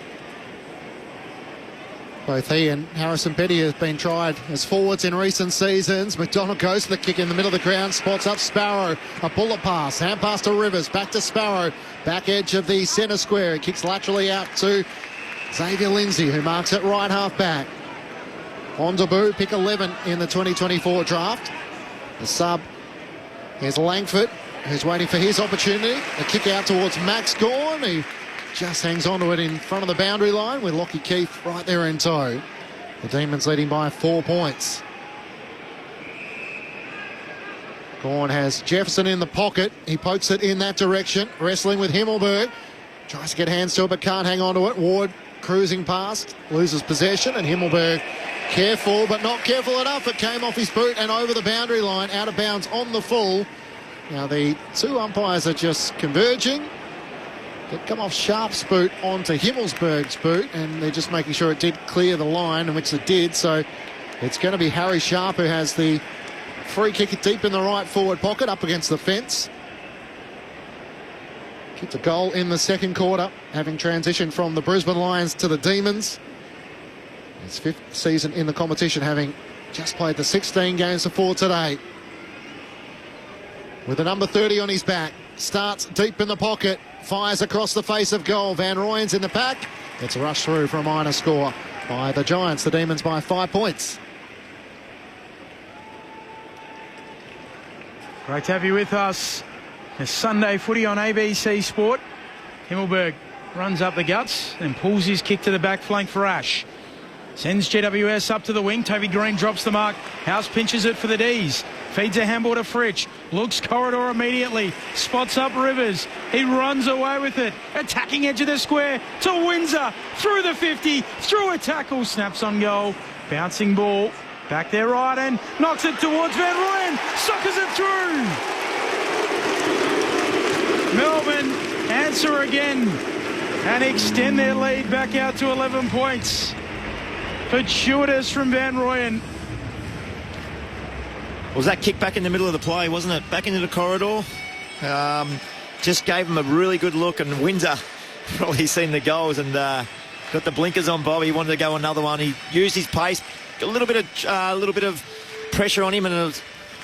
Both he and Harrison Petty have been tried as forwards in recent seasons. McDonald goes for the kick in the middle of the ground, spots up Sparrow. A bullet pass, hand pass to Rivers, back to Sparrow. Back edge of the centre square. He kicks laterally out to Xavier Lindsay, who marks it right half back. On debut, pick 11 in the 2024 draft. The sub is Langford, who's waiting for his opportunity. A kick out towards Max Gawn, who just hangs on to it in front of the boundary line with Lockie Keefe right there in tow. The Demons leading by 4 points. Gawn has Jefferson in the pocket. He pokes it in that direction. Wrestling with Himmelberg. Tries to get hands to it but can't hang on to it. Ward cruising past. Loses possession and Himmelberg careful but not careful enough. It came off his boot and over the boundary line. Out of bounds on the full. Now the two umpires are just converging. It come off Sharp's boot onto Himmelsberg's boot, and they're just making sure it did clear the line, in which it did. So it's going to be Harry Sharp who has the free kick deep in the right forward pocket up against the fence. Kicked a goal in the second quarter, having transitioned from the Brisbane Lions to the Demons. His 5th season in the competition, having just played the 16 games before today. With the number 30 on his back, starts deep in the pocket. Fires across the face of goal. Van Rooyen's in the pack. It's rushed through for a minor score by the Giants. The Demons by 5 points. Great to have you with us. It's Sunday footy on ABC Sport. Himmelberg runs up the guts, then pulls his kick to the back flank for Ash. Sends GWS up to the wing. Toby Green drops the mark. House pinches it for the D's. Feeds a handball to Fritsch. Looks corridor immediately. Spots up Rivers. He runs away with it. Attacking edge of the square to Windsor. Through the 50. Through a tackle. Snaps on goal. Bouncing ball. Back there right and knocks it towards Van Rooyen. Soccers it through. Melbourne answer again and extend their lead back out to 11 points. Fortuitous from Van Rooyen. Was that kick back in the middle of the play, wasn't it? Back into the corridor. Just gave him a really good look, and Windsor probably seen the goals and got the blinkers on Bob. He wanted to go another one. He used his pace, a little bit of pressure on him, and it was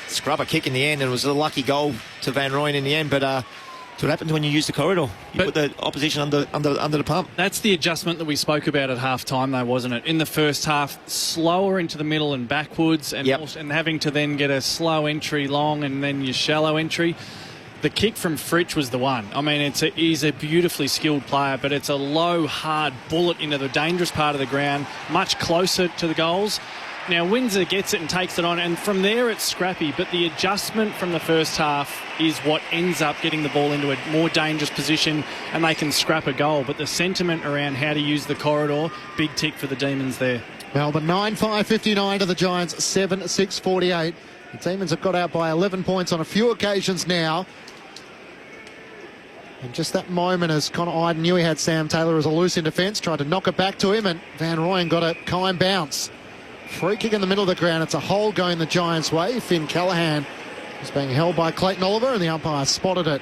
a scrubber kick in the end. And it was a lucky goal to Van Rooyen in the end, but that's what happens when you use the corridor. You put the opposition under the pump. That's the adjustment that we spoke about at half-time, though, wasn't it? In the first half, slower into the middle and backwards, and, and having to then get a slow entry long and then your shallow entry. The kick from Fritsch was the one. I mean, he's a beautifully skilled player, but it's a low, hard bullet into the dangerous part of the ground, much closer to the goals. Now, Windsor gets it and takes it on, and from there it's scrappy, but the adjustment from the first half is what ends up getting the ball into a more dangerous position, and they can scrap a goal. But the sentiment around how to use the corridor, big tick for the Demons there. Melbourne 9-5-59 to the Giants 7-6-48. The Demons have got out by 11 points on a few occasions now. And just that moment as Connor Iden knew he had Sam Taylor as a loose in defence, tried to knock it back to him, and Van Rooyen got a kind bounce. Free kick in the middle of the ground. It's a hole going the Giants' way. Finn Callaghan is being held by Clayton Oliver, and the umpire spotted it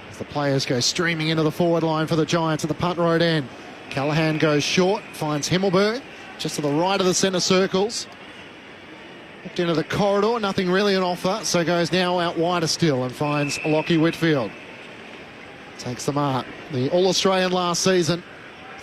as the players go streaming into the forward line for the Giants at the punt road end. Callaghan goes short, finds Himmelberg just to the right of the centre circles. Looked into the corridor, nothing really on offer, so goes now out wider still and finds Lockie Whitfield. Takes the mark. The All-Australian last season,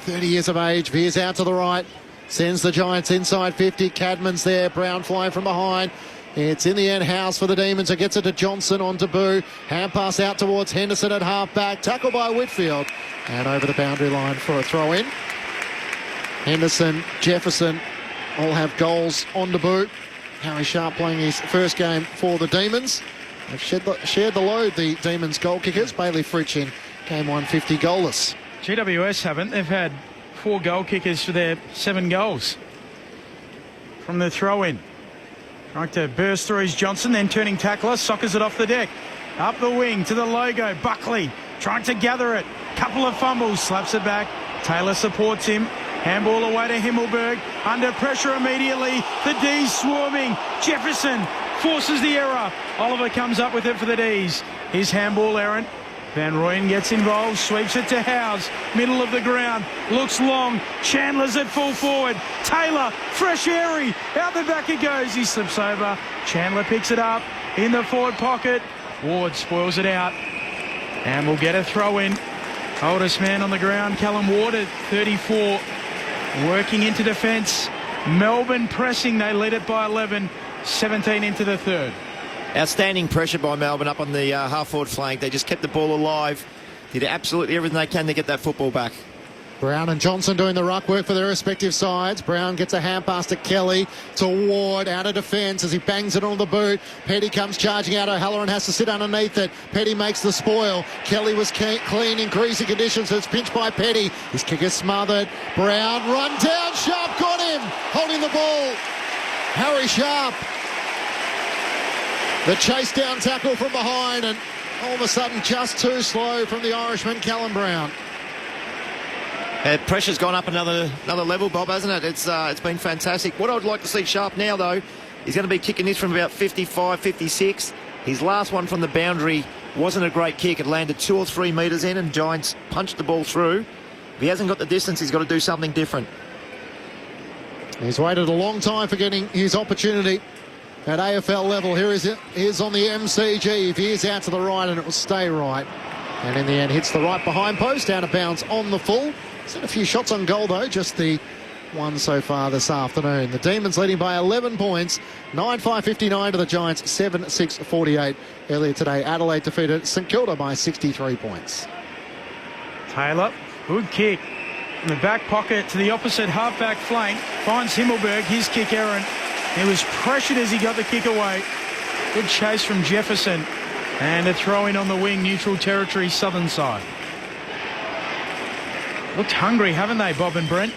30 years of age, veers out to the right. Sends the Giants inside 50. Cadman's there. Brown flying from behind. It's in the end House for the Demons. It gets it to Johnson on Taboo. Hand pass out towards Henderson at half back. Tackle by Whitfield. And over the boundary line for a throw in. Henderson, Jefferson all have goals on Taboo. Harry Sharp playing his first game for the Demons. They've shared the load, the Demons goal kickers. Bailey Fritsch in game 150 goalless. GWS haven't. They've had 4 goal kickers for their 7 goals from the throw-in. Trying to burst through his Johnson, then turning tackler, soccers it off the deck. Up the wing to the logo, Buckley trying to gather it. Couple of fumbles, slaps it back. Taylor supports him. Handball away to Himmelberg. Under pressure immediately. The D's swarming. Jefferson forces the error. Oliver comes up with it for the D's. His handball errant. Van Rooyen gets involved, sweeps it to Howes, middle of the ground, looks long, Chandler's at full forward, Taylor, fresh airy, out the back it goes, he slips over, Chandler picks it up, in the forward pocket, Ward spoils it out, and we'll get a throw in. Oldest man on the ground, Callum Ward at 34, working into defence, Melbourne pressing, they lead it by 11, 17 into the third. Outstanding pressure by Melbourne up on the half-forward flank. They just kept the ball alive. Did absolutely everything they can to get that football back. Brown and Johnson doing the ruck work for their respective sides. Brown gets a hand pass to Kelly, to Ward, out of defence as he bangs it on the boot. Petty comes charging out. O'Halloran has to sit underneath it. Petty makes the spoil. Kelly was clean in greasy conditions, so it's pinched by Petty. His kick is smothered. Brown, run down. Sharp got him. Holding the ball. Harry Sharp. The chase down tackle from behind, and all of a sudden just too slow from the Irishman, Callum Brown. Pressure's gone up another level, Bob, hasn't it? It's been fantastic. What I'd like to see Sharp now, though, he's going to be kicking this from about 55, 56. His last one from the boundary wasn't a great kick. It landed 2 or 3 metres in, and Giants punched the ball through. If he hasn't got the distance, he's got to do something different. He's waited a long time for getting his opportunity at AFL level. Here's on the MCG. Veers out to the right, and it will stay right. And in the end, hits the right behind post, out of bounds on the full. He's had a few shots on goal, though, just the one so far this afternoon. The Demons leading by 11 points, 9-5-59 to the Giants, 7-6-48. Earlier today, Adelaide defeated St Kilda by 63 points. Taylor Good kick in the back pocket to the opposite half-back flank. Finds Himmelberg, his kick errant. He was pressured as he got the kick away. Good chase from Jefferson. And a throw-in on the wing, neutral territory, southern side. Looked hungry, haven't they, Bob and Brent?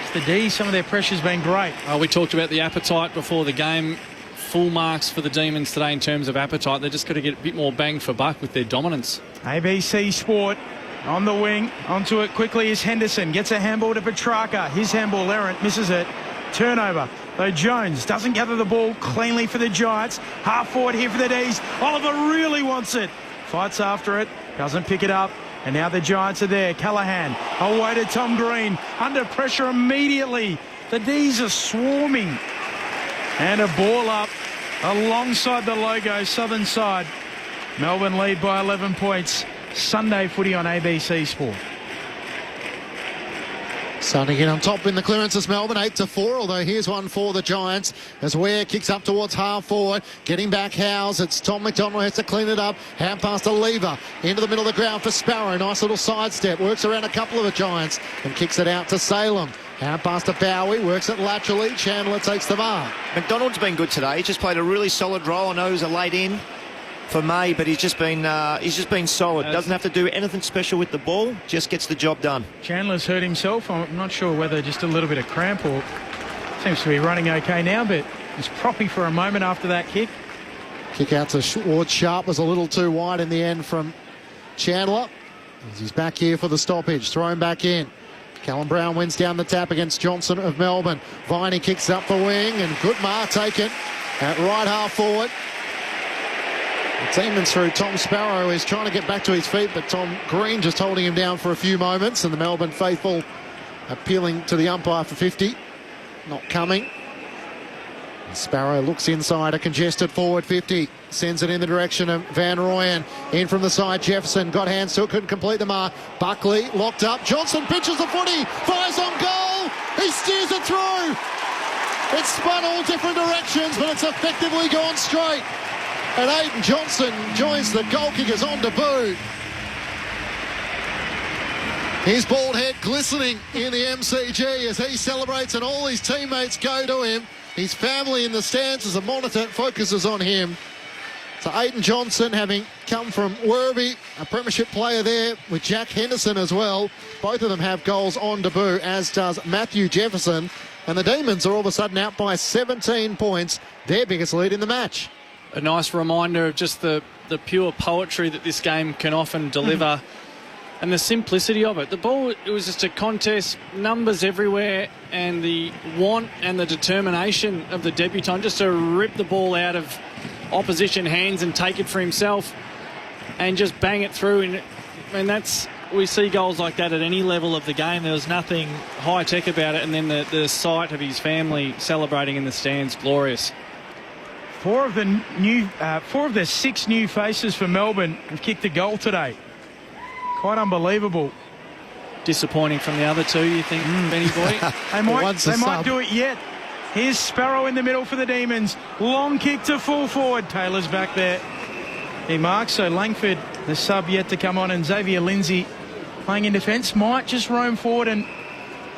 It's the D, some of their pressure's been great. We talked about the appetite before the game. Full marks for the Demons today in terms of appetite. They've just got to get a bit more bang for buck with their dominance. ABC Sport on the wing. Onto it quickly is Henderson. Gets a handball to Petrarca. His handball errant, misses it. Turnover. Though Jones doesn't gather the ball cleanly for the Giants. Half forward here for the D's. Oliver really wants it. Fights after it. Doesn't pick it up. And now the Giants are there. Callahan away to Tom Green. Under pressure immediately. The D's are swarming. And a ball up alongside the logo, southern side. Melbourne lead by 11 points. Sunday footy on ABC Sport. Starting in on top in the clearances, Melbourne 8-4, although here's one for the Giants as Ware kicks up towards half forward, getting back Howes. It's Tom McDonald has to clean it up. Hand pass to Lever into the middle of the ground for Sparrow. Nice little sidestep, works around a couple of the Giants and kicks it out to Salem. Hand pass to Bowie, works it laterally. Chandler takes the mark. McDonald's been good today. He's just played a really solid role. I know he was a late in for May, but he's just been solid. Doesn't have to do anything special with the ball, just gets the job done. Chandler's hurt himself. I'm not sure whether just a little bit of cramp or seems to be running okay now, but he's proppy for a moment after that kick. Kick out towards Sharp was a little too wide in the end from Chandler. He's back here for the stoppage, thrown back in. Callum Brown wins down the tap against Johnson of Melbourne. Viney kicks up the wing and good mark taken at right half forward. The Demons through Tom Sparrow is trying to get back to his feet, but Tom Green just holding him down for a few moments, and the Melbourne faithful appealing to the umpire for 50. Not coming. Sparrow looks inside, a congested forward 50. Sends it in the direction of Van Rooyen. In from the side, Jefferson got hands to it, couldn't complete the mark. Buckley locked up. Johnson pitches the footy, fires on goal. He steers it through. It's spun all different directions, but it's effectively gone straight. And Aidan Johnson joins the goal kickers on debut. His bald head glistening in the MCG as he celebrates and all his teammates go to him. His family in the stands as a monitor focuses on him. So Aidan Johnson, having come from Werribee, a premiership player there with Jack Henderson as well. Both of them have goals on debut, as does Matthew Jefferson. And the Demons are all of a sudden out by 17 points, their biggest lead in the match. A nice reminder of just the pure poetry that this game can often deliver and the simplicity of it. The ball, it was just a contest, numbers everywhere, and the want and the determination of the debutant just to rip the ball out of opposition hands and take it for himself and just bang it through. And that's, we see goals like that at any level of the game. There was nothing high-tech about it, and then the sight of his family celebrating in the stands, glorious. Four of the 6 new faces for Melbourne have kicked a goal today. Quite unbelievable. Disappointing from the other two, you think, Benny Boy? They might do it yet. Here's Sparrow in the middle for the Demons. Long kick to full forward. Taylor's back there. He marks, so Langford, the sub, yet to come on, and Xavier Lindsay playing in defence might just roam forward and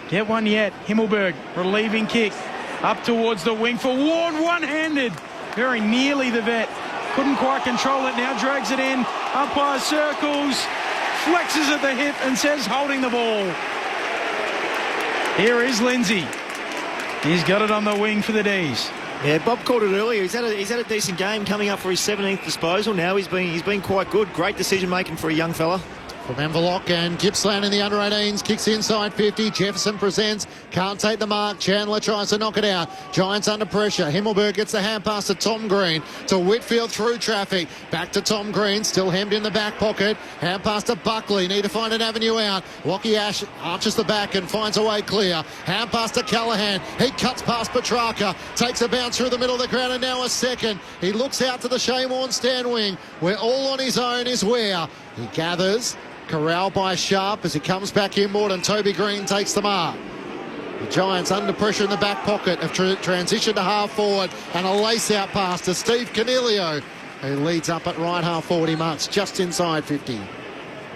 get one yet. Himmelberg, relieving kick. Up towards the wing for Ward, one-handed. Very nearly the vet. Couldn't quite control it. Now drags it in. Umpire circles. Flexes at the hip and says holding the ball. Here is Lindsay. He's got it on the wing for the D's. Yeah, Bob called it earlier. He's had a decent game coming up for his 17th disposal now. He's been quite good. Great decision making for a young fella. From Envelope and Gippsland in the under-18s, kicks inside 50. Jefferson presents, can't take the mark. Chandler tries to knock it out. Giants under pressure. Himmelberg gets the hand pass to Tom Green. To Whitfield through traffic. Back to Tom Green, still hemmed in the back pocket. Hand pass to Buckley. Need to find an avenue out. Lockie Ash arches the back and finds a way clear. Hand pass to Callahan. He cuts past Petrarca. Takes a bounce through the middle of the ground and now a second. He looks out to the Shane Warne stand wing, where all on his own is Ware. He gathers. Corralled by Sharp as he comes back inboard and Toby Green takes the mark. The Giants under pressure in the back pocket have transitioned to half forward and a lace out pass to Steve Canelio, who leads up at right half forward. He marks just inside 50.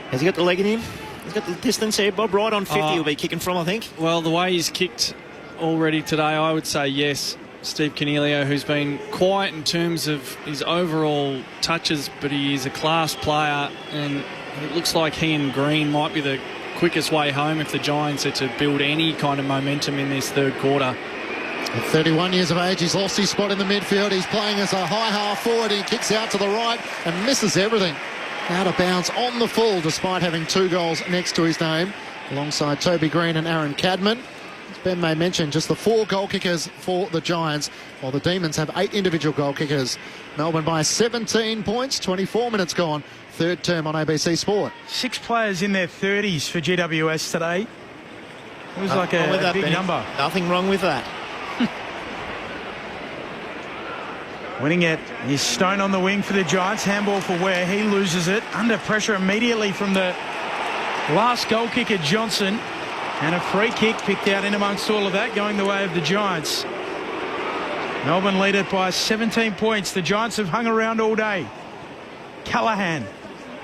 Has he got the leg in him? He's got the distance here, Bob. Right on 50 he'll be kicking from, I think. Well, the way he's kicked already today, I would say yes. Steve Cornelio, who's been quiet in terms of his overall touches, but he is a class player, and it looks like he and Green might be the quickest way home if the Giants are to build any kind of momentum in this third quarter. At 31 years of age, he's lost his spot in the midfield. He's playing as a high half forward. He kicks out to the right and misses everything. Out of bounds on the full, despite having 2 goals next to his name, alongside Toby Green and Aaron Cadman. As Ben may mention, just the 4 goal kickers for the Giants, while the Demons have 8 individual goal kickers. Melbourne by 17 points, 24 minutes gone. Third term on ABC Sport. 6 players in their 30s for GWS today. It was like a big number. Nothing wrong with that. Winning it is Stone on the wing for the Giants. Handball for Ware. He loses it. Under pressure immediately from the last goal kicker, Johnson. And a free kick picked out in amongst all of that, going the way of the Giants. Melbourne lead it by 17 points. The Giants have hung around all day. Callaghan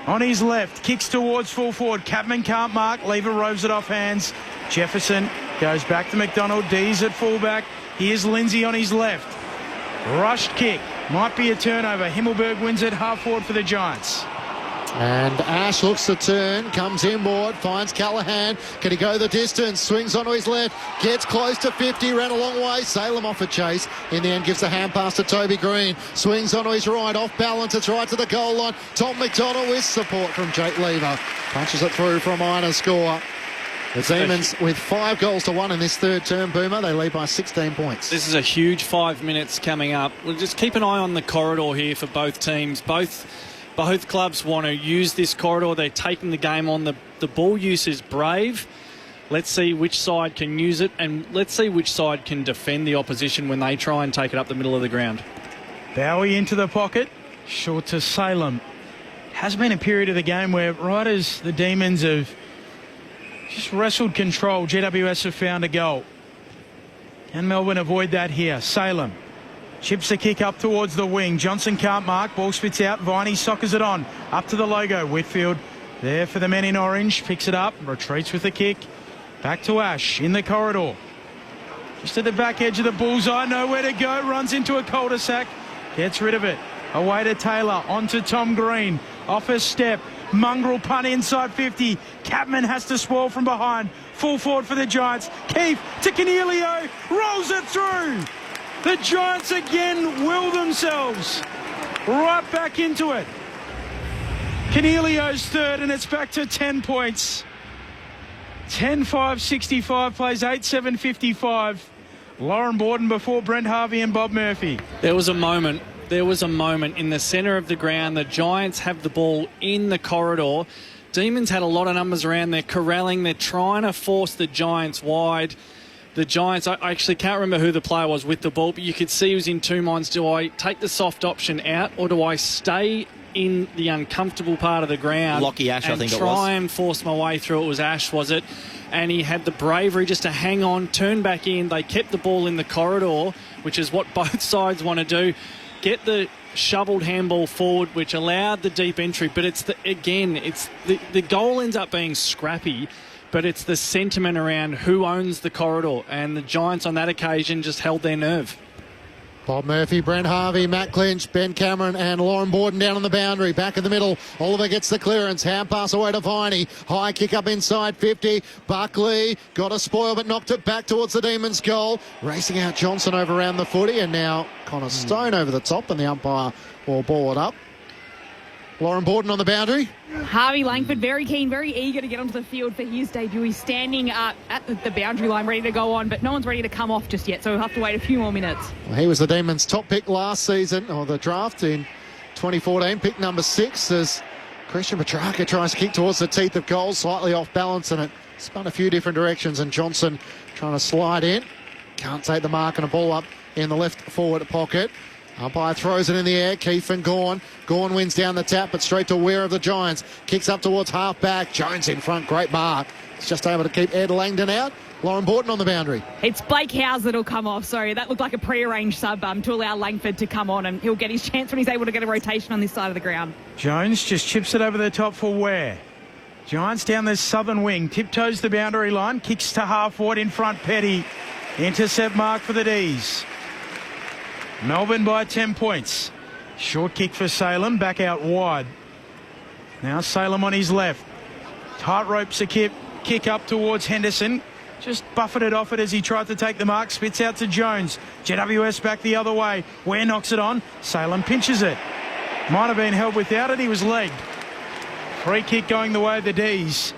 on his left, kicks towards full forward. Capman can't mark. Lever roves it off hands. Jefferson goes back to McDonald. D's at fullback. Here's Lindsay on his left. Rushed kick. Might be a turnover. Himmelberg wins it half forward for the Giants. And Ash looks to turn, comes inboard, finds Callaghan. Can he go the distance? Swings onto his left, gets close to 50, ran a long way. Salem off a chase. In the end, gives the hand pass to Toby Green. Swings onto his right, off balance. It's right to the goal line. Tom McDonald with support from Jake Lever. Punches it through for a minor score. The Demons with 5 goals to 1 in this third term, Boomer. They lead by 16 points. This is a huge 5 minutes coming up. We'll just keep an eye on the corridor here for both teams. Both clubs want to use this corridor. They're taking the game on. The ball use is brave. Let's see which side can use it, and let's see which side can defend the opposition when they try and take it up the middle of the ground. Bowie into the pocket. Short to Salem. Has been a period of the game where right as the Demons have just wrestled control, GWS have found a goal. Can Melbourne avoid that here? Salem chips the kick up towards the wing. Johnson can't mark. Ball spits out. Viney soccers it on. Up to the logo. Whitfield there for the men in orange. Picks it up. Retreats with the kick. Back to Ash in the corridor. Just at the back edge of the bullseye. Nowhere to go. Runs into a cul-de-sac. Gets rid of it. Away to Taylor. On to Tom Green. Off a step. Mongrel punt inside 50. Capman has to spoil from behind. Full forward for the Giants. Keefe to Cornelio. Rolls it through. The Giants again will themselves right back into it. Cornelio's third, and it's back to 10 points. 10-5-65 plays 8-7-55. Lauren Borden before Brent Harvey and Bob Murphy. There was a moment in the centre of the ground. The Giants have the ball in the corridor. Demons had a lot of numbers around. They're corralling. They're trying to force the Giants wide. The Giants, I actually can't remember who the player was with the ball, but you could see he was in 2 minds. Do I take the soft option out, or do I stay in the uncomfortable part of the ground? Lockie Ash, I think it was. Try and force my way through. It was Ash, was it? And he had the bravery just to hang on, turn back in. They kept the ball in the corridor, which is what both sides want to do. Get the shoveled handball forward, which allowed the deep entry. But the goal ends up being scrappy, but it's the sentiment around who owns the corridor. And the Giants on that occasion just held their nerve. Bob Murphy, Brent Harvey, Matt Clinch, Ben Cameron and Lauren Borden down on the boundary. Back in the middle, Oliver gets the clearance. Hand pass away to Viney. High kick up inside 50. Buckley got a spoil but knocked it back towards the Demons' goal. Racing out Johnson over around the footy, and now Connor Stone over the top, and the umpire will ball it up. Lauren Borden on the boundary. Harvey Langford, very keen, very eager to get onto the field for his debut. He's standing at the boundary line ready to go on, but no one's ready to come off just yet, so we'll have to wait a few more minutes. Well, he was the Demons' top pick last season, or the draft in 2014, pick number 6, as Christian Petrarca tries to kick towards the teeth of goal, slightly off balance, and it spun a few different directions, and Johnson trying to slide in. Can't take the mark, and a ball up in the left forward pocket. Umpire throws it in the air. Keefe and Gawn. Gawn wins down the tap, but straight to Ware of the Giants. Kicks up towards half-back. Jones in front. Great mark. He's just able to keep Ed Langdon out. Lauren Borden on the boundary. It's Blake Howes that'll come off. Sorry, that looked like a pre-arranged sub to allow Langford to come on, and he'll get his chance when he's able to get a rotation on this side of the ground. Jones just chips it over the top for Ware. Giants down the southern wing. Tiptoes the boundary line. Kicks to half forward in front. Petty. Intercept mark for the D's. Melbourne by 10 points. Short kick for Salem. Back out wide. Now Salem on his left. Tight ropes a kick up towards Henderson. Just buffeted off it as he tried to take the mark. Spits out to Jones. GWS back the other way. Ware knocks it on. Salem pinches it. Might have been held without it. He was legged. Free kick going the way of the D's.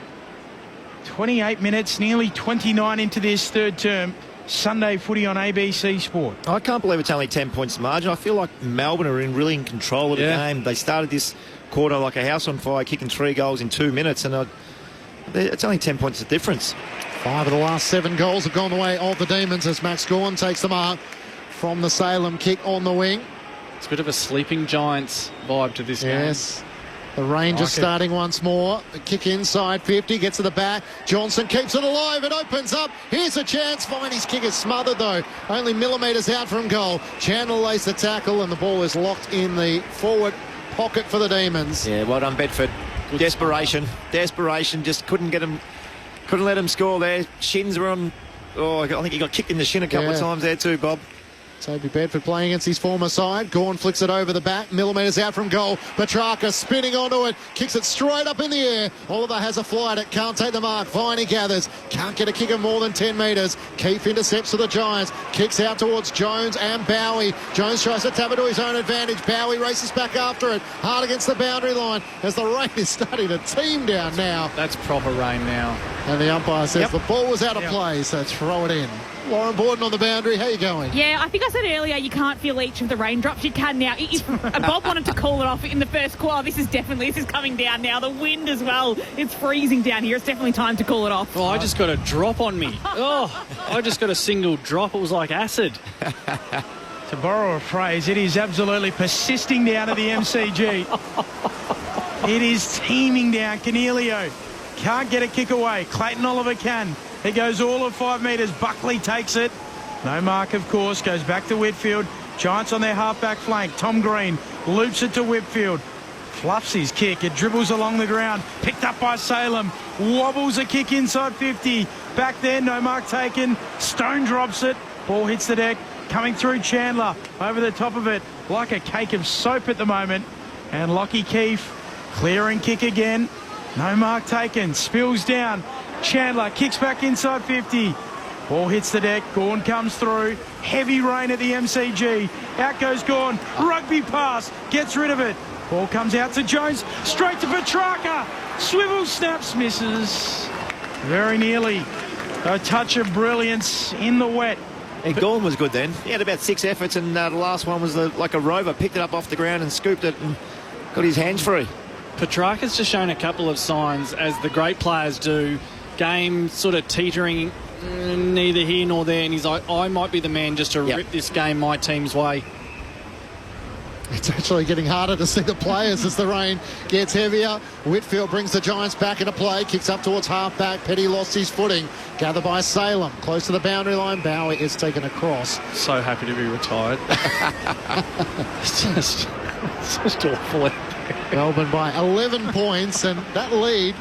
28 minutes, nearly 29 into this third term. Sunday footy on ABC Sport. I can't believe it's only 10 points margin. I feel like Melbourne are really in control of the game. They started this quarter like a house on fire, kicking 3 goals in 2 minutes, and it's only 10 points of difference. 5 of the last 7 goals have gone the way of the Demons as Max Gawn takes the mark from the Salem kick on the wing. It's a bit of a sleeping Giants vibe to this game. Yes. The Rangers starting once more. The kick inside 50, gets to the back. Johnson keeps it alive. It opens up. Here's a chance. Viney's kick is smothered though. Only millimetres out from goal. Chandler lays the tackle and the ball is locked in the forward pocket for the Demons. Yeah, well done, Bedford. Desperation. Just couldn't let him score there. Shins were on. Oh, I think he got kicked in the shin a couple of times there too, Bob. Toby Bedford playing against his former side. Gawn flicks it over the back. Millimetres out from goal. Petrarca spinning onto it. Kicks it straight up in the air. Oliver has a fly at it. Can't take the mark. Viney gathers. Can't get a kick of more than 10 metres. Keefe intercepts for the Giants. Kicks out towards Jones and Bowie. Jones tries to tap it to his own advantage. Bowie races back after it. Hard against the boundary line as the rain is starting to team down now. That's proper rain now. And the umpire says the ball was out of play, so throw it in. Lauren Borden on the boundary. How you going? Yeah, I think I said earlier you can't feel each of the raindrops. You can now. If Bob wanted to call it off in the first quarter, this is coming down now. The wind as well. It's freezing down here. It's definitely time to call it off. Oh, I just got a drop on me. I just got a single drop. It was like acid. To borrow a phrase, it is absolutely persisting down to the MCG. It is teeming down. Cornelio can't get a kick away. Clayton Oliver can. He goes all of 5 metres. Buckley takes it. No mark, of course. Goes back to Whitfield. Giants on their half-back flank. Tom Green loops it to Whitfield. Fluffs his kick. It dribbles along the ground. Picked up by Salem. Wobbles a kick inside 50. Back there, no mark taken. Stone drops it. Ball hits the deck. Coming through Chandler. Over the top of it. Like a cake of soap at the moment. And Lockie Keefe clearing kick again. No mark taken. Spills down. Chandler kicks back inside 50. Ball hits the deck. Gawn comes through. Heavy rain at the MCG. Out goes Gawn. Rugby pass. Gets rid of it. Ball comes out to Jones. Straight to Petrarca. Swivel snaps. Misses. Very nearly. A touch of brilliance in the wet. And Gawn was good then. He had about 6 efforts and the last one was like a rover. Picked it up off the ground and scooped it and got his hands free. Petrarca's just shown a couple of signs, as the great players do. Game sort of teetering neither here nor there, and he's like, I might be the man just to rip this game my team's way. It's actually getting harder to see the players as the rain gets heavier. Whitfield brings the Giants back into play, kicks up towards half-back. Petty lost his footing. Gathered by Salem, close to the boundary line. Bowie is taken across. So happy to be retired. It's just awful. Melbourne by 11 points, and that lead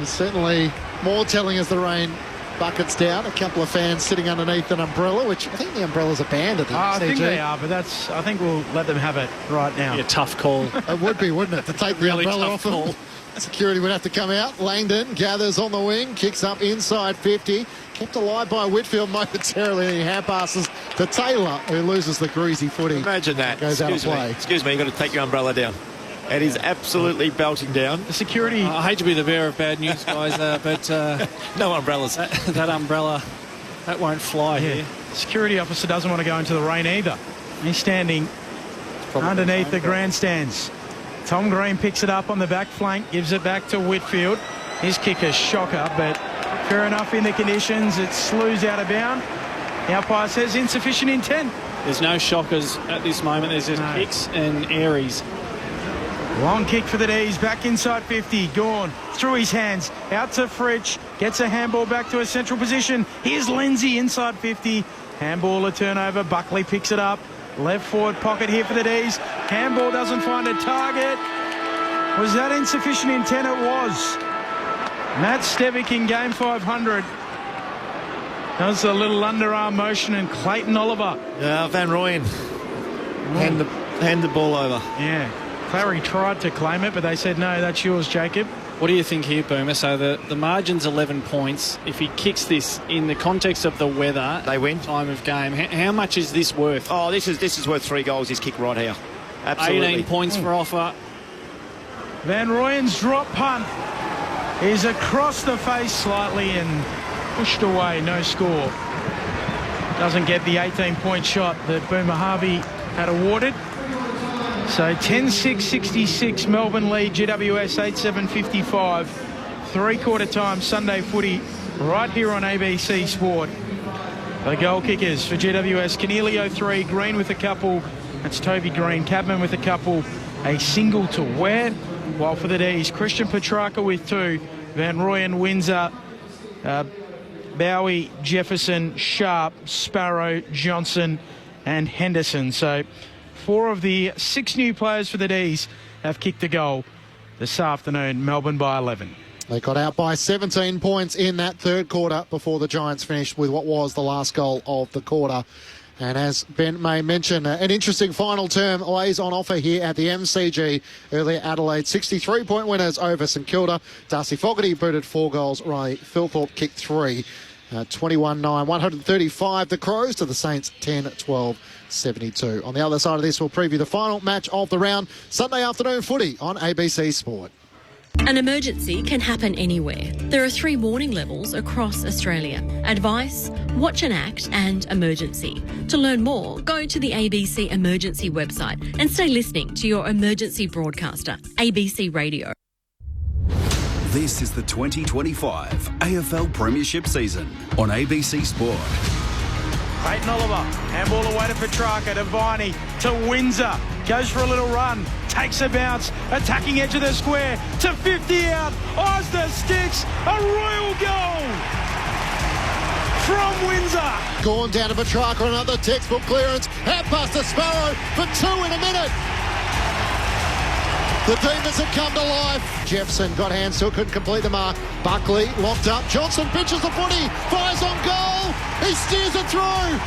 is certainly more telling as the rain buckets down. A couple of fans sitting underneath an umbrella, which I think the umbrellas are banned at the I think they are, but I think we'll let them have it right now. Yeah, tough call. It would be, wouldn't it, to take the really umbrella off them. Security would have to come out. Langdon gathers on the wing, kicks up inside 50. Kept alive by Whitfield momentarily, and he hand passes to Taylor, who loses the greasy footy. Imagine that. Goes out of play. Excuse me, you've got to take your umbrella down. It is absolutely belting down. The security... I hate to be the bearer of bad news, guys, but... no umbrellas. That umbrella, that won't fly here. Security officer doesn't want to go into the rain either. He's standing underneath the grandstands. Tom Green picks it up on the back flank, gives it back to Whitfield. His kick is shocker, but fair enough in the conditions. It slews out of bound. The umpire says insufficient intent. There's no shockers at this moment. There's just kicks and Aries. Long kick for the D's, back inside 50. Gawn through his hands, out to Fritsch. Gets a handball back to a central position. Here's Lindsay inside 50. Handball a turnover. Buckley picks it up. Left forward pocket here for the D's. Handball doesn't find a target. Was that insufficient intent? It was. Matt Stevick in game 500. Does a little underarm motion, and Clayton Oliver. Van Rooyen. Hand the ball over. Yeah. Clary tried to claim it, but they said, no, that's yours, Jacob. What do you think here, Boomer? So the margin's 11 points. If he kicks this in the context of the weather, they win. Time of game. How much is this worth? Oh, this is worth 3 goals. His kick right here. Absolutely. 18 points for offer. Van Rooyen's drop punt is across the face slightly and pushed away. No score. Doesn't get the 18-point shot that Boomer Harvey had awarded. So 10-6-66 Melbourne lead, GWS 8-7-55. Three-quarter time Sunday footy right here on ABC Sport. The goal kickers for GWS, Canelio 3, Green with a couple. That's Toby Green. Cadman with a couple. A single to Ware. While for the D's, Christian Petrarca with 2. Van Rooyen, Windsor, Bowie, Jefferson, Sharp, Sparrow, Johnson and Henderson. So 4 of the 6 new players for the D's have kicked a goal this afternoon. Melbourne by 11. They got out by 17 points in that third quarter before the Giants finished with what was the last goal of the quarter. And as Ben May mentioned, an interesting final term always on offer here at the MCG. Earlier Adelaide 63-point winners over St Kilda. Darcy Fogarty booted 4 goals. Riley Philthorpe kicked 3. 21-9, 135 the Crows to the Saints 10-12-72. On the other side of this, we'll preview the final match of the round. Sunday afternoon footy on ABC Sport. An emergency can happen anywhere. There are 3 warning levels across Australia: advice, watch and act, and emergency. To learn more, go to the ABC Emergency website and stay listening to your emergency broadcaster, ABC Radio. This is the 2025 AFL Premiership season on ABC Sport. Clayton Oliver, handball away to Petrarca, to Viney, to Windsor, goes for a little run, takes a bounce, attacking edge of the square, to 50 out, Osner sticks, a royal goal from Windsor. Gone down to Petrarca, another textbook clearance, out past the Sparrow for 2 in a minute. The Demons have come to life. Jefferson got hands to it, couldn't complete the mark. Buckley locked up. Johnson pitches the footy, fires on goal. He steers it through.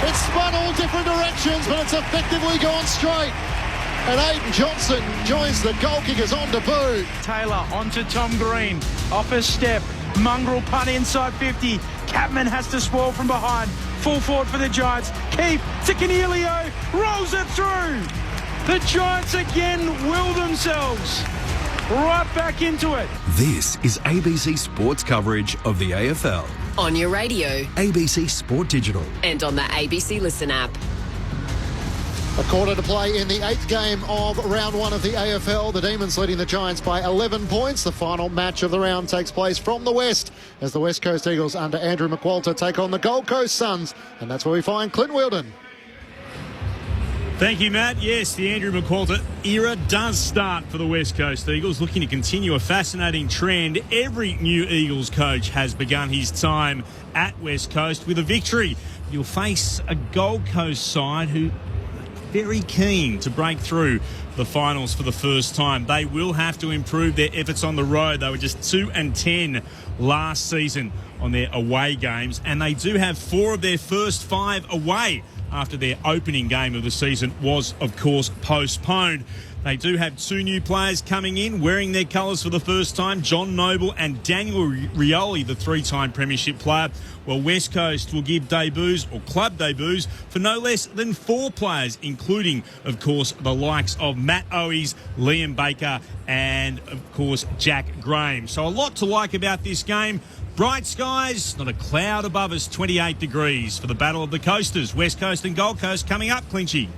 It's spun all different directions, but it's effectively gone straight. And Aiden Johnson joins the goal kickers on debut. Taylor onto Tom Green, off a step. Mongrel punt inside 50. Capman has to spoil from behind. Full forward for the Giants. Keefe to Canelio, rolls it through. The Giants again will themselves right back into it. This is ABC Sports coverage of the AFL. On your radio, ABC Sport Digital, and on the ABC Listen app. A quarter to play in the 8th game of round 1 of the AFL. The Demons leading the Giants by 11 points. The final match of the round takes place from the West as the West Coast Eagles under Andrew McWalter take on the Gold Coast Suns. And that's where we find Clint Wheeldon. Thank you, Matt. Yes, the Andrew McWalter era does start for the West Coast Eagles, looking to continue a fascinating trend. Every new Eagles coach has begun his time at West Coast with a victory. You'll face a Gold Coast side who are very keen to break through the finals for the first time. They will have to improve their efforts on the road. They were just 2-10 last season on their away games, and they do have 4 of their first 5 away after their opening game of the season was, of course, postponed. They do have 2 new players coming in, wearing their colours for the first time, John Noble and Daniel Rioli, the 3-time premiership player. Well, West Coast will give debuts, or club debuts, for no less than 4 players, including, of course, the likes of Matt Owies, Liam Baker, and, of course, Jack Graham. So a lot to like about this game. Bright skies, not a cloud above us, 28 degrees for the Battle of the Coasters. West Coast and Gold Coast coming up, Clinchy.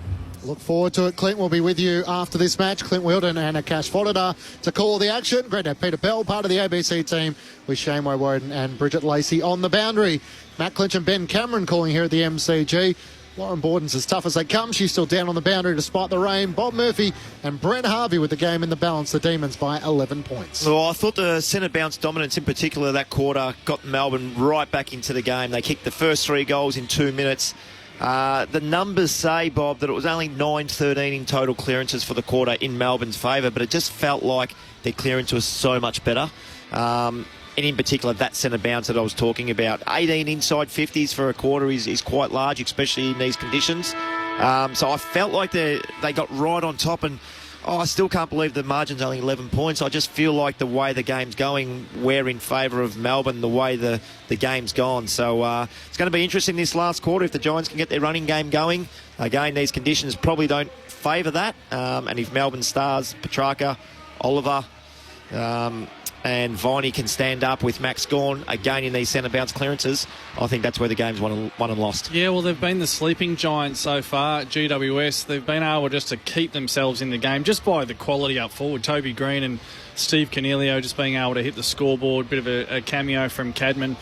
Look forward to it. Clint will be with you after this match. Clint Wheeldon and Akash Fodder to call the action. Great to have Peter Bell, part of the ABC team, with Shane Woden and Bridget Lacey on the boundary. Matt Clinch and Ben Cameron calling here at the MCG. Lauren Borden's as tough as they come. She's still down on the boundary despite the rain. Bob Murphy and Brent Harvey with the game in the balance. The Demons by 11 points. Well, I thought the centre bounce dominance in particular that quarter got Melbourne right back into the game. They kicked the first 3 goals in 2 minutes. The numbers say, Bob, that it was only 9-13 in total clearances for the quarter in Melbourne's favour, but it just felt like their clearance was so much better. And in particular, that centre bounce that I was talking about. 18 inside 50s for a quarter is quite large, especially in these conditions. So I felt like they got right on top, and I still can't believe the margin's only 11 points. I just feel like the way the game's going, we're in favour of Melbourne, the way the game's gone. So it's going to be interesting this last quarter if the Giants can get their running game going. Again, these conditions probably don't favour that. And if Melbourne stars, Petrarca, Oliver, and Viney can stand up with Max Gawn again in these centre bounce clearances, I think that's where the game's won and lost. Yeah, well, they've been the sleeping giants so far at GWS. They've been able just to keep themselves in the game just by the quality up forward. Toby Green and Steve Cornelio just being able to hit the scoreboard. Bit of a cameo from Cadman.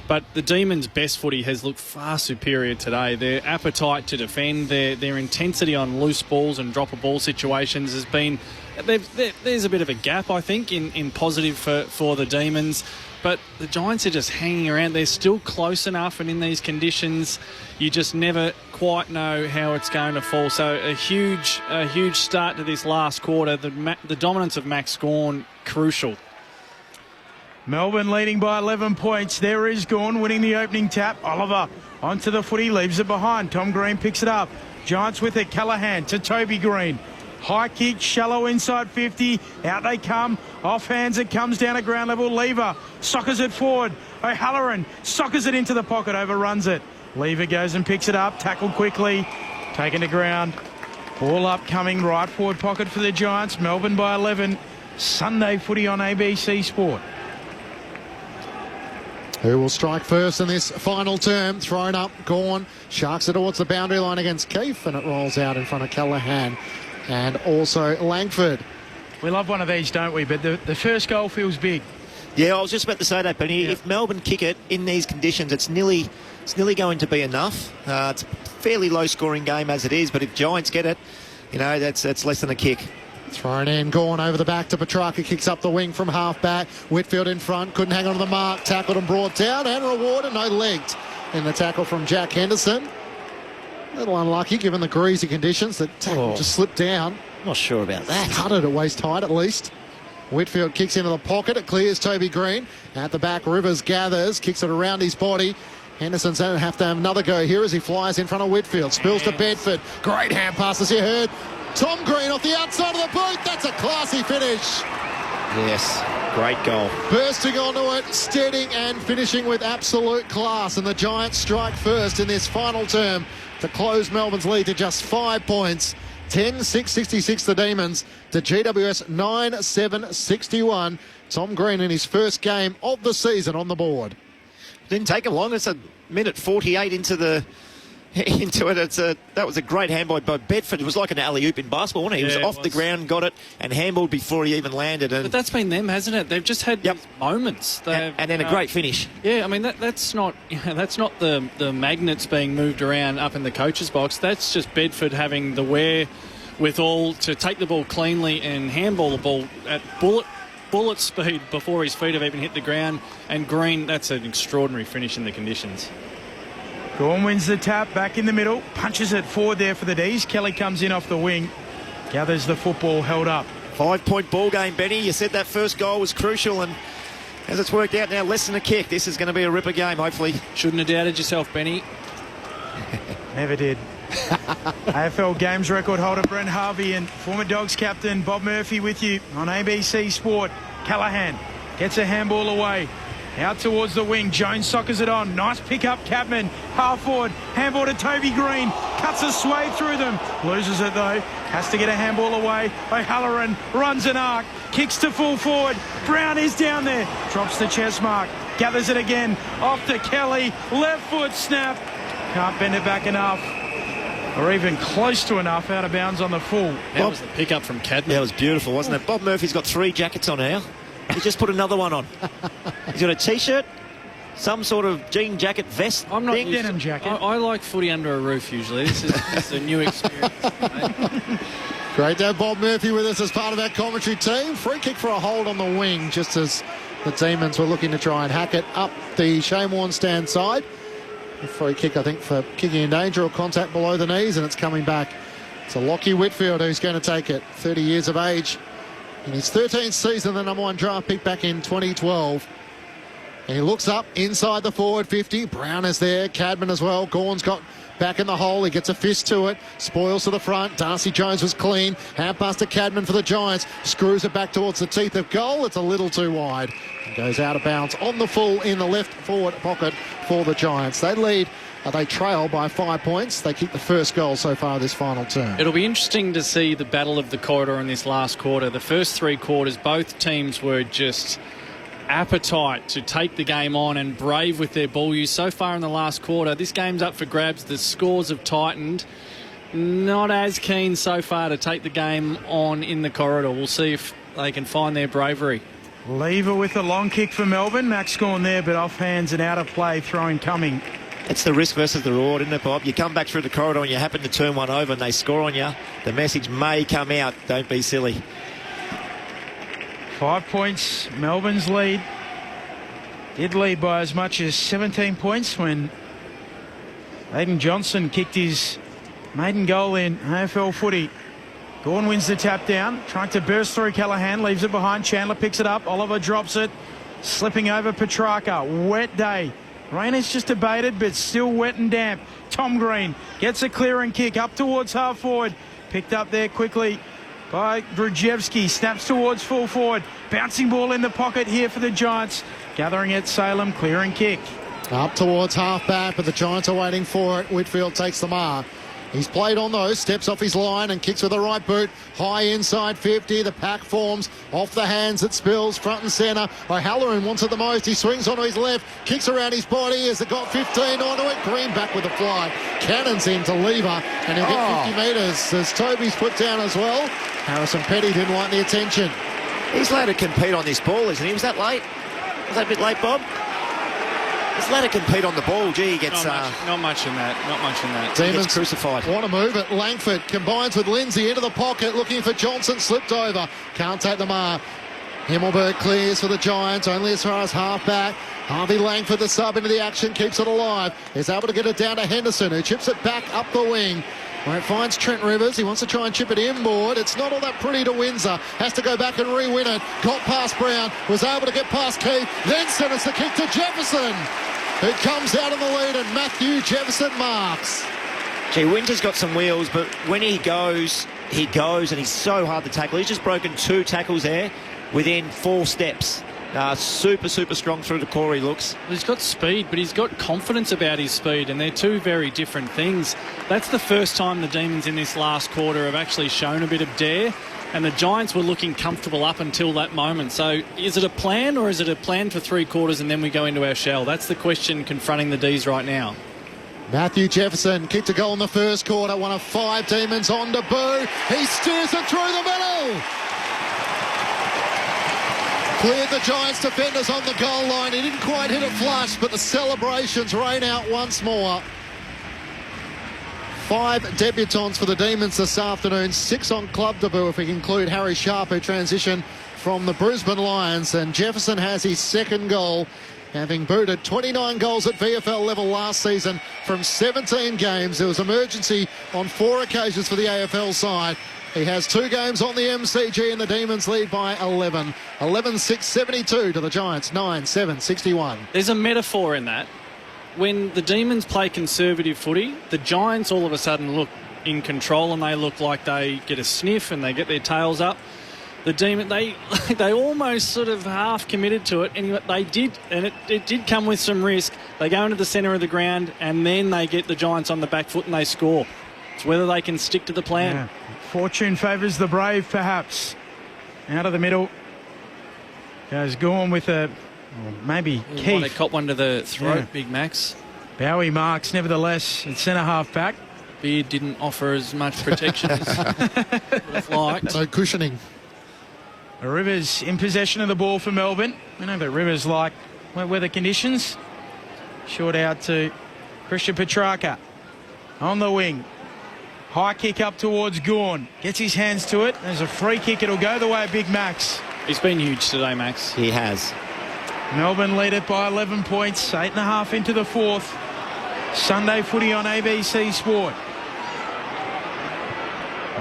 But the Demons' best footy has looked far superior today. Their appetite to defend, their intensity on loose balls and drop a ball situations has been... There's a bit of a gap, I think, in positive for the Demons. But the Giants are just hanging around. They're still close enough, and in these conditions, you just never quite know how it's going to fall. So a huge start to this last quarter. The dominance of Max Gawn, crucial. Melbourne leading by 11 points. There is Gawn winning the opening tap. Oliver onto the footy, leaves it behind. Tom Green picks it up. Giants with it. Callaghan to Toby Green. High kick, shallow inside 50. Out they come. Off hands, it comes down at ground level. Lever soccers it forward. O'Halloran soccers it into the pocket, overruns it. Lever goes and picks it up. Tackled quickly. Taken to ground. Ball upcoming, right forward pocket for the Giants. Melbourne by 11. Sunday footy on ABC Sport. Who will strike first in this final term? Thrown up, Gawn. Sharks it towards the boundary line against Keefe, and it rolls out in front of Callaghan and also Langford. We love one of these, don't we? But the first goal feels big. Yeah, I was just about to say that, Benny. Yeah. If Melbourne kick it in these conditions, it's nearly going to be enough. It's a fairly low-scoring game as it is, but if Giants get it, that's less than a kick. Thrown in, Gawn over the back to Petrarca, kicks up the wing from half-back. Whitfield in front, couldn't hang on to the mark, tackled and brought down, and rewarded, no legged in the tackle from Jack Henderson. A little unlucky given the greasy conditions. The tackle just slipped down. Not sure about that. Cut it at waist height at least. Whitfield kicks into the pocket, it clears Toby Green. At the back, Rivers gathers, kicks it around his body. Henderson's going to have another go here as he flies in front of Whitfield. Spills to Bedford. Great hand pass as you heard. Tom Green off the outside of the boot. That's a classy finish. Yes, great goal. Bursting onto it, steadying and finishing with absolute class. And the Giants strike first in this final term to close Melbourne's lead to just 5 points. 10-6-66 the Demons to GWS 9-7-61. Tom Green in his first game of the season on the board. Didn't take him long. It's a minute 48 into it. That was a great handball by Bedford. It was like an alley-oop in basketball, wasn't it? He was off the ground, got it, and handballed before he even landed. But that's been them, hasn't it? They've just had these moments. And then a great finish. Yeah, I mean, that's not the magnets being moved around up in the coach's box. That's just Bedford having the wherewithal to take the ball cleanly and handball the ball at bullet speed before his feet have even hit the ground. And Green, that's an extraordinary finish in the conditions. Gawn wins the tap, back in the middle, punches it forward there for the D's. Kelly comes in off the wing, gathers the football, held up. 5-point ball game, Benny. You said that first goal was crucial, and as it's worked out now, less than a kick. This is going to be a ripper game, hopefully. Shouldn't have doubted yourself, Benny. Never did. AFL Games record holder Brent Harvey and former Dogs captain Bob Murphy with you on ABC Sport. Callaghan gets a handball away. Out towards the wing, Jones soccers it on. Nice pick up, Capman. Half forward, handball to Toby Green. Cuts a swathe through them. Loses it though. Has to get a handball away. O'Halloran runs an arc. Kicks to full forward. Brown is down there. Drops the chest mark. Gathers it again. Off to Kelly. Left foot snap. Can't bend it back enough. Or even close to enough, out of bounds on the full. That was the pick up from Cadman. That was beautiful, wasn't it? Bob Murphy's got 3 jackets on now. He just put another one on. He's got a T-shirt, some sort of jean jacket, vest. I'm not denim jacket. I like footy under a roof usually. This is a new experience. Great to have Bob Murphy with us as part of our commentary team. Free kick for a hold on the wing, just as the Demons were looking to try and hack it up the Shane Warne stand side. A free kick, I think, for kicking in danger or contact below the knees, and it's coming back to Lockie Whitfield, who's going to take it. 30 years of age In his 13th season, the number 1 draft pick back in 2012. And he looks up inside the forward 50. Brown is there. Cadman as well. Gawn's got back in the hole. He gets a fist to it. Spoils to the front. Darcy Jones was clean. Hand pass to Cadman for the Giants. Screws it back towards the teeth of goal. It's a little too wide. It goes out of bounds on the full in the left forward pocket for the Giants. They lead. They trail by 5 points. They kick the first goal so far this final term. It'll be interesting to see the battle of the corridor in this last quarter. The first 3 quarters, both teams were just appetite to take the game on and brave with their ball use. So far in the last quarter, this game's up for grabs. The scores have tightened. Not as keen so far to take the game on in the corridor. We'll see if they can find their bravery. Lever with a long kick for Melbourne. Max Gawn there, but off hands and out of play. Throwing coming. It's the risk versus the reward, isn't it, Bob? You come back through the corridor and you happen to turn one over and they score on you. The message may come out. Don't be silly. 5 points, Melbourne's lead. Did lead by as much as 17 points when Aiden Johnson kicked his maiden goal in AFL footy. Gawn wins the tap down, trying to burst through Callaghan, leaves it behind. Chandler picks it up. Oliver drops it, slipping over Petrarca. Wet day. Rain is just abated, but still wet and damp. Tom Green gets a clearing kick up towards half forward. Picked up there quickly by Grudjevski. Snaps towards full forward. Bouncing ball in the pocket here for the Giants. Gathering at Salem. Clearing kick. Up towards half back, but the Giants are waiting for it. Whitfield takes the mark. He's played on those, steps off his line and kicks with the right boot. High inside 50. The pack forms off the hands. It spills front and centre. O'Halloran wants it the most. He swings onto his left, kicks around his body. Has it got 15 onto it? Green back with a fly. Cannons into Lever, and he'll get 50 metres as Toby's put down as well. Harrison Petty didn't like the attention. He's allowed to compete on this ball, isn't he? Was that late? Was that a bit late, Bob? He's allowed to compete on the ball. Gee, he gets... Not much in that. Not much in that. Demons crucified. Want to move it. Langford combines with Lindsay into the pocket, looking for Johnson. Slipped over. Can't take the mark. Himmelberg clears for the Giants, only as far as half back. Harvey Langford, the sub, into the action, keeps it alive. Is able to get it down to Henderson, who chips it back up the wing, where it finds Trent Rivers. He wants to try and chip it inboard. It's not all that pretty to Windsor. Has to go back and re-win it. Got past Brown. Was able to get past Keith. Then sends the kick to Jefferson, who comes out of the lead, and Matthew Jefferson marks. Gee, Windsor's got some wheels, but when he goes, and he's so hard to tackle. He's just broken 2 tackles there within 4 steps. Super strong through the core, he looks. He's got speed, but he's got confidence about his speed, and they're 2 very different things. That's the first time the Demons in this last quarter have actually shown a bit of dare, and the Giants were looking comfortable up until that moment. So is it a plan, or is it a plan for 3 quarters and then we go into our shell? That's the question confronting the D's right now. Matthew Jefferson kicked a goal in the first quarter. One of 5 Demons on to Boo. He steers it through the middle. Cleared the Giants defenders on the goal line. He didn't quite hit it flush, but the celebrations rain out once more. 5 debutants for the Demons this afternoon. 6 on club debut if we include Harry Sharp, who transitioned from the Brisbane Lions. And Jefferson has his 2nd goal, having booted 29 goals at VFL level last season from 17 games. There was emergency on 4 occasions for the AFL side. He has 2 games on the MCG, and the Demons lead by 11. 11-6-72 to the Giants, 9-7-61. There's a metaphor in that. When the Demons play conservative footy, the Giants all of a sudden look in control, and they look like they get a sniff and they get their tails up. The Demon, they almost sort of half committed to it, and they did, and it did come with some risk. They go into the centre of the ground, and then they get the Giants on the back foot and they score. It's whether they can stick to the plan. Yeah. Fortune favours the brave, perhaps. Out of the middle goes Gawn with maybe Keith. Might have caught one to the throat, Yeah. Big Max. Bowie marks, nevertheless, at centre half back. Beard didn't offer as much protection as would have liked. So cushioning. Rivers in possession of the ball for Melbourne. We know that Rivers like weather conditions. Short out to Christian Petrarca on the wing. High kick up towards Gawn. Gets his hands to it. There's a free kick. It'll go the way of Big Max. He's been huge today, Max. He has. Melbourne lead it by 11 points. 8.5 into the 4th. Sunday footy on ABC Sport.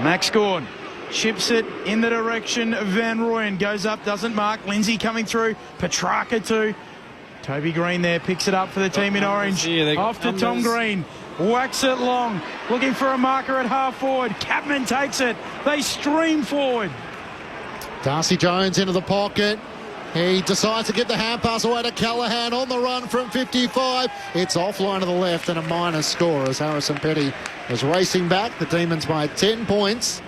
Max Gawn chips it in the direction of Van Rooyen. Goes up, doesn't mark. Lindsay coming through. Petrarca too. Toby Green there picks it up for the team in orange. Off to Tom Green. Whacks it long. Looking for a marker at half forward. Capman takes it. They stream forward. Darcy Jones into the pocket. He decides to get the hand pass away to Callaghan on the run from 55. It's offline to the left and a minus score as Harrison Petty was racing back. The Demons by 10 points.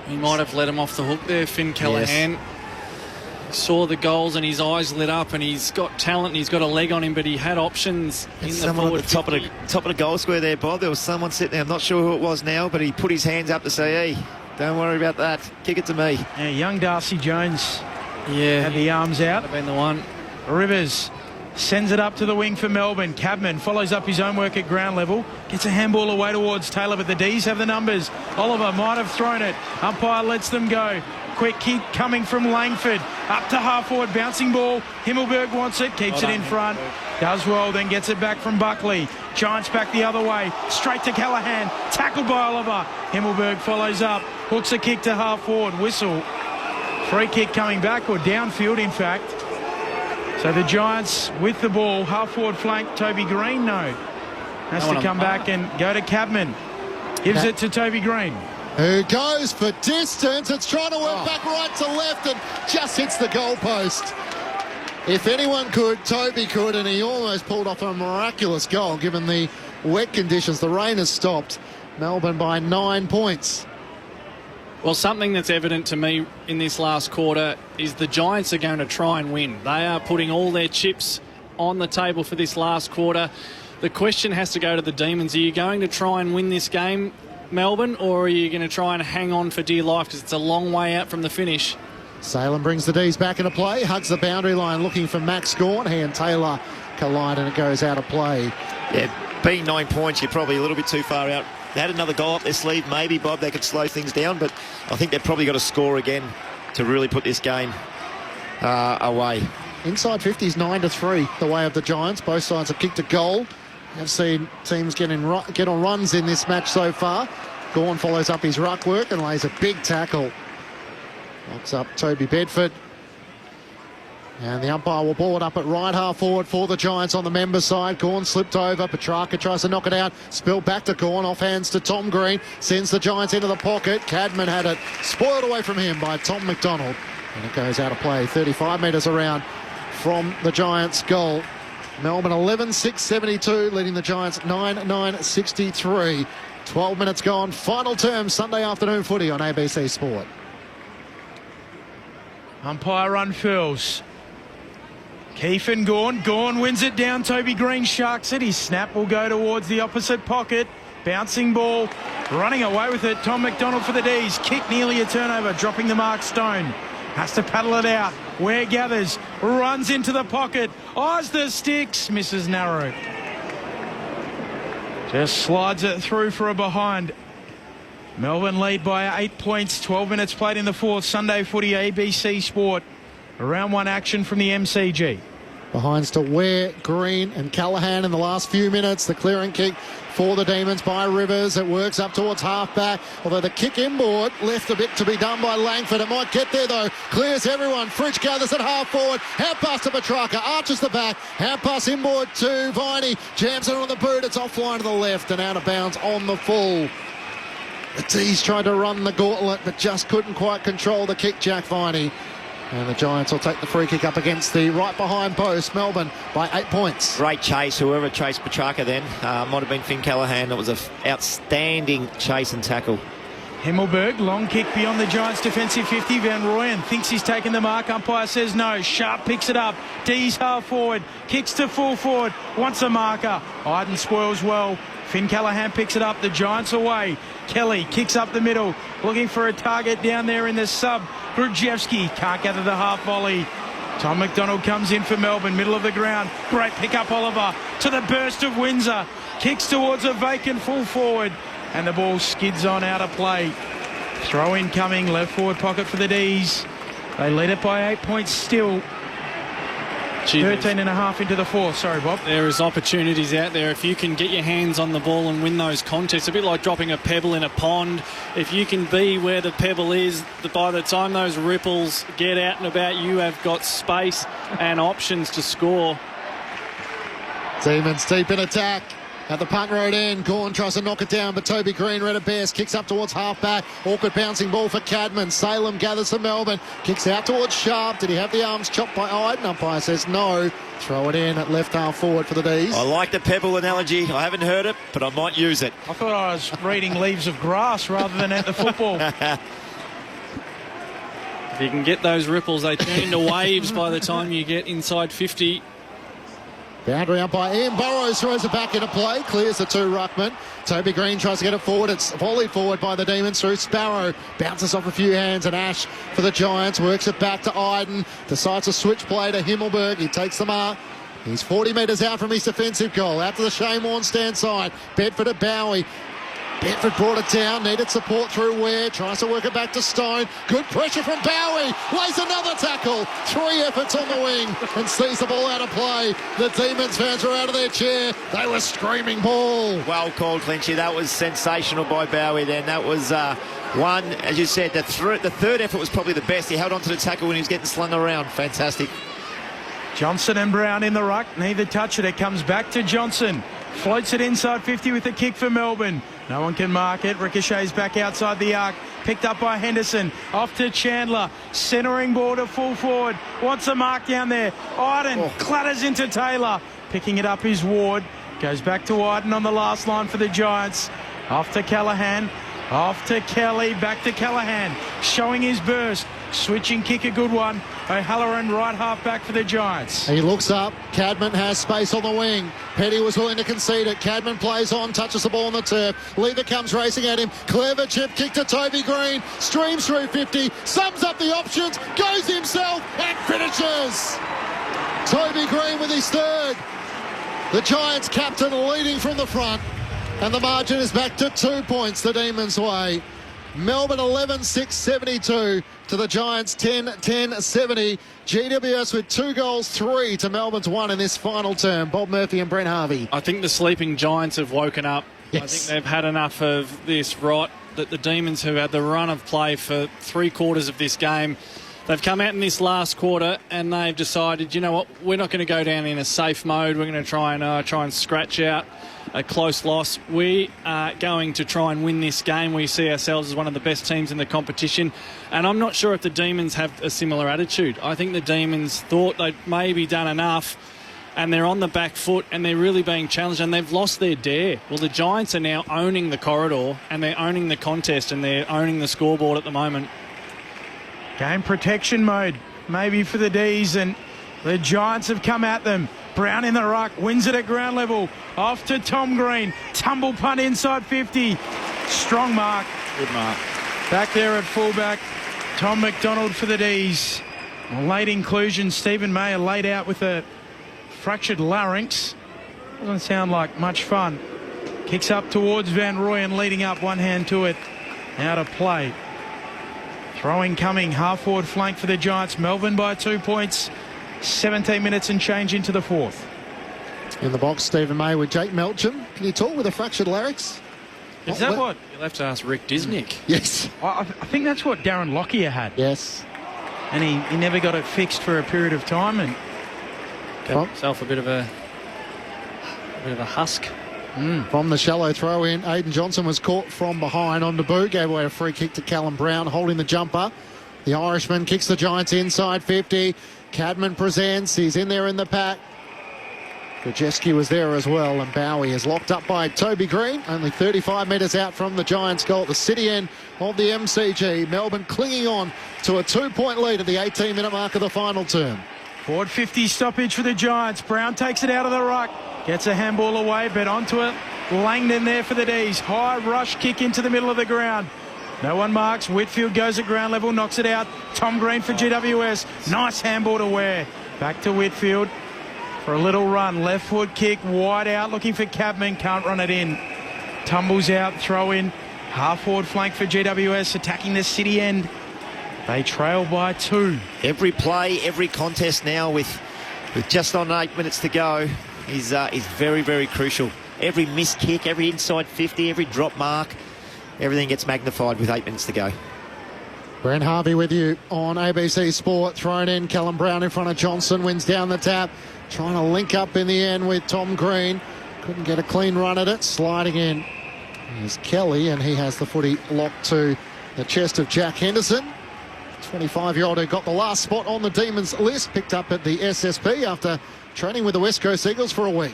He might have let him off the hook there, Finn Callaghan. Yes. Saw the goals and his eyes lit up, and he's got talent and he's got a leg on him, but he had options in the forward. At the top of the goal square there, Bob. There was someone sitting there. I'm not sure who it was now, but he put his hands up to say, hey, don't worry about that. Kick it to me. Yeah, young Darcy Jones. Yeah, had the arms out. Have been the one. Rivers sends it up to the wing for Melbourne. Cabman follows up his own work at ground level. Gets a handball away towards Taylor, but the D's have the numbers. Oliver might have thrown it. Umpire lets them go. Quick kick coming from Langford. Up to half forward, bouncing ball. Himmelberg wants it, keeps it in front. Does well, then gets it back from Buckley. Giants back the other way. Straight to Callaghan. Tackled by Oliver. Himmelberg follows up. Hooks a kick to half forward. Whistle. Free kick coming back, or downfield in fact. So the Giants with the ball. Half forward flank, Toby Green, no. Has to come back and go to Cabman. Gives it to Toby Green. Who goes for distance. It's trying to work back right to left and just hits the goalpost. If anyone could, Toby could, and he almost pulled off a miraculous goal given the wet conditions. The rain has stopped. Melbourne by 9 points. Well, something that's evident to me in this last quarter is the Giants are going to try and win. They are putting all their chips on the table for this last quarter. The question has to go to the Demons. Are you going to try and win this game, Melbourne, or are you going to try and hang on for dear life because it's a long way out from the finish? Salem brings the D's back into play, hugs the boundary line looking for Max Gawn. He and Taylor collide and it goes out of play. Yeah, being 9 points, you're probably a little bit too far out. They had another goal up their sleeve, maybe, Bob, they could slow things down, but I think they've probably got to score again to really put this game away. Inside 50's 9-3, the way of the Giants. Both sides have kicked a goal. I've seen teams get on runs in this match so far. Gawn follows up his ruck work and lays a big tackle. Locks up Toby Bedford. And the umpire will ball it up at right half forward for the Giants on the member side. Gawn slipped over. Petrarca tries to knock it out. Spilled back to Gawn. Off hands to Tom Green. Sends the Giants into the pocket. Cadman had it spoiled away from him by Tom McDonald. And it goes out of play. 35 metres around from the Giants' goal. Melbourne 11-6-72, leading the Giants 9-9-63. 12 minutes gone. Final term Sunday afternoon footy on ABC Sport. Umpire unfurls. Keefe and Gawn. Gawn wins it down. Toby Green sharks it. His snap will go towards the opposite pocket. Bouncing ball. Running away with it. Tom McDonald for the D's. Kick nearly a turnover. Dropping the mark. Stone has to paddle it out. Ware gathers. Runs into the pocket. Eyes the sticks. Misses narrow. Just slides it through for a behind. Melbourne lead by 8 points. 12 minutes played in the fourth. Sunday footy, ABC Sport. Round one action from the MCG. Behinds to Ware, Green and Callaghan in the last few minutes. The clearing kick for the Demons by Rivers. It works up towards half-back. Although the kick inboard left a bit to be done by Langford. It might get there though. Clears everyone. Fridge gathers at half-forward. Hand pass to Petrarca. Arches the back. Hand pass inboard to Viney. Jams it on the boot. It's offline to the left and out of bounds on the full. The D's tried to run the gauntlet but just couldn't quite control the kick, Jack Viney. And the Giants will take the free kick up against the right behind post. Melbourne by 8 points. Great chase. Whoever chased Petrarca then might have been Finn Callaghan. It was an outstanding chase and tackle. Himmelberg, long kick beyond the Giants' defensive 50. Van Rooyen thinks he's taken the mark. Umpire says no. Sharp picks it up. D's half forward. Kicks to full forward. Wants a marker. Iden spoils well. Finn Callaghan picks it up. The Giants away. Kelly kicks up the middle. Looking for a target down there in the sub. Grudjewski can't gather the half volley. Tom McDonald comes in for Melbourne, middle of the ground. Great pick up, Oliver, to the burst of Windsor. Kicks towards a vacant full forward. And the ball skids on out of play. Throw in coming, left forward pocket for the D's. They lead it by 8 points still. 13 and a half into the fourth. Sorry, Bob. There is opportunities out there. If you can get your hands on the ball and win those contests, a bit like dropping a pebble in a pond. If you can be where the pebble is, by the time those ripples get out and about, you have got space and options to score. Demons deep in attack. At the punt road end, Gawn tries to knock it down, but Toby Green, red at best, kicks up towards half-back. Awkward bouncing ball for Cadman. Salem gathers for Melbourne. Kicks out towards Sharp. Did he have the arms chopped by Iden? Umpire says no. Throw it in at left half forward for the D's. I like the pebble analogy. I haven't heard it, but I might use it. I thought I was reading leaves of grass rather than at the football. If you can get those ripples, they turn into waves by the time you get inside 50. Boundary up by Ian Burrows, throws it back into play, clears the two ruckman. Toby Green tries to get it forward. It's volleyed forward by the Demons through Sparrow. Bounces off a few hands, and Ash for the Giants works it back to Iden. Decides to switch play to Himmelberg. He takes the mark. He's 40 metres out from his defensive goal. Out to the Shane Warne stand side. Bedford at Bowie. Bedford brought it down, needed support through Ware, tries to work it back to Stone. Good pressure from Bowie, lays another tackle. 3 efforts on the wing and sees the ball out of play. The Demons fans were out of their chair. They were screaming ball. Well called, Clinchy. That was sensational by Bowie then. That was one, as you said, the third effort was probably the best. He held on to the tackle when he was getting slung around. Fantastic. Johnson and Brown in the ruck. Neither touch it. It comes back to Johnson. Floats it inside 50 with a kick for Melbourne. No one can mark it. Ricochets back outside the arc. Picked up by Henderson. Off to Chandler. Centering ball to full forward. Wants a mark down there. Iden clatters into Taylor. Picking it up is Ward. Goes back to Iden on the last line for the Giants. Off to Callaghan. Off to Kelly. Back to Callaghan. Showing his burst. Switching kick, a good one. O'Halloran right half back for the Giants. He looks up. Cadman has space on the wing. Petty was willing to concede it. Cadman plays on, touches the ball on the turf. Lever comes racing at him. Clever chip kick to Toby Green. Streams through 50. Sums up the options. Goes himself and finishes. Toby Green with his third. The Giants captain leading from the front. And the margin is back to 2 points the Demons' way. Melbourne 11-6-72 to the Giants 10-10-70. GWS with 2 goals, 3 to Melbourne's 1 in this final term. Bob Murphy and Brent Harvey. I think the sleeping Giants have woken up. Yes. I think they've had enough of this rot that the Demons, who had the run of play for 3/4 of this game, they've come out in this last quarter and they've decided, you know what, we're not going to go down in a safe mode. We're going to try and scratch out a close loss. We are going to try and win this game. We see ourselves as one of the best teams in the competition, and I'm not sure if the Demons have a similar attitude. I think the Demons thought they'd maybe done enough, and they're on the back foot and they're really being challenged, and they've lost their dare. Well, the Giants are now owning the corridor and they're owning the contest and they're owning the scoreboard at the moment. Game protection mode maybe for the D's, and the Giants have come at them. Brown in the ruck, wins it at ground level. Off to Tom Green. Tumble punt inside 50. Strong mark. Good mark. Back there at fullback, Tom McDonald for the D's. Late inclusion, Stephen Mayer laid out with a fractured larynx. Doesn't sound like much fun. Kicks up towards Van Rooyen, leading up, one hand to it. Out of play. Throwing coming, half forward flank for the Giants. Melbourne by 2 points. 17 minutes and change into the fourth. In the box, Stephen May with Jake Melcham. Can you talk with a fractured larynx? Is that what? You'll have to ask Rick Disnick. Yes. I think that's what Darren Lockyer had. Yes. And he never got it fixed for a period of time. And got himself a bit of a husk. From the shallow throw in, Aidan Johnson was caught from behind on debut, gave away a free kick to Callum Brown, holding the jumper. The Irishman kicks the Giants inside 50. Cadman presents, he's in there in the pack. Krajewski was there as well, and Bowie is locked up by Toby Green, only 35 metres out from the Giants' goal at the city end of the MCG. Melbourne clinging on to a 2-point lead at the 18-minute mark of the final term. Forward 50 stoppage for the Giants. Brown takes it out of the ruck, gets a handball away, but onto it. Langdon there for the D's. High rush kick into the middle of the ground. No one marks. Whitfield goes at ground level, knocks it out. Tom Green for GWS. Nice handball to Ware. Back to Whitfield for a little run. Left foot kick, wide out, looking for Cabman. Can't run it in. Tumbles out, throw in. Half forward flank for GWS, attacking the city end. They trail by 2. Every play, every contest now with With just on 8 minutes to go, is very, very crucial. Every missed kick, every inside 50, every drop mark, everything gets magnified with 8 minutes to go. Brent Harvey with you on ABC Sport. Thrown in, Callum Brown in front of Johnson, wins down the tap. Trying to link up in the end with Tom Green. Couldn't get a clean run at it. Sliding in is Kelly, and he has the footy locked to the chest of Jack Henderson. 25-year-old who got the last spot on the Demons list, picked up at the SSP after training with the West Coast Eagles for a week.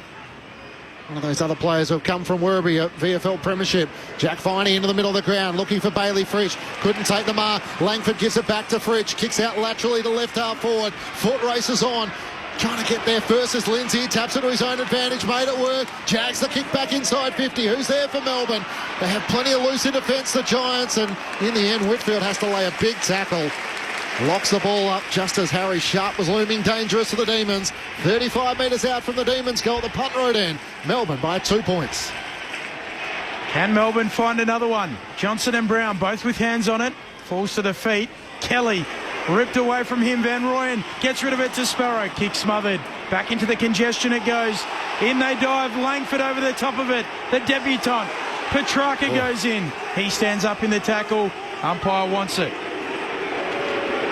One of those other players who have come from Werribee at VFL Premiership. Jack Viney into the middle of the ground, looking for Bailey Fritsch. Couldn't take the mark. Langford gives it back to Fritsch. Kicks out laterally to left half forward. Foot races on. Trying to get there first as Lindsay taps it to his own advantage. Made it work. Jags the kick back inside 50. Who's there for Melbourne? They have plenty of loose in defence, the Giants. And in the end, Whitfield has to lay a big tackle. Locks the ball up just as Harry Sharp was looming dangerous for the Demons. 35 metres out from the Demons goal at the punt road end. Melbourne by 2 points. Can Melbourne find another one? Johnson and Brown both with hands on it. Falls to the feet. Kelly ripped away from him. Van Rooyen gets rid of it to Sparrow. Kick smothered. Back into the congestion it goes. In they dive. Langford over the top of it. The debutant. Petrarca goes in. He stands up in the tackle. Umpire wants it.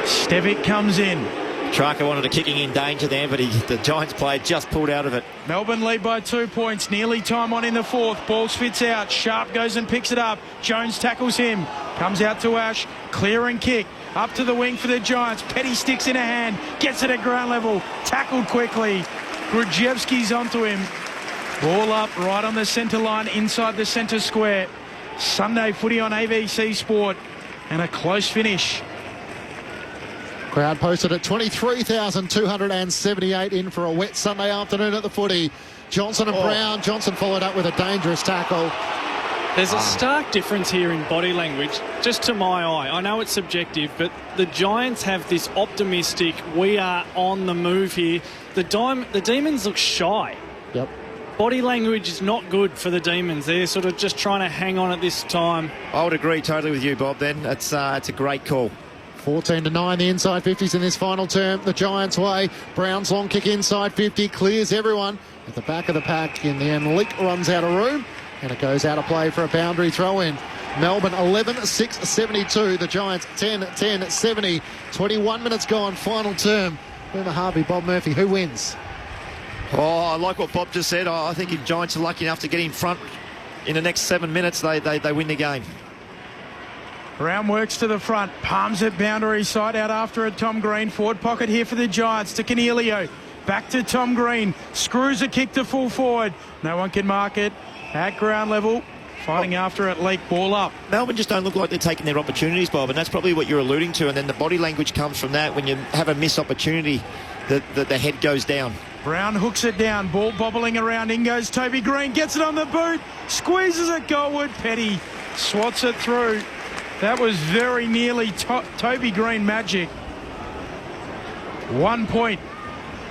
Stevic comes in. Petrarca wanted a kicking in danger there, but the Giants player just pulled out of it. Melbourne lead by 2 points. Nearly time on in the fourth. Ball spits out. Sharp goes and picks it up. Jones tackles him. Comes out to Ash. Clear and kick. Up to the wing for the Giants. Petty sticks in a hand. Gets it at ground level. Tackled quickly. Grudziewski's onto him. Ball up right on the centre line inside the centre square. Sunday footy on ABC Sport. And a close finish. Crowd posted at 23,278 in for a wet Sunday afternoon at the footy. Johnson and Brown. Johnson followed up with a dangerous tackle. There's a stark difference here in body language, just to my eye. I know it's subjective, but the Giants have this optimistic, we are on the move here. The Demons look shy. Yep. Body language is not good for the Demons. They're sort of just trying to hang on at this time. I would agree totally with you, Bob, then. It's a great call. 14-9, the inside 50s in this final term. The Giants' way. Brown's long kick inside 50. Clears everyone at the back of the pack. In the end, Leak runs out of room. And it goes out of play for a boundary throw-in. Melbourne 11-6-72. The Giants 10-10-70. 21 minutes gone, final term. Boomer Harvey, Bob Murphy, who wins? Oh, I like what Bob just said. I think if Giants are lucky enough to get in front in the next 7 minutes, they win the game. Brown works to the front, palms it boundary side out after it. Tom Green, forward pocket here for the Giants to Canelio. Back to Tom Green, screws a kick to full forward. No one can mark it at ground level. Fighting after it, Leak, ball up. Melbourne just don't look like they're taking their opportunities, Bob, and that's probably what you're alluding to. And then the body language comes from that. When you have a missed opportunity, the head goes down. Brown hooks it down, ball bobbling around. In goes Toby Green, gets it on the boot, squeezes it goalward. Petty swats it through. That was very nearly Toby Green magic. 1 point.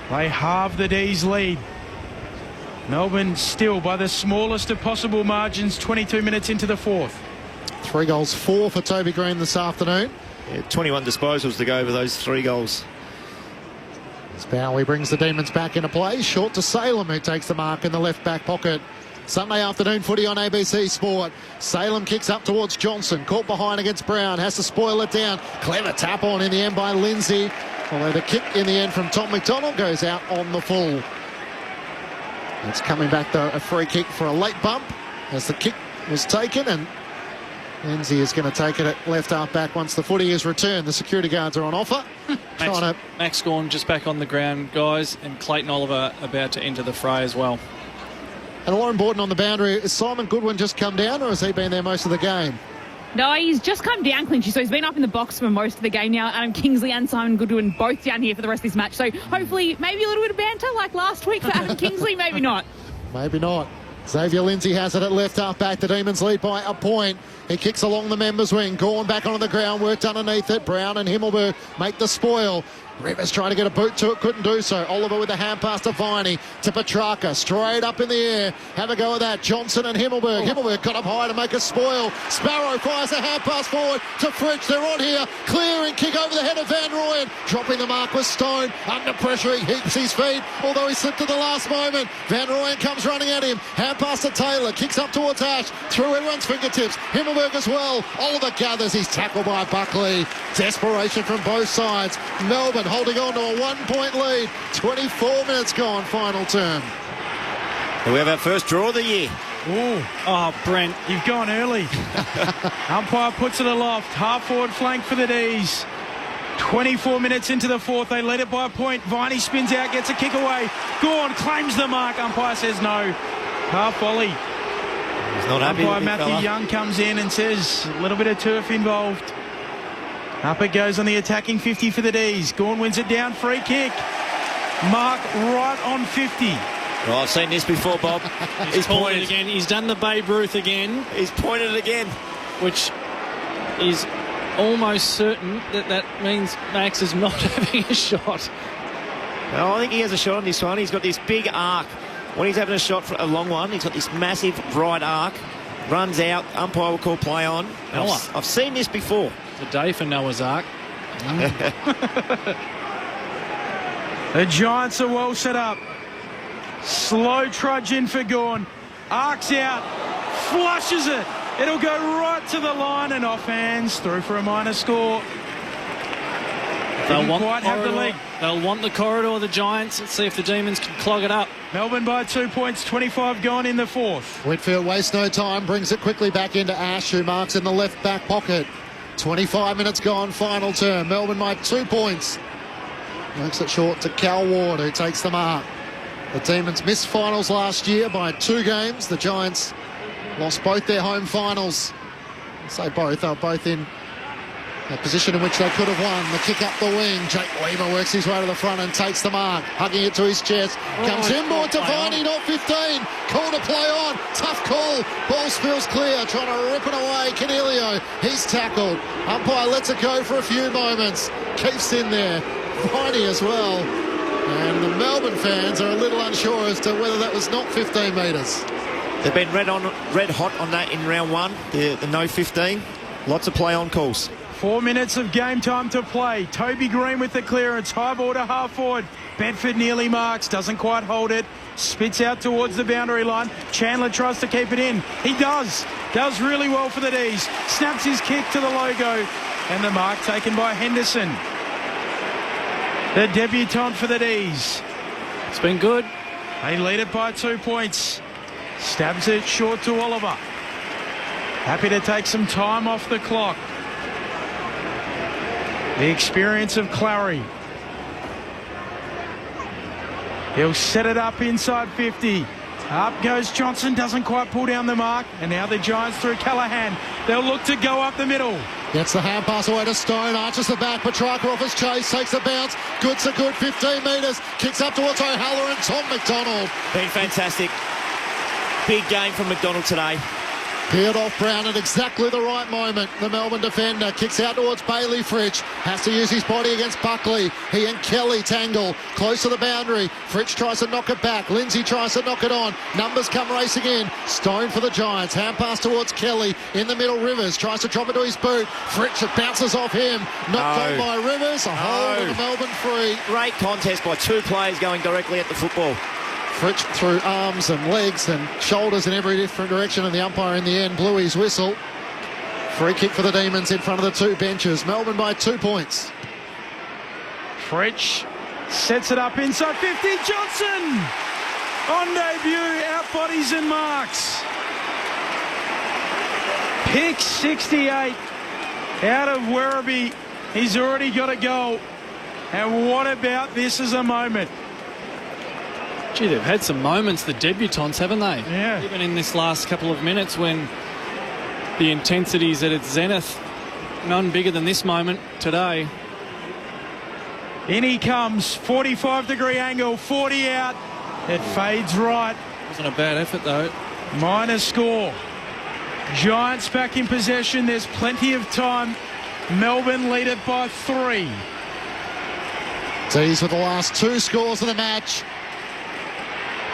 They halve the D's lead. Melbourne still by the smallest of possible margins, 22 minutes into the fourth. 3 goals, 4 for Toby Green this afternoon. Yeah, 21 disposals to go over those 3 goals. Bowie brings the Demons back into play. Short to Salem, who takes the mark in the left back pocket. Sunday afternoon footy on ABC Sport. Salem kicks up towards Johnson. Caught behind against Brown. Has to spoil it down. Clever tap on in the end by Lindsay. Although the kick in the end from Tom McDonald goes out on the full. It's coming back though, a free kick for a late bump as the kick was taken, and Lindsay is going to take it at left half back once the footy is returned. The security guards are on offer. Max Gawn just back on the ground, guys, and Clayton Oliver about to enter the fray as well. And Lauren Borden on the boundary. Has Simon Goodwin just come down, or has he been there most of the game? No, he's just come down, Clinchy, so he's been up in the box for most of the game now. Adam Kingsley and Simon Goodwin both down here for the rest of this match. So hopefully maybe a little bit of banter like last week for Adam Kingsley, maybe not. Maybe not. Xavier Lindsay has it at left half back. The Demons lead by a point. He kicks along the members' wing. Gawn back onto the ground, worked underneath it. Brown and Himmelberg make the spoil. Rivers trying to get a boot to it, couldn't do so. Oliver with the hand pass to Viney, to Petrarca, straight up in the air. Have a go at that. Johnson and Himmelberg. Himmelberg got up high to make a spoil. Sparrow fires a hand pass forward to Fritsch. They're on here. Clearing kick over the head of Van Rooyen. Dropping the mark with Stone. Under pressure, he heaps his feet, although he slipped at the last moment. Van Rooyen comes running at him. Hand pass to Taylor. Kicks up towards Ash. Through everyone's fingertips. Himmelberg as well. Oliver gathers. He's tackled by Buckley. Desperation from both sides. Melbourne holding on to a 1-point lead. 24 minutes gone, final term. We have our first draw of the year. Ooh. Oh, Brent, you've gone early. Umpire puts it aloft. Half forward flank for the D's. 24 minutes into the fourth. They lead it by a point. Viney spins out, gets a kick away. Gawn claims the mark. Umpire says no. Half volley. He's not happy. Umpire Matthew Young comes in and says a little bit of turf involved. Up it goes on the attacking 50 for the D's. Gawn wins it down. Free kick. Mark right on 50. Well, I've seen this before, Bob. He's pointed again. He's done the Babe Ruth again. He's pointed again. Which is almost certain that means Max is not having a shot. No, I think he has a shot on this one. He's got this big arc. When he's having a shot for a long one, he's got this massive right arc. Runs out. Umpire will call play on. I've seen this before. It's a day for Noah's Ark. The Giants are well set up. Slow trudge in for Gawn. Arcs out. Flushes it. It'll go right to the line and off hands. Through for a minor score. They'll want the corridor, the Giants. Let's see if the Demons can clog it up. Melbourne by 2 points. 25 gone in the fourth. Whitfield wastes no time. Brings it quickly back into Ash, who marks in the left back pocket. 25 minutes gone, final term. Melbourne by 2 points. Makes it short to Cal Ward, who takes the mark. The Demons missed finals last year by 2 games. The Giants lost both their home finals. I say both. They were both in a position in which they could have won. The kick up the wing. Jake Weaver works his way to the front and takes the mark. Hugging it to his chest. Comes inboard to Viney, not 15. Call to play on. Tough call. Ball spills clear. Trying to rip it away. Canelio. He's tackled. Umpire lets it go for a few moments. Keeps in there. Viney as well. And the Melbourne fans are a little unsure as to whether that was not 15 metres. They've been red hot on that in round one. The no 15. Lots of play on calls. 4 minutes of game time to play. Toby Green with the clearance. High ball to half forward. Bedford nearly marks. Doesn't quite hold it. Spits out towards the boundary line. Chandler tries to keep it in. He does. Does really well for the D's. Snaps his kick to the logo. And the mark taken by Henderson. The debutant for the D's. It's been good. They lead it by 2 points. Stabs it short to Oliver. Happy to take some time off the clock. The experience of Clary. He'll set it up inside 50. Up goes Johnson, doesn't quite pull down the mark. And now the Giants through Callaghan. They'll look to go up the middle. Gets the hand pass away to Stone, arches the back, Petrarca off his chase, takes the bounce, good's a good 15 metres, kicks up towards O'Halloran, Tom McDonald. Been fantastic. Big game from McDonald today. Peeled off Brown at exactly the right moment. The Melbourne defender kicks out towards Bailey Fritsch. Has to use his body against Buckley. He and Kelly tangle close to the boundary. Fritsch tries to knock it back. Lindsay tries to knock it on. Numbers come racing in. Stone for the Giants. Hand pass towards Kelly. In the middle, Rivers tries to drop it to his boot. Fritsch, it bounces off him. Knocked on by Rivers. A hold and a Melbourne free. Great contest by 2 players going directly at the football. Fritsch through arms and legs and shoulders in every different direction, and the umpire in the end blew his whistle. Free kick for the Demons in front of the 2 benches. Melbourne by 2 points. Fritsch sets it up inside 50. Johnson on debut, out bodies and marks. Pick 68 out of Werribee. He's already got a goal. And what about this as a moment? Gee, they've had some moments, the debutants, haven't they? Yeah. Even in this last couple of minutes when the intensity's at its zenith. None bigger than this moment today. In he comes, 45-degree angle, 40 out. It fades right. Wasn't a bad effort, though. Minor score. Giants back in possession. There's plenty of time. Melbourne lead it by 3. Tees with the last 2 scores of the match.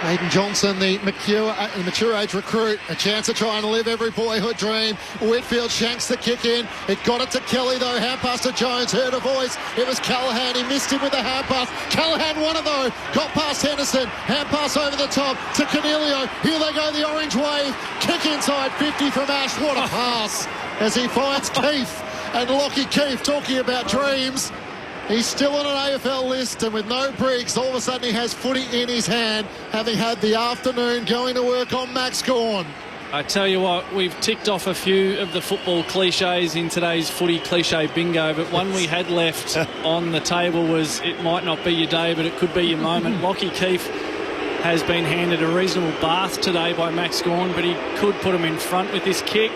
Aidan Johnson, the mature age recruit, a chance to try and live every boyhood dream. Whitfield shanks the kick in. It got it to Kelly though. Hand pass to Jones. Heard a voice. It was Callaghan. He missed him with the hand pass. Callaghan won it though. Got past Henderson. Hand pass over the top to Cornelio. Here they go, the orange wave. Kick inside 50 from Ash. What a pass as he finds Keith. And Lockie Keith talking about dreams. He's still on an AFL list, and with no breaks, all of a sudden he has footy in his hand, having had the afternoon going to work on Max Gawn. I tell you what, we've ticked off a few of the football cliches in today's footy cliche bingo, but one we had left on the table was it might not be your day, but it could be your moment. Lockie Keith has been handed a reasonable bath today by Max Gawn, but he could put him in front with this kick.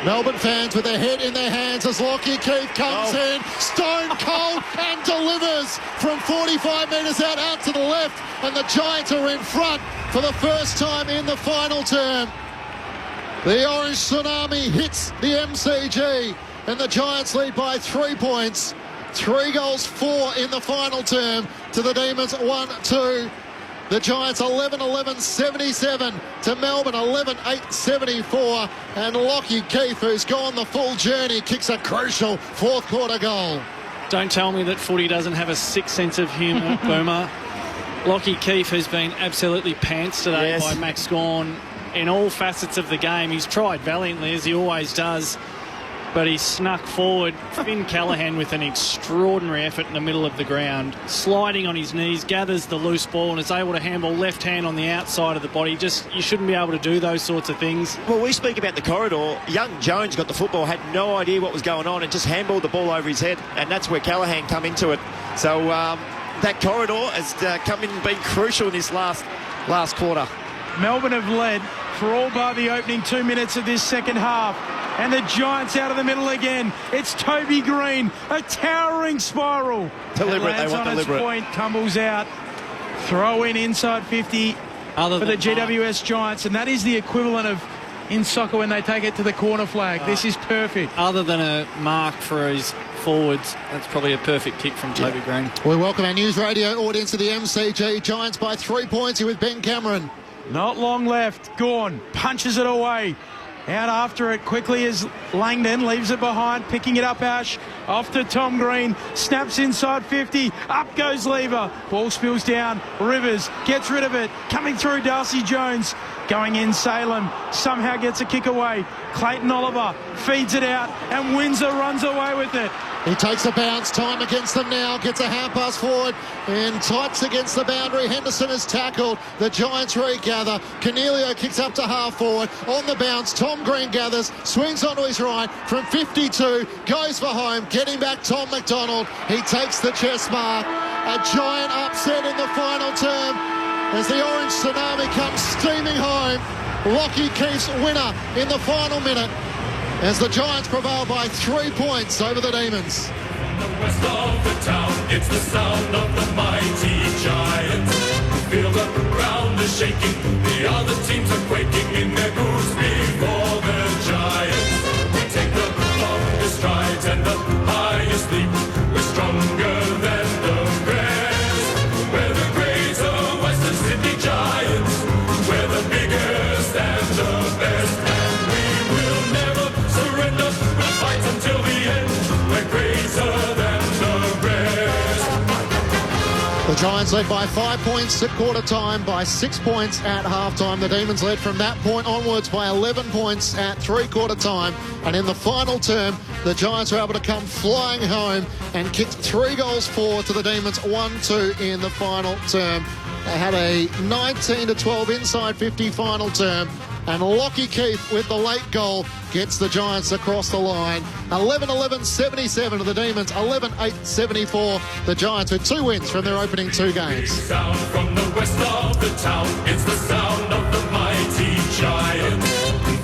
Melbourne fans with their head in their hands as Lockie Keith comes in, stone cold, and delivers from 45 metres out to the left, and the Giants are in front for the first time in the final term. The Orange Tsunami hits the MCG, and the Giants lead by 3 points. 3 goals, 4 in the final term to the Demons, 1-2. The Giants 11-11-77 to Melbourne 11-8-74, and Lockie Keith, who's gone the full journey, kicks a crucial 4th quarter goal. Don't tell me that footy doesn't have a sick sense of humour, Boomer. Lockie Keith has been absolutely pants today by Max Gawn in all facets of the game. He's tried valiantly, as he always does, but he snuck forward. Finn Callaghan with an extraordinary effort in the middle of the ground, sliding on his knees, gathers the loose ball and is able to handle left hand on the outside of the body. Just, you shouldn't be able to do those sorts of things. Well, we speak about the corridor. Young Jones got the football, had no idea what was going on, and just handballed the ball over his head, and that's where Callaghan come into it. So that corridor has come in and been crucial in this last quarter. Melbourne have led for all but the opening 2 minutes of this second half. And the Giants out of the middle again. It's Toby Green, a towering spiral. Deliberate, lands they want on deliberate. Its point, tumbles out. Throw in inside 50 for the GWS Giants. And that is the equivalent of in soccer when they take it to the corner flag. This is perfect. Other than a mark for his forwards, that's probably a perfect kick from Toby Green. We welcome our news radio audience to the MCG. Giants by 3 points here with Ben Cameron. Not long left. Gawn punches it away. Out after it quickly as Langdon leaves it behind, picking it up Ash, off to Tom Green, snaps inside 50, up goes Lever, ball spills down, Rivers gets rid of it, coming through Darcy Jones, going in Salem, somehow gets a kick away, Clayton Oliver feeds it out, and Windsor runs away with it. He takes a bounce, time against them now, gets a hand pass forward, and types against the boundary. Henderson is tackled. The Giants regather. Cornelio kicks up to half forward. On the bounce, Tom Green gathers, swings onto his right from 52, goes for home, getting back Tom McDonald. He takes the chest mark. A giant upset in the final term as the Orange Tsunami comes steaming home. Lockie Keith's winner in the final minute, as the Giants prevail by 3 points over the Demons. From the west of the town, it's the sound of the mighty Giants. Feel the ground is shaking, the other teams are quaking in their boots before the Giants. We take the longest strides and the highest leap. We're stronger than the rest. We're the greater Western Sydney Giants. We're the biggest and the best. Until the end, we're greater than the rest. The Giants led by 5 points at quarter time, by 6 points at half time. The Demons led from that point onwards by 11 points at 3/4 time. And in the final term, the Giants were able to come flying home and kicked 3 goals forward to the Demons, 1-2 in the final term. They had a 19-12 inside 50 final term. And Lockie Keith with the late goal gets the Giants across the line. 11-11-77 to the Demons, 11-8-74. The Giants with 2 wins from their opening 2 games. Sound from the west of the town, it's the sound of the mighty Giants.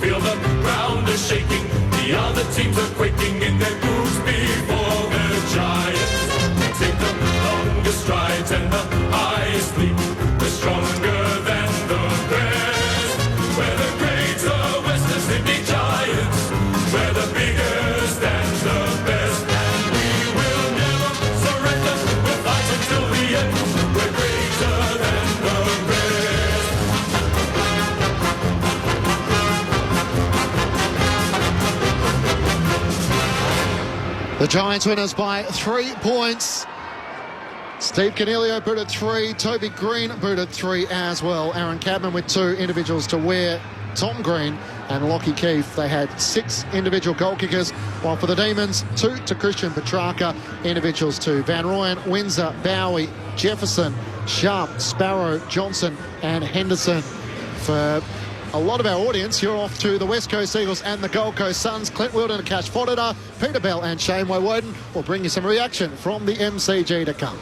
Feel the ground is shaking, the other teams are quaking in their boots before the Giants. Take the longest strides and the highest leap. We're stronger than the rest. We're the greater Western Sydney Giants. We're the biggest and the best. And we will never surrender. We'll fight until the The Giants winners by 3 points. Steve Canelio booted 3. Toby Green booted 3 as well. Aaron Cadman with 2 individuals to wear. Tom Green and Lockie Keefe, they had 6 individual goal kickers, while for the Demons, 2 to Christian Petrarca, individuals to Van Rooyen, Windsor, Bowie, Jefferson, Sharp, Sparrow, Johnson and Henderson. For a lot of our audience, you're off to the West Coast Eagles and the Gold Coast Suns. Clint Wilden and Cash Fodder, Peter Bell and Shane Woewodin will bring you some reaction from the MCG to come.